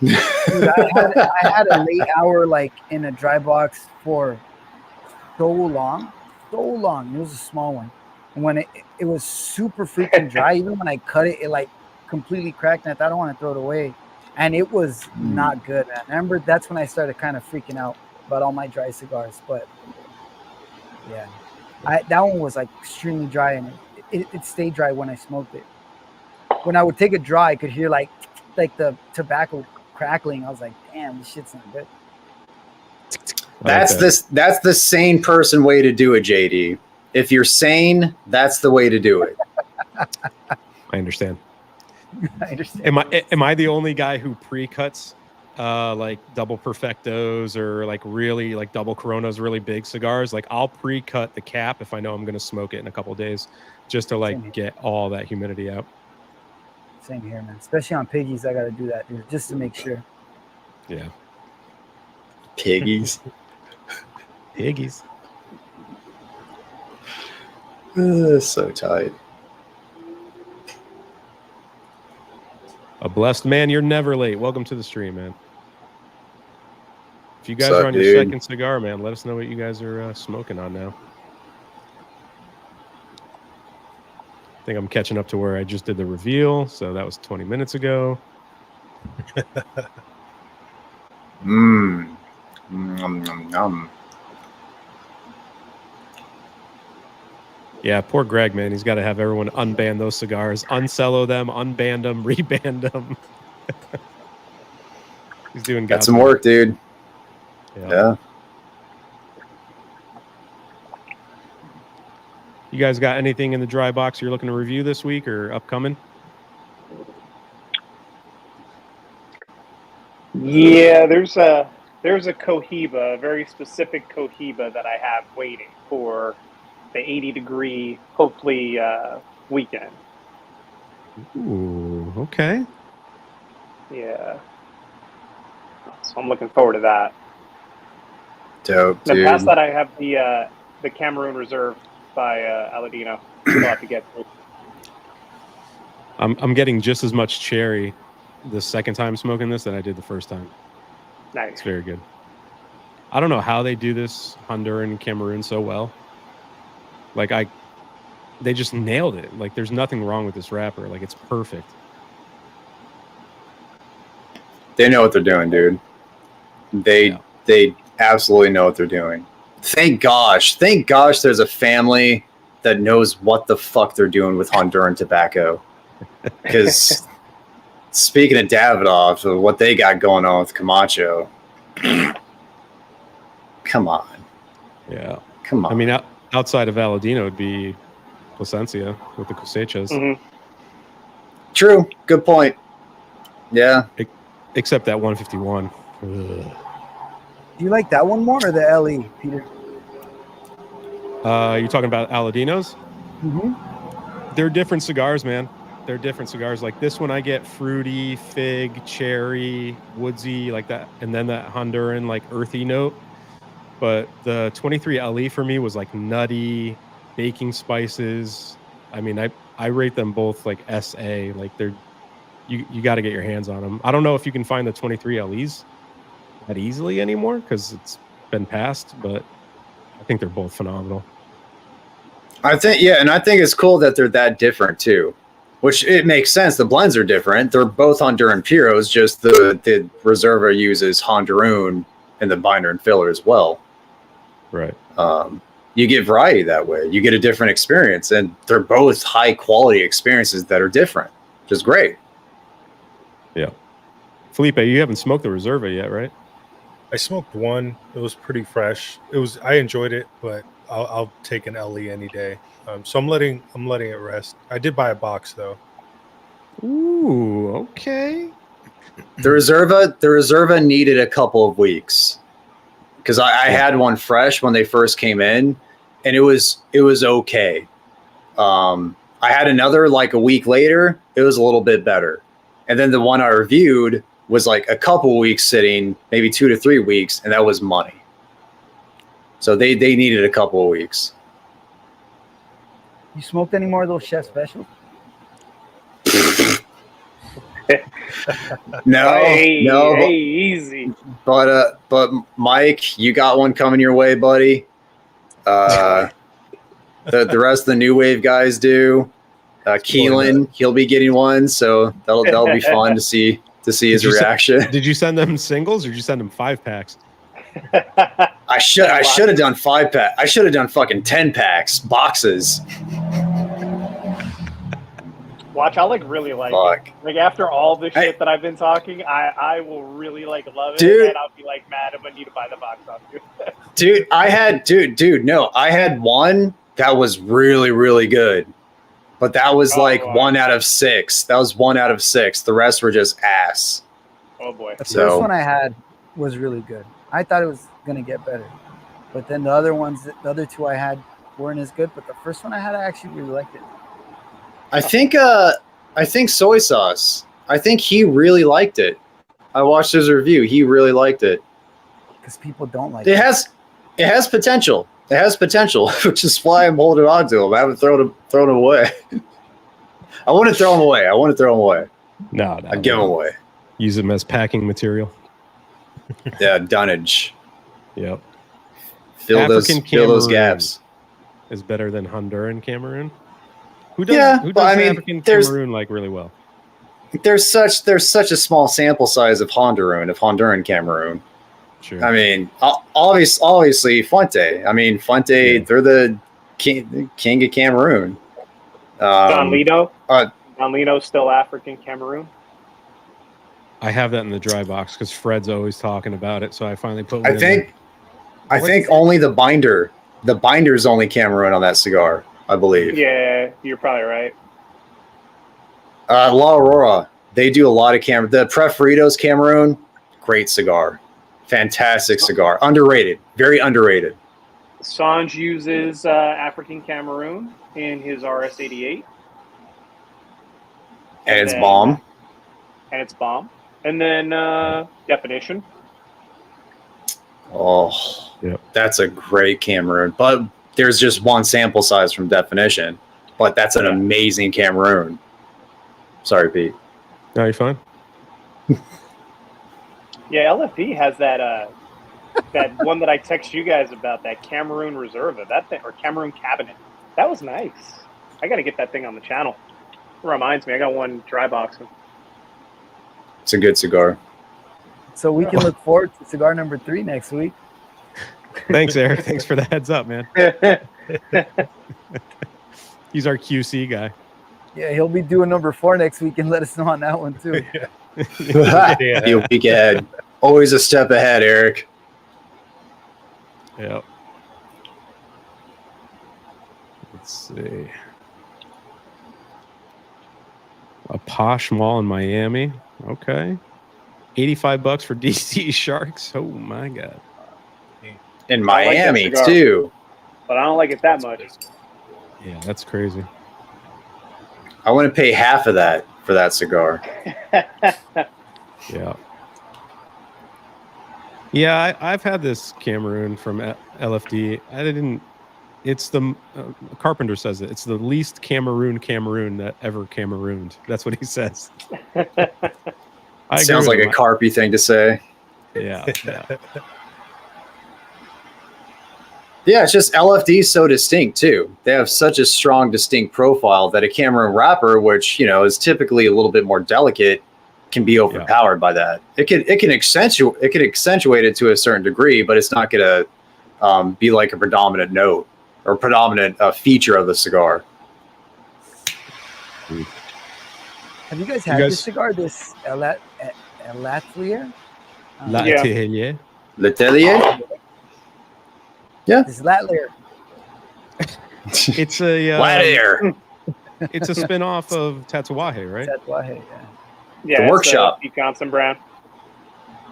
Dude, I had a late hour like in a dry box for so long. It was a small one, and when it was super freaking dry, even when I cut it, it like completely cracked, and I thought I don't want to throw it away, and it was not good, man. I remember that's when I started kind of freaking out about all my dry cigars, but yeah, that one was like extremely dry, and it stayed dry when I smoked it. When I would take it dry, I could hear like the tobacco crackling. I was like, damn, this shit's not good. That's the sane person way to do it, JD. If you're sane, that's the way to do it. I understand. Am I the only guy who pre-cuts like double perfectos or like really like double Coronas, really big cigars? Like I'll pre-cut the cap if I know I'm going to smoke it in a couple of days, just to like get all that humidity out. Same here, man. Especially on piggies, I got to do that, dude, just to make sure. Yeah. Piggies. Piggies. So tight. A blessed man, you're never late. Welcome to the stream, man. If you guys are on your second cigar, man, let us know what you guys are smoking on now. I think I'm catching up to where I just did the reveal, so that was 20 minutes ago. Yeah, poor Greg, man. He's got to have everyone unban those cigars, uncello them, unban them, reband them. He's doing got some work, dude. Yeah. You guys got anything in the dry box you're looking to review this week or upcoming? Yeah, there's a Cohiba, a very specific Cohiba that I have waiting for the 80-degree, hopefully, weekend. Ooh, okay. Yeah. So I'm looking forward to that. Dope, then dude. past that, I have the Cameroon Reserve by Aladino. Still have to get through. I'm getting just as much cherry the second time smoking this than I did the first time. Nice. It's very good. I don't know how they do this Honduran and Cameroon so well. Like they just nailed it. Like there's nothing wrong with this wrapper. Like it's perfect. They know what they're doing, dude. They absolutely know what they're doing. Thank gosh there's a family that knows what the fuck they're doing with Honduran tobacco. Because speaking of Davidoff, what they got going on with Camacho. Come on. Yeah. Come on. I mean, outside of Aladino would be Plasencia with the cosechas. Mm-hmm. True. Good point. Yeah. Except that 151. Ugh. Do you like that one more or the LE, Peter? You're talking about Aladinos? Mm-hmm. They're different cigars, man. They're different cigars. Like this one, I get fruity, fig, cherry, woodsy, like that, and then that Honduran, like earthy note. But the 23 LE for me was like nutty, baking spices. I mean, I rate them both like SA. Like they're you got to get your hands on them. I don't know if you can find the 23 LEs that easily anymore because it's been passed, but I think they're both phenomenal. I think it's cool that they're that different too, which it makes sense. The blends are different. They're both Honduran Puros, just the Reserva uses Honduran in the binder and filler as well. Right. You get variety that way. You get a different experience, and they're both high quality experiences that are different, which is great. Yeah. Felipe, you haven't smoked the Reserva yet, right? I smoked one. It was pretty fresh. I enjoyed it, but I'll take an LE any day. So I'm letting it rest. I did buy a box though. Ooh, okay. The Reserva needed a couple of weeks because I had one fresh when they first came in, and it was okay. I had another like a week later. It was a little bit better, and then the one I reviewed was like a couple weeks sitting, maybe 2 to 3 weeks, and that was money. So they needed a couple of weeks. You smoked any more of those chef specials? No, Hey, easy. but Mike, you got one coming your way, buddy. The rest of the new wave guys do. Keelan, he'll be getting one, so that'll be fun to see his reaction. Did you send them singles or did you send them 5-packs? I should have done 5-pack. I should have done fucking 10-packs, boxes. Watch, I'll like really like it. Like after all the shit that I've been talking, I will really like love it, dude, and I'll be like mad if I need to buy the box off you. Dude, I had one that was really, really good. But that was 1 out of 6. That was 1 out of 6. The rest were just ass. Oh boy. The first one I had was really good. I thought it was gonna get better. But then the other two I had weren't as good. But the first one I had, I actually really liked it. I think soy sauce. I think he really liked it. I watched his review. He really liked it. Because people don't like it. It has potential. It has potential, which is why I'm holding on to him. I haven't thrown him away. I want to throw him away. No. I'd give him away. Use him as packing material. Yeah, dunnage. Yep. Fill those gaps. Is better than Honduran Cameroon. Who does African Cameroon like really well? There's such a small sample size of Honduran Cameroon. Sure. I mean, obviously Fuente. I mean, Fuente. Yeah. They're the king of Cameroon. Don Lito. Don Lito's still African Cameroon. I have that in the dry box because Fred's always talking about it, so I finally put one. I think only the binder. The binder's only Cameroon on that cigar, I believe. Yeah, you're probably right. La Aurora. They do a lot of Cameroon. The Preferitos Cameroon, great cigar. Fantastic cigar. Underrated. Very underrated. Sanj uses African Cameroon in his RS-88. And it's bomb. And then Definition. Oh, yep. That's a great Cameroon. But there's just one sample size from Definition. But that's an amazing Cameroon. Sorry, Pete. No, you're fine. Yeah, LFP has that that one that I text you guys about, that Cameroon Reserva, that thing, or Cameroon Cabinet. That was nice. I got to get that thing on the channel. It reminds me, I got one dry box. It's a good cigar. So we can look forward to cigar number 3 next week. Thanks, Eric. Thanks for the heads up, man. He's our QC guy. Yeah, he'll be doing number 4 next week and let us know on that one too. Be a week ahead. Always a step ahead, Eric. Yeah. Let's see. A posh mall in Miami. Okay. $85 for DC Sharks. Oh my God. In I like that Miami cigar. too. But I don't like it that much. Yeah, that's crazy. I want to pay half of that for that cigar. Yeah. Yeah, I've had this Cameroon from LFD. I didn't. It's the Carpenter says it. It's the least Cameroon that ever Camerooned. That's what he says. Sounds like a Carpy thing to say. Yeah. Yeah, it's just LFD is so distinct too. They have such a strong, distinct profile that a Cameroon wrapper, which is typically a little bit more delicate, can be overpowered by that. It can accentuate it to a certain degree, but it's not going to be like a predominant note or predominant feature of the cigar. Have you guys had this cigar? This Latelier? Latelier. Latelier? Yeah. This Latelier. It's a Latelier. It's a spin-off of Tatuaje, right? Tatuaje, yeah. The workshop. Wisconsin brand.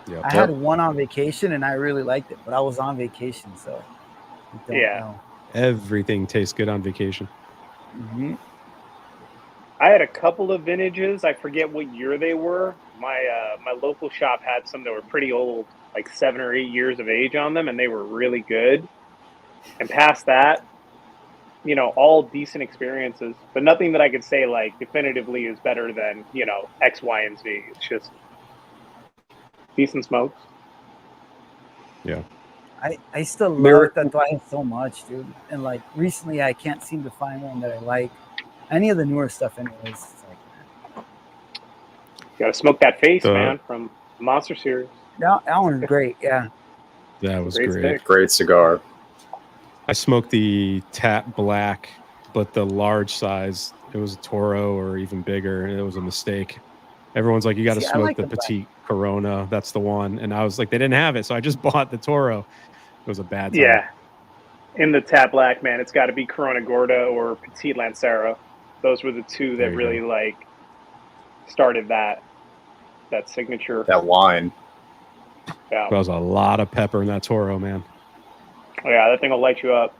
Yeah. I had one on vacation and I really liked it, but I was on vacation, so I don't know. Everything tastes good on vacation. Mm-hmm. I had a couple of vintages. I forget what year they were. My local shop had some that were pretty old, like 7 or 8 years of age on them, and they were really good. And past that, all decent experiences, but nothing that I could say like definitively is better than X, Y, and Z. It's just decent smokes. Yeah. I still love Tatuaje so much, dude. And like recently, I can't seem to find one that I like. Any of the newer stuff, anyways. It's like, you gotta smoke that face, man, from the Monster Series. that one was great. Yeah, That was Great great. stick. Great cigar. I smoked the Tap Black, but the large size. It was a Toro or even bigger, and it was a mistake. Everyone's like, you got to smoke like the the Petite Corona. That's the one. And I was like, they didn't have it, so I just bought the Toro. It was a bad time. Yeah. In the Tap Black, man, it's got to be Corona Gorda or Petite Lancero. Those were the two There that you really go. like started that signature. That line. Yeah. There was a lot of pepper in that Toro, man. Oh, yeah, that thing will light you up.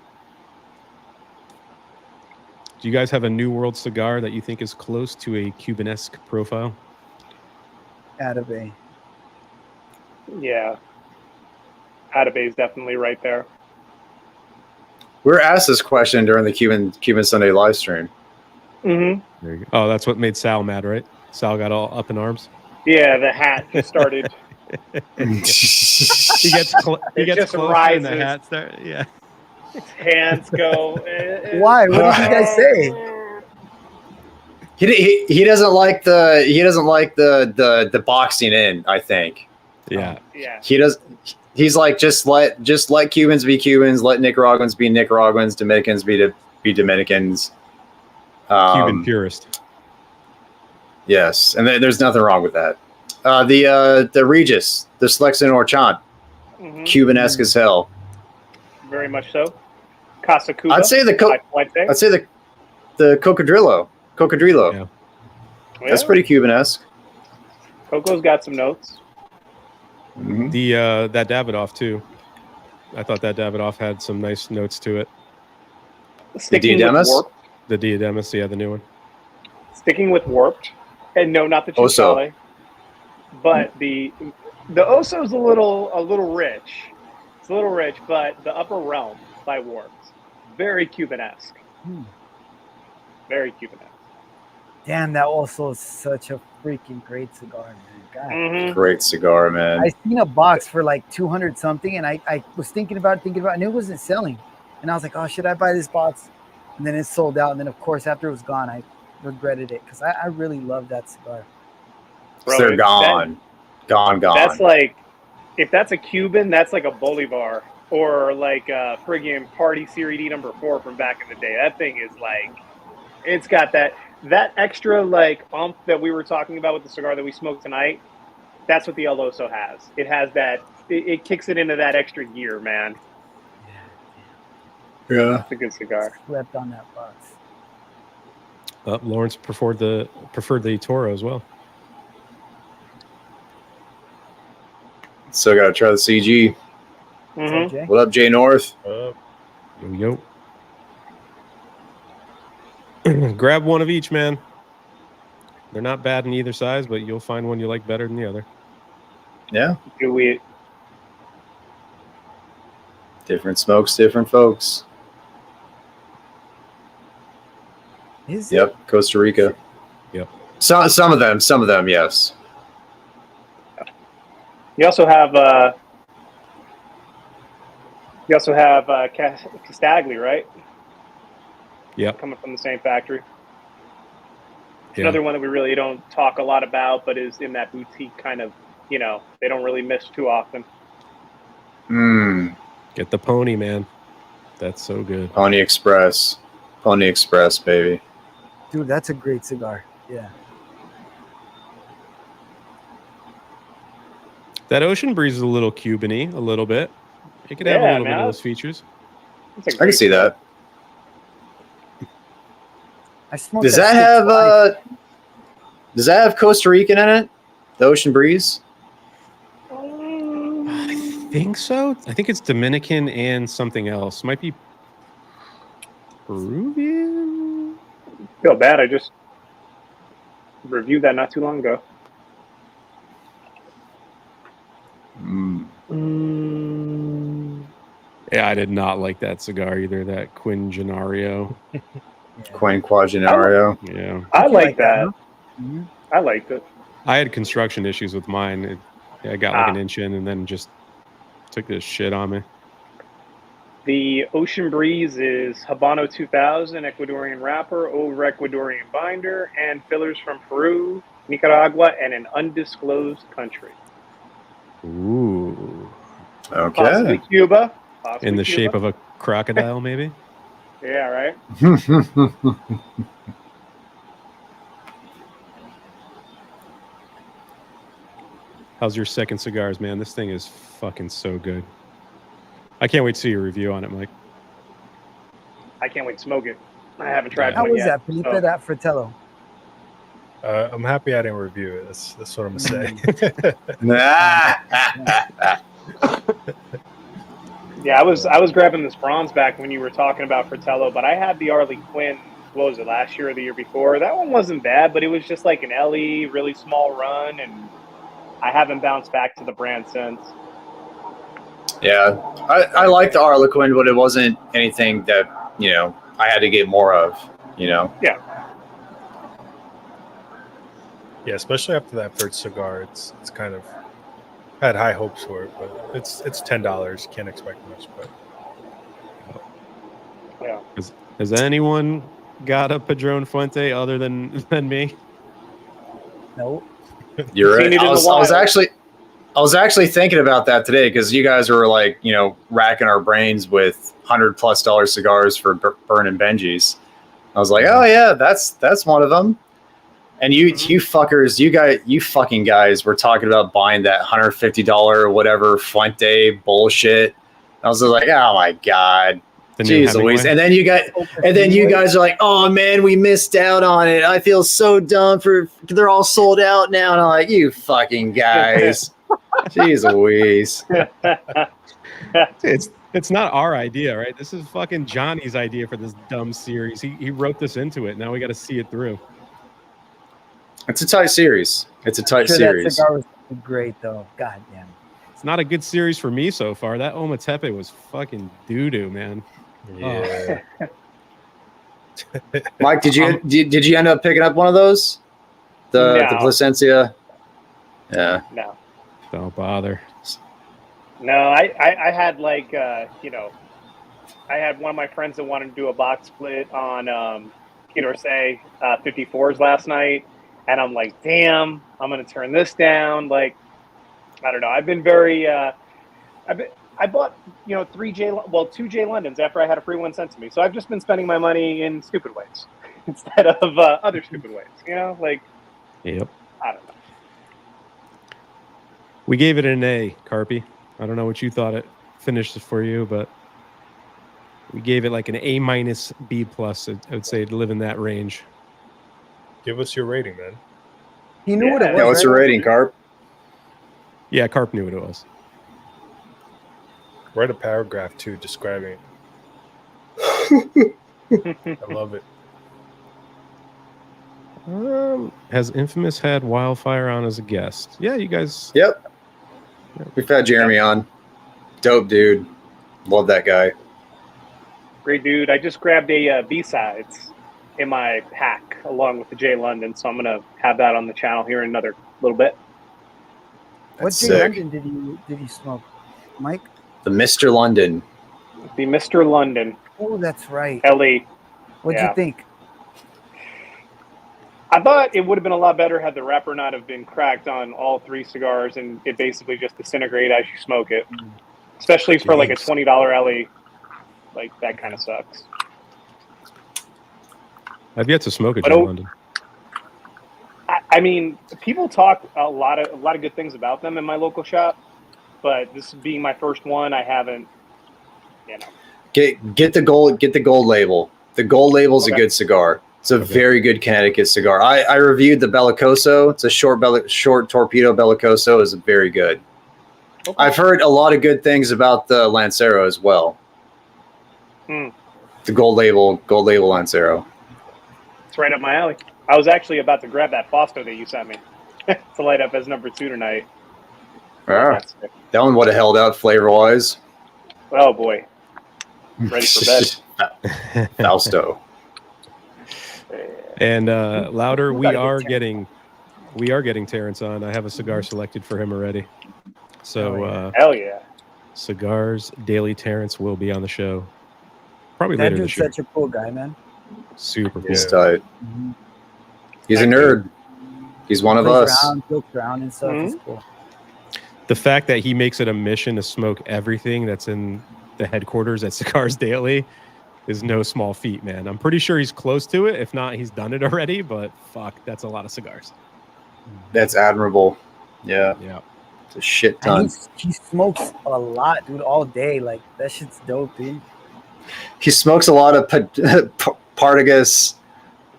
Do you guys have a New World cigar that you think is close to a Cuban-esque profile? Atabay. Yeah. Atabay is definitely right there. We were asked this question during the Cuban Sunday live stream. Mm-hmm. There you go. Oh, that's what made Sal mad, right? Sal got all up in arms. Yeah, the hat just started. He gets It just closer and the rises. hat start. Yeah. Hands go. Why? What did you guys say? He doesn't like the boxing in, I think. Yeah. Yeah. He's like, just let Cubans be Cubans, let Nicaraguans be Nicaraguans, Dominicans be Dominicans. Cuban purist. Yes, and there's nothing wrong with that. The Regis, the Slexin Orchant, Mm-hmm. Cuban-esque as hell. Very much so. Casa Cuba. I'd say the Cocodrilo. Yeah. That's pretty Cuban-esque. Coco's got some notes. Mm-hmm. The that Davidoff too. I thought that Davidoff had some nice notes to it. Sticking with Diademas? Warped. The Diademas, yeah, the new one. Sticking with Warped. And no, not the Oso. Chisale. But the Oso's a little rich. It's a little rich, but the Upper Realm by Warped. Very Cuban-esque. Very Cuban-esque. Damn, that also is such a freaking great cigar, man. God. Mm-hmm. Great cigar, man. I seen a box for like 200 something, and I was thinking about it, and it wasn't selling. And I was like, oh, should I buy this box? And then it sold out. And then, of course, after it was gone, I regretted it because I really love that cigar. Bro, They're gone. Gone. That's like, if that's a Cuban, that's like a Bolivar or like a friggin' Party Series D number 4 from back in the day. That thing is like, it's got that. that extra like oomph that we were talking about with the cigar that we smoked tonight, that's what the El Oso has. It has that. It kicks it into that extra gear, man. Yeah. It's a good cigar. Slept on that box. Lawrence preferred the Toro as well. So gotta try the CG. Mm-hmm. What up, Jay North? Yo. Grab one of each, man. They're not bad in either size, but you'll find one you like better than the other. Yeah. Do we? Different smokes, different folks. Yep, Costa Rica. Yep. Some of them, yes. You also have Castagli, right? Yep. Coming from the same factory. Yeah. Another one that we really don't talk a lot about, but is in that boutique kind of, they don't really miss too often. Get the Pony, man. That's so good. Pony Express, baby. Dude, that's a great cigar. Yeah. That Ocean Breeze is a little Cuban-y, a little bit. It could have a little bit of those features. I can see that. I smoked Does that have Costa Rican in it? The Ocean Breeze? I think so. I think it's Dominican and something else. Might be Peruvian. Feel bad. I just reviewed that not too long ago. Yeah, I did not like that cigar either. That Quingenario. Quinquagenario. Yeah, I like that. Mm-hmm. I liked it. I had construction issues with mine. I got like an inch in and then just took this shit on me. The Ocean Breeze is Habano 2000, Ecuadorian wrapper, over Ecuadorian binder, and fillers from Peru, Nicaragua, and an undisclosed country. Ooh. Okay. Possibly Cuba. In the shape of a crocodile, maybe? Yeah, right? How's your second cigars, man? This thing is fucking so good. I can't wait to see your review on it, Mike. I can't wait to smoke it. I haven't tried How one was yet. that, Felipe? so- That Fratello? I'm happy I didn't review it. That's what I'm gonna say. Yeah, I was grabbing this bronze back when you were talking about Fratello, but I had the Arley Quinn, what was it, last year or the year before? That one wasn't bad, but it was just like an LE, really small run, and I haven't bounced back to the brand since. Yeah, I like the Arlequin, but it wasn't anything that, I had to get more of, Yeah. Yeah, especially after that first cigar, it's kind of had high hopes for it, but it's $10. Can't expect much, but Yeah. Has anyone got a Padron Fuente other than me? No. You're Seen right. it in I the was wild. actually thinking about that today because you guys were like, racking our brains with $100+ cigars for Burn and Benji's. I was like, oh yeah, that's one of them. And you fuckers, you fucking guys were talking about buying that $150 or whatever Fuente bullshit. I was like, oh my god, jeez Louise. And then you guys are like, oh man, we missed out on it. I feel so dumb they're all sold out now. And I'm like, you fucking guys, jeez Louise. It's not our idea, right? This is fucking Johnny's idea for this dumb series. He wrote this into it. Now we got to see it through. It's a tight series. It's a tight That series. cigar was great, though. God damn. It's not a good series for me so far. That Ometepe was fucking doo-doo, man. yeah. Mike, did you end up picking up one of those? The Placencia? Yeah. No. Don't bother. No, I had like, I had one of my friends that wanted to do a box split on Say 54s last night. And I'm like, damn, I'm going to turn this down. Like, I don't know. I've been very, I bought, 2 J Londons after I had a free one sent to me. So I've just been spending my money in stupid ways. instead of other stupid ways. You know, like Yep. I don't know. We gave it an A, Carpy. I don't know what you thought it finished for you, but we gave it like an A minus B plus. I would say to live in that range. Give us your rating, man. He knew what it was. Yeah, what's your right? rating, Carp? Yeah, Carp knew what it was. Write a paragraph too, describing it. I love it. Has Infamous had Wildfire on as a guest? Yeah, you guys. Yep. We've had Jeremy on. Dope dude. Love that guy. Great dude. I just grabbed a B-sides in my pack along with the J London, so I'm gonna have that on the channel here in another little bit. What That's J sick. London did he smoke, Mike? The Mr. London. The Mr. London Oh, that's right. LE. What'd Yeah. you think? I thought it would have been a lot better had the wrapper not have been cracked on all three cigars and it basically just disintegrate as you smoke it. Especially for like a Jeez. $20 LE. Like that kind of sucks. I've yet to smoke a But J London. I mean, people talk a lot of good things about them in my local shop, but this being my first one, I haven't. You know, Get the gold label. The gold label's Okay. a good cigar. It's a very good Connecticut cigar. I reviewed the Bellicoso. It's a short torpedo Bellicoso. Is very good. Okay. I've heard a lot of good things about the Lancero as well. Hmm. The gold label Lancero. It's right up my alley. I was actually about to grab that Fausto that you sent me to light up as number 2 tonight. Ah, That's sick. that one would have held out flavor wise. Oh boy, ready for bed. Fausto. And Louder, We we gotta get are Terrence. getting Terrence on. I have a cigar selected for him already. So Oh, yeah. Hell yeah! Cigars Daily Terrence will be on the show. Probably That later dude's this year. such a cool guy, man. Super cool. He's tight. Mhm. He's a Thank you. nerd. He's one of Plays us. around, jokes around and stuff. Mhm. It's cool. The fact that he makes it a mission to smoke everything that's in the headquarters at Cigars Daily is no small feat, man. I'm pretty sure he's close to it. If not, he's done it already, but fuck, that's a lot of cigars. That's admirable. Yeah, Yeah. it's a shit And ton. he smokes a lot, dude, all day. Like, that shit's dope, dude. He smokes a lot of Partagas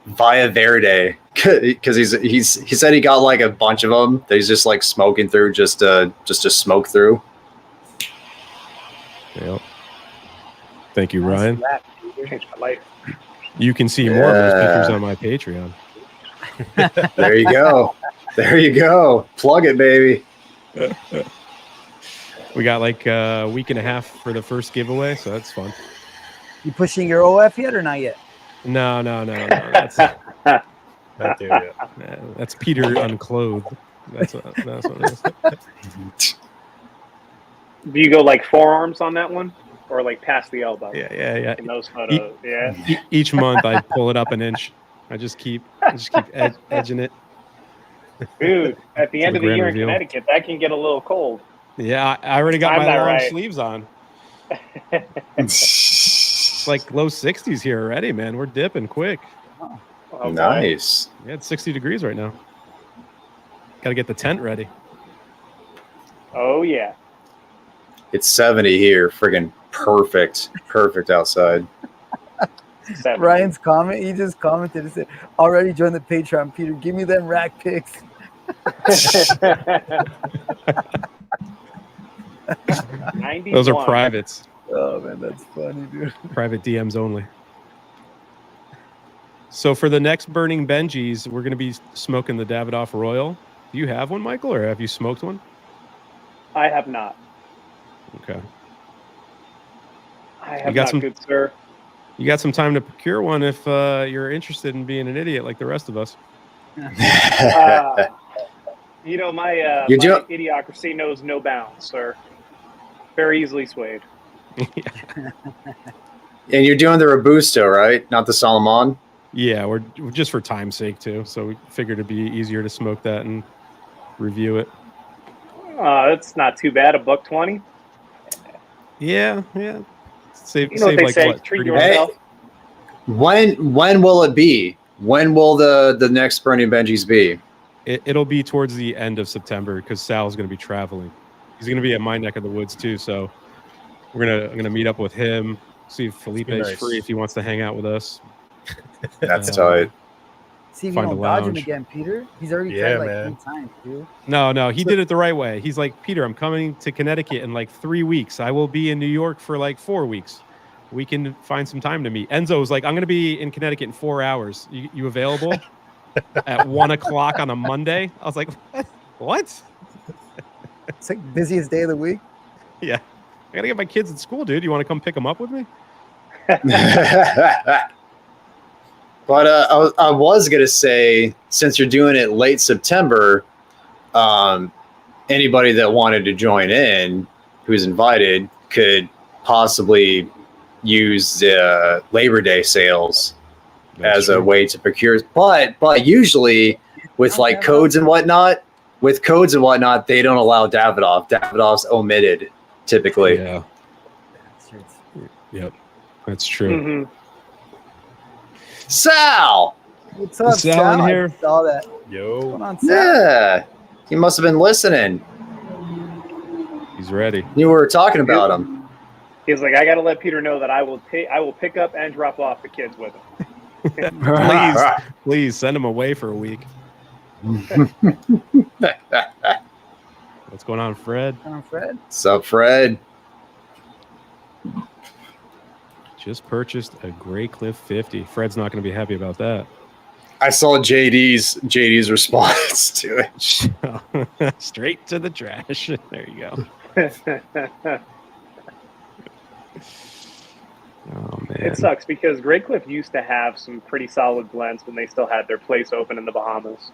Via Verde because he said he got like a bunch of them that he's just like smoking through just to smoke through. Yep. Thank you, Nice Ryan. rap, dude. Changed my life. You can see more of those Yeah. pictures on my Patreon. There you go. There you go. Plug it, baby. We got like a week and a half for the first giveaway, so that's fun. You pushing your OF yet or not yet? No. That's Not there yet. that's Peter unclothed. That's what it is. Do you go like forearms on that one, or like past the elbow? Yeah. In those photos, yeah. Each month I pull it up an inch. I just keep edging it. Dude, at the end the of the grand year reveal. in Connecticut, that can get a little cold. Yeah, I already got I'm my not long right. sleeves on. It's like low 60s here already, man. We're dipping quick. Oh, boy. Nice. Yeah, it's 60 degrees right now. Got to get the tent ready. Oh yeah. It's 70 here. Friggin' perfect. Perfect outside. 70. Ryan's comment, he just commented and said, already joined the Patreon, Peter. Give me them rack picks. 91. Those are privates, Oh, man, that's funny, dude. private DMs only. So for the next Burning Benjis, we're going to be smoking the Davidoff Royal. Do you have one, Michael, or have you smoked one? I have not. Okay. I have got not, some- good sir. You got some time to procure one if you're interested in being an idiot like the rest of us. You know, my You do- idiocracy knows no bounds, sir. Very easily swayed. And you're doing the Robusto, right? Not the Solomon? Yeah, we're just for time's sake too. So we figured it'd be easier to smoke that and review it. That's not too bad. $1.20. Yeah. Save, You know what save they like say? what? Treat 30 yourself. When will it be? When will the next Bernie Benji's be? It'll be towards the end of September because Sal's going to be traveling. He's going to be at my neck of the woods too. So I'm gonna meet up with him. See if Felipe's free if he wants to hang out with us. That's tight. See if you don't dodge him again, Peter. He's already tried like 3 times, dude. No, he did it the right way. He's like, Peter, I'm coming to Connecticut in like 3 weeks. I will be in New York for like 4 weeks. We can find some time to meet. Enzo was like, I'm gonna be in Connecticut in 4 hours. You available at 1 o'clock on a Monday? I was like, what? It's like busiest day of the week. Yeah, I gotta get my kids at school, dude. You want to come pick them up with me? But I was gonna say, since you're doing it late September, anybody that wanted to join in, who's invited, could possibly use the Labor Day sales as a way to procure. But usually with like codes and whatnot, they don't allow Davidoff. Davidoff's omitted typically. Yeah. Yep, that's true. Mm-hmm. Sal! What's up, Sal in here? I saw that. Yo. What's going on, Sal? Yeah. He must have been listening. He's ready. You were talking about him. He's like, I got to let Peter know that I will pick up and drop off the kids with him. please send him away for a week. What's going on, Fred? What's up, Fred? Just purchased a Grey Cliff 50. Fred's not going to be happy about that. I saw JD's response to it. Straight to the trash. There you go. Oh man, it sucks because Grey Cliff used to have some pretty solid blends when they still had their place open in the Bahamas.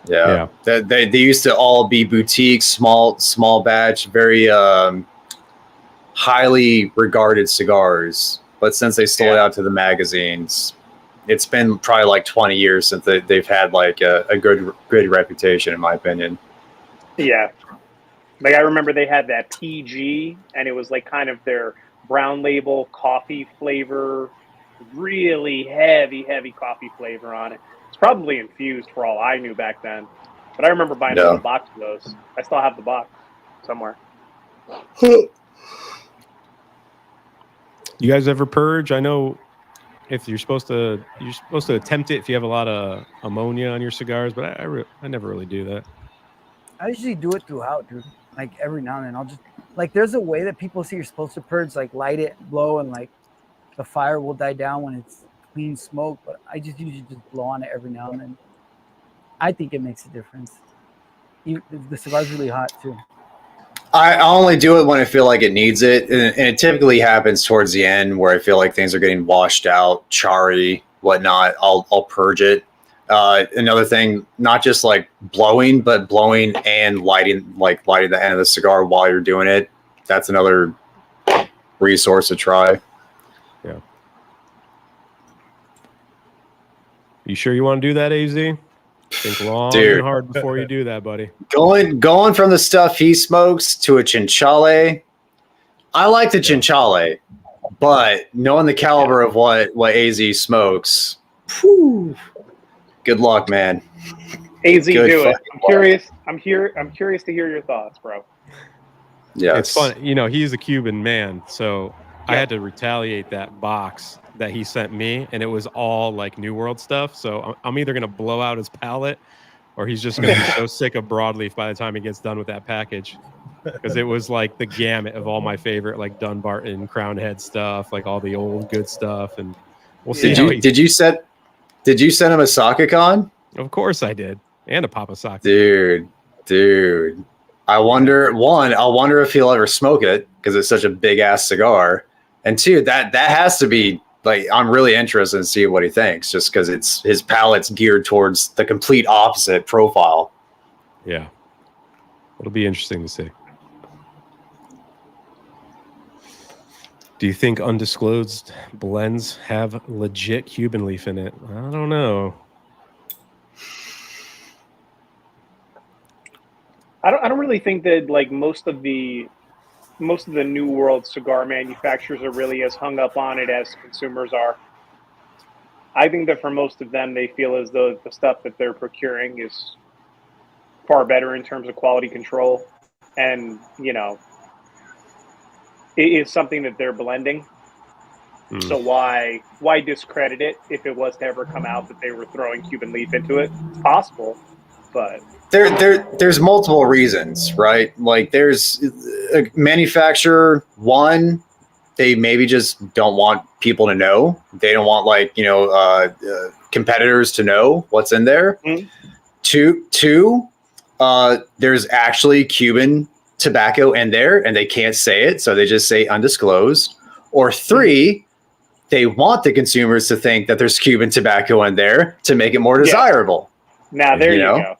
Yeah. They used to all be boutique, small batch, very highly regarded cigars. But since they sold out to the magazines, it's been probably like 20 years since they've had like a good reputation, in my opinion. Yeah. Like I remember they had that PG, and it was like kind of their brown label coffee flavor, really heavy coffee flavor on it. It's probably infused for all I knew back then. But I remember buying a box of those. I still have the box somewhere. You guys ever purge? I know if you're supposed to attempt it if you have a lot of ammonia on your cigars, but I never really do that. I usually do it throughout, dude. Like every now and then, I'll just like there's a way that people say you're supposed to purge, like light it, blow, and like the fire will die down when it's clean smoke. But I just usually just blow on it every now and then. I think it makes a difference. The cigar's really hot too. I only do it when I feel like it needs it, and it typically happens towards the end where I feel like things are getting washed out, charry, whatnot. I'll purge it. Another thing, not just like blowing, but blowing and lighting the end of the cigar while you're doing it. That's another resource to try. Yeah. You sure you want to do that, AZ? Think long and hard before you do that, buddy. Going from the stuff he smokes to a chinchale. I like the chinchale, but knowing the caliber of what AZ smokes, whew, good luck, man. AZ, do it. I'm curious to hear your thoughts, bro. Yeah, it's fun. You know, he's a Cuban man, so I had to retaliate that box that he sent me, and it was all like New World stuff. So I'm either gonna blow out his palate, or he's just gonna be so sick of broadleaf by the time he gets done with that package, because it was like the gamut of all my favorite like Dunbarton, Crown Head stuff, like all the old good stuff. And we'll see. Did you send him a Sakakon? Of course I did, and a Papa Sock. Dude. I wonder if he'll ever smoke it because it's such a big ass cigar, and two, that has to be. Like, I'm really interested in seeing what he thinks, just because his palate's geared towards the complete opposite profile. Yeah, it'll be interesting to see. Do you think undisclosed blends have legit Cuban leaf in it? I don't know. I don't really think that like most of the most of the new world cigar manufacturers are really as hung up on it as consumers are. I think that for most of them, they feel as though the stuff that they're procuring is far better in terms of quality control, and it is something that they're blending. So why discredit it if it was to ever come out that they were throwing Cuban leaf into it? It's possible, but there's multiple reasons, right? Like there's a manufacturer, one, they maybe just don't want people to know. They don't want competitors to know what's in there. Mm-hmm. Two, there's actually Cuban tobacco in there and they can't say it, so they just say undisclosed. Or three, they want the consumers to think that there's Cuban tobacco in there to make it more desirable. Now there you go.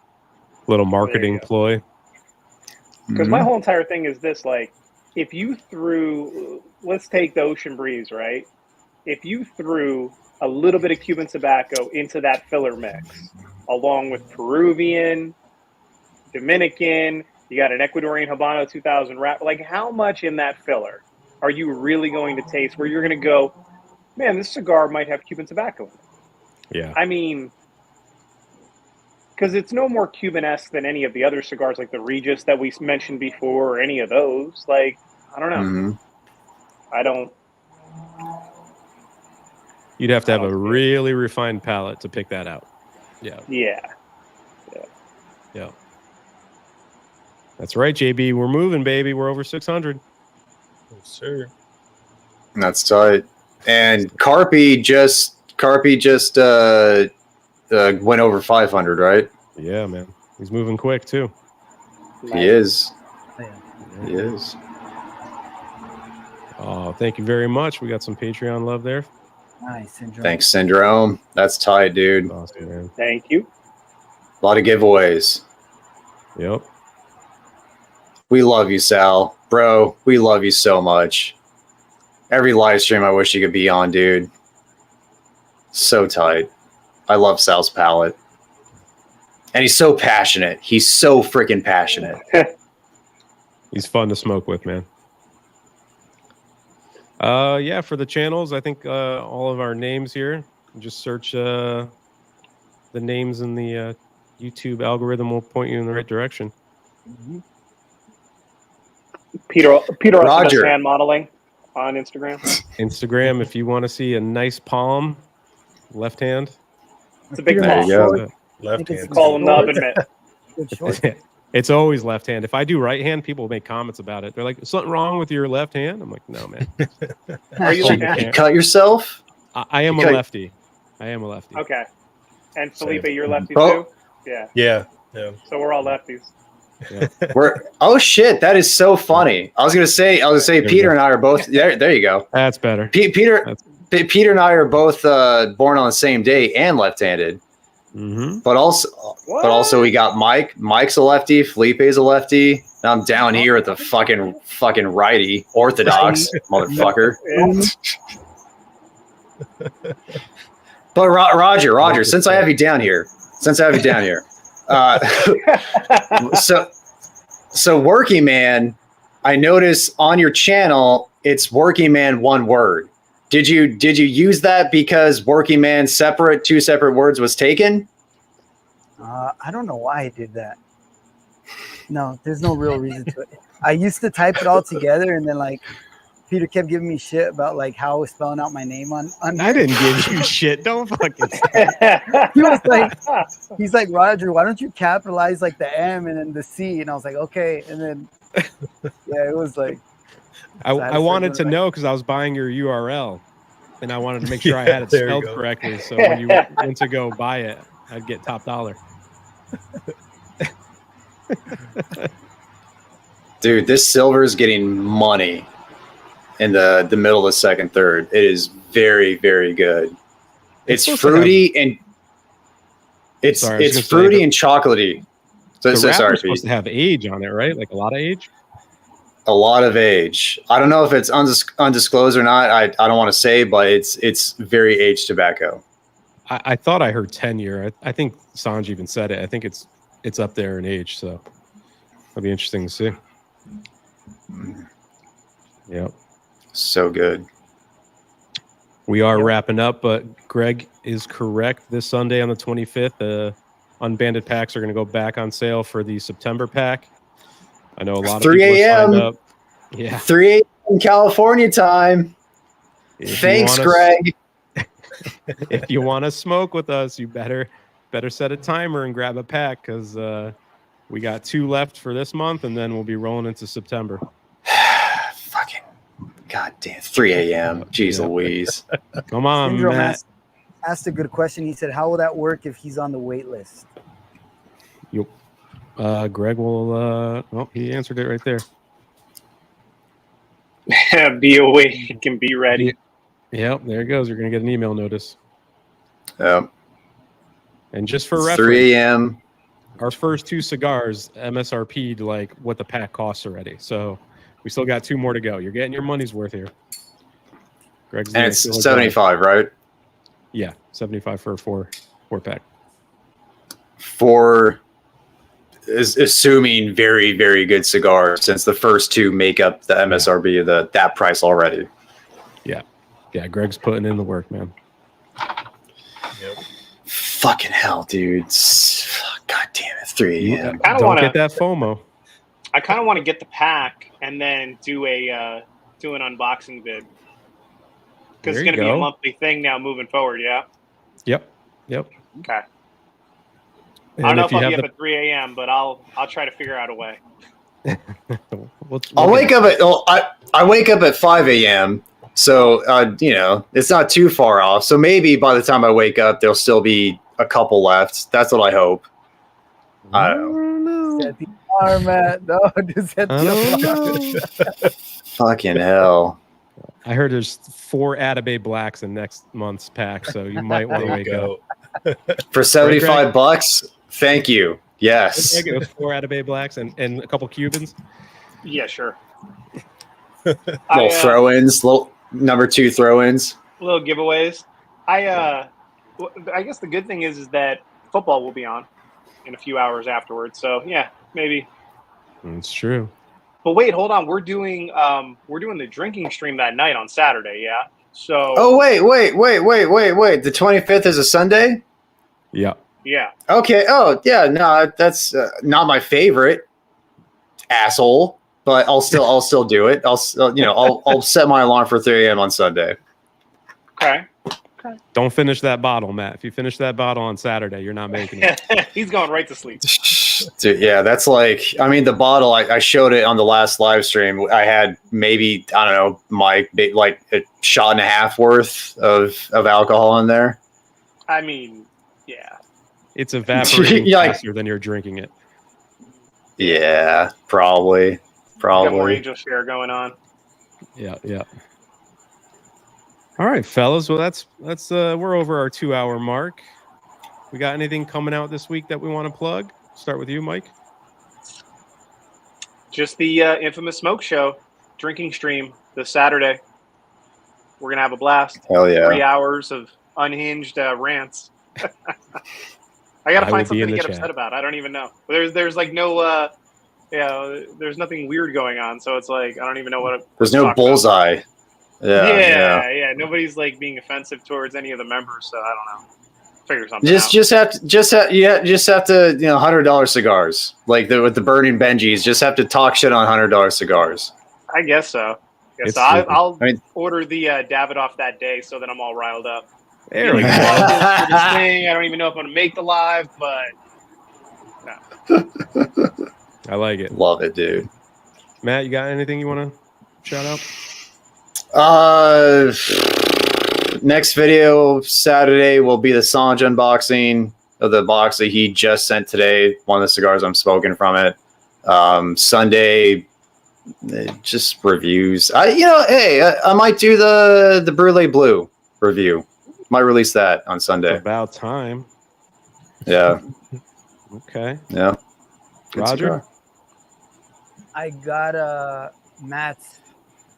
Little marketing ploy. Because my whole entire thing is this: like, if you threw, let's take the Ocean Breeze, right? If you threw a little bit of Cuban tobacco into that filler mix, along with Peruvian, Dominican, you got an Ecuadorian Habano 2000 wrap, like how much in that filler are you really going to taste where you're going to go, man, this cigar might have Cuban tobacco in it? Yeah. I mean, because it's no more Cuban-esque than any of the other cigars, like the Regis that we mentioned before, or any of those. Like, I don't know. Mm-hmm. I don't. You'd have to have a really refined palate to pick that out. Yeah. That's right, JB. We're moving, baby. We're over 600. Yes, sir. That's tight. And Carpi just went over 500, right? Yeah, man. He's moving quick too. He is. He is. Oh, thank you very much. We got some Patreon love there. Nice, Syndrome. Thanks, Syndrome. That's tight, dude. Awesome, man. Thank you. A lot of giveaways. Yep. We love you, Sal. Bro, we love you so much. Every live stream I wish you could be on, dude. So tight. I love Sal's palate. And he's so passionate. He's so freaking passionate. He's fun to smoke with, man. Yeah, for the channels, I think all of our names here, just search the names in the YouTube algorithm will point you in the right direction. Mm-hmm. Peter Roger hand modeling on Instagram. Instagram, if you want to see a nice palm, left hand. It's a big palm. Left hand. Call him Nub admit. It's always left hand. If I do right hand, people make comments about it. They're like, "Something wrong with your left hand?" I'm like, "No, man." Are you you cut yourself? I am a lefty. I am a lefty. Okay. And Felipe, you're lefty too? Yeah. So we're all lefties. Yeah. Oh shit, that is so funny. I was gonna say Peter and I are both there you go. That's better. Peter and I are both born on the same day and left-handed. Mm-hmm. But also we got Mike. Mike's a lefty. Felipe's a lefty. Now I'm down here at the fucking righty, orthodox motherfucker. But Roger, since I have you down here, so Working Man, I notice on your channel it's Working Man one word. Did you use that because Working Man two separate words was taken? I don't know why I did that. No, there's no real reason to it. I used to type it all together, and then like Peter kept giving me shit about like how I was spelling out my name on I didn't give you shit. Don't fucking. He's like, Roger, why don't you capitalize like the M and then the C? And I was like, okay. And then it was like. I wanted to know because I was buying your URL, and I wanted to make sure I had it spelled correctly. So when you went to go buy it, I'd get top dollar. Dude, this silver is getting money in the middle of the second third. It is very, very good. It's fruity and it's fruity and chocolate-y. So sorry, supposed to have age on it, right? Like a lot of age. A lot of age. I don't know if it's undisclosed or not. I don't want to say, but it's very aged tobacco. I thought I heard 10-year. I think Sanj even said it. I think it's up there in age, so it'll be interesting to see. Yep. So good. We are wrapping up, but Greg is correct. This Sunday on the 25th, unbanded packs are going to go back on sale for the September pack. I know a lot of 3 people are signed a.m. up. Yeah. 3 a.m. California time. Thanks, Greg. If you want to smoke with us, you better set a timer and grab a pack, because we got 2 left for this month, and then we'll be rolling into September. Fucking goddamn 3 a.m. Jeez Louise. Come on, Syndrome Matt. asked a good question. He said, how will that work if he's on the wait list? Greg will he answered it right there. Be awake and be ready. Yep, there it goes. You're gonna get an email notice. Yep. And just for reference, 3 a.m. our first 2 cigars MSRP'd like what the pack costs already. So we still got 2 more to go. You're getting your money's worth here. Greg's And it's 75, right? Yeah, 75 for a 4 pack. For is assuming very, very good cigar, since the first 2 make up the MSRP of that price already. Yeah, Greg's putting in the work, man. Yep. Fucking hell, dude. God damn it, 3 a.m. Don't get that FOMO. I kind of want to get the pack and then do an unboxing vid, because it's going to be a monthly thing now moving forward. Yeah. Yep. Okay. And I don't know if I'll have be up at 3 a.m., but I'll try to figure out a way. I wake up at 5 a.m. So it's not too far off. So maybe by the time I wake up, there'll still be a couple left. That's what I hope. I don't know. Set the alarm, Matt. No, just set the alarm. Fucking hell. I heard there's 4 Atabay Blacks in next month's pack, so you might want to wake up. For $75, thank you. Yes. It was 4 Atabay Blacks and a couple Cubans. Yeah, sure. Little throw-ins, little number 2 throw-ins. Little giveaways. I guess the good thing is that football will be on in a few hours afterwards. So yeah, maybe. It's true. But wait, hold on. We're doing the drinking stream that night on Saturday. Yeah. So. Oh wait! The 25th is a Sunday. Yeah. Yeah. Okay. Oh yeah. No, that's not my favorite. Asshole. But I'll still do it. I'll set my alarm for 3 a.m. on Sunday. Okay. Don't finish that bottle, Matt. If you finish that bottle on Saturday, you're not making it. He's going right to sleep. Dude, yeah, that's the bottle. I showed it on the last live stream. I had maybe, I don't know, like a shot and a half worth of alcohol in there. I mean, yeah. It's evaporating faster than you're drinking it. Yeah, probably. Got more angel share going on. Yeah. All right, fellas. Well, that's we're over our 2-hour mark. We got anything coming out this week that we want to plug? Start with you, Mike. Just the infamous smoke show, drinking stream this Saturday. We're gonna have a blast. Hell yeah! 3 hours of unhinged rants. I gotta find something to get upset about. I don't even know. There's like no. There's nothing weird going on, so it's like I don't even know what. There's no bullseye. Yeah. Nobody's like being offensive towards any of the members, so I don't know. Figure something out. Just have to $100 cigars with the burning Benjis. Just have to talk shit on $100 cigars. I guess so. I'll order the Davidoff that day, so that I'm all riled up. There we go. I don't even know if I'm gonna make the live, but. No. I like it. Love it, dude. Matt, you got anything you want to shout out? Next video Saturday will be the Sanj unboxing of the box that he just sent today. One of the cigars I'm smoking from it. Sunday, just reviews. I might do the Brulee Blue review. Might release that on Sunday. It's about time. Yeah. Okay. Yeah. Roger. I got Matt's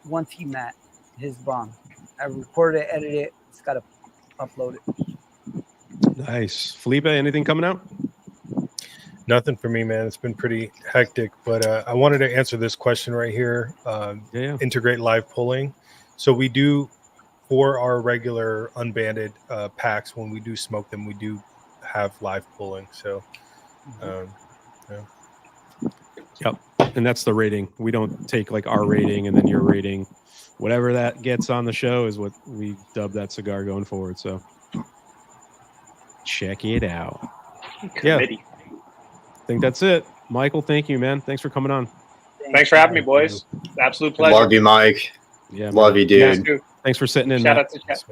1T Matt, his bomb. I recorded it, edited it. It's got to upload it. Nice. Felipe, anything coming out? Nothing for me, man. It's been pretty hectic, but I wanted to answer this question right here. Integrate live pulling. So we do, for our regular unbanded packs, when we do smoke them, we do have live pulling. So, Yep. And that's the rating. We don't take like our rating and then your rating. Whatever that gets on the show is what we dub that cigar going forward. So check it out. Committee. I think that's it. Michael, thank you, man. Thanks for coming on. Thanks for having me, boys. Absolute pleasure. Love you, Mike. Yeah, love you, dude. Yes, thanks for sitting in. Shout out to chat.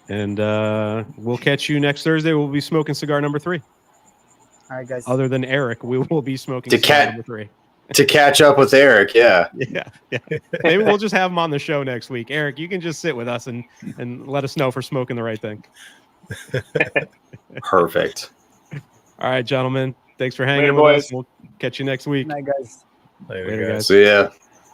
And we'll catch you next Thursday. We'll be smoking cigar number 3. All right, guys. Other than Eric, we will be smoking cigar number 3. To catch up with Eric, yeah. Maybe we'll just have him on the show next week. Eric, you can just sit with us and let us know if we're smoking the right thing. Perfect. All right, gentlemen. Thanks for hanging Later, with boys. us. We'll catch you next week. Good night, guys. Later, guys. See ya.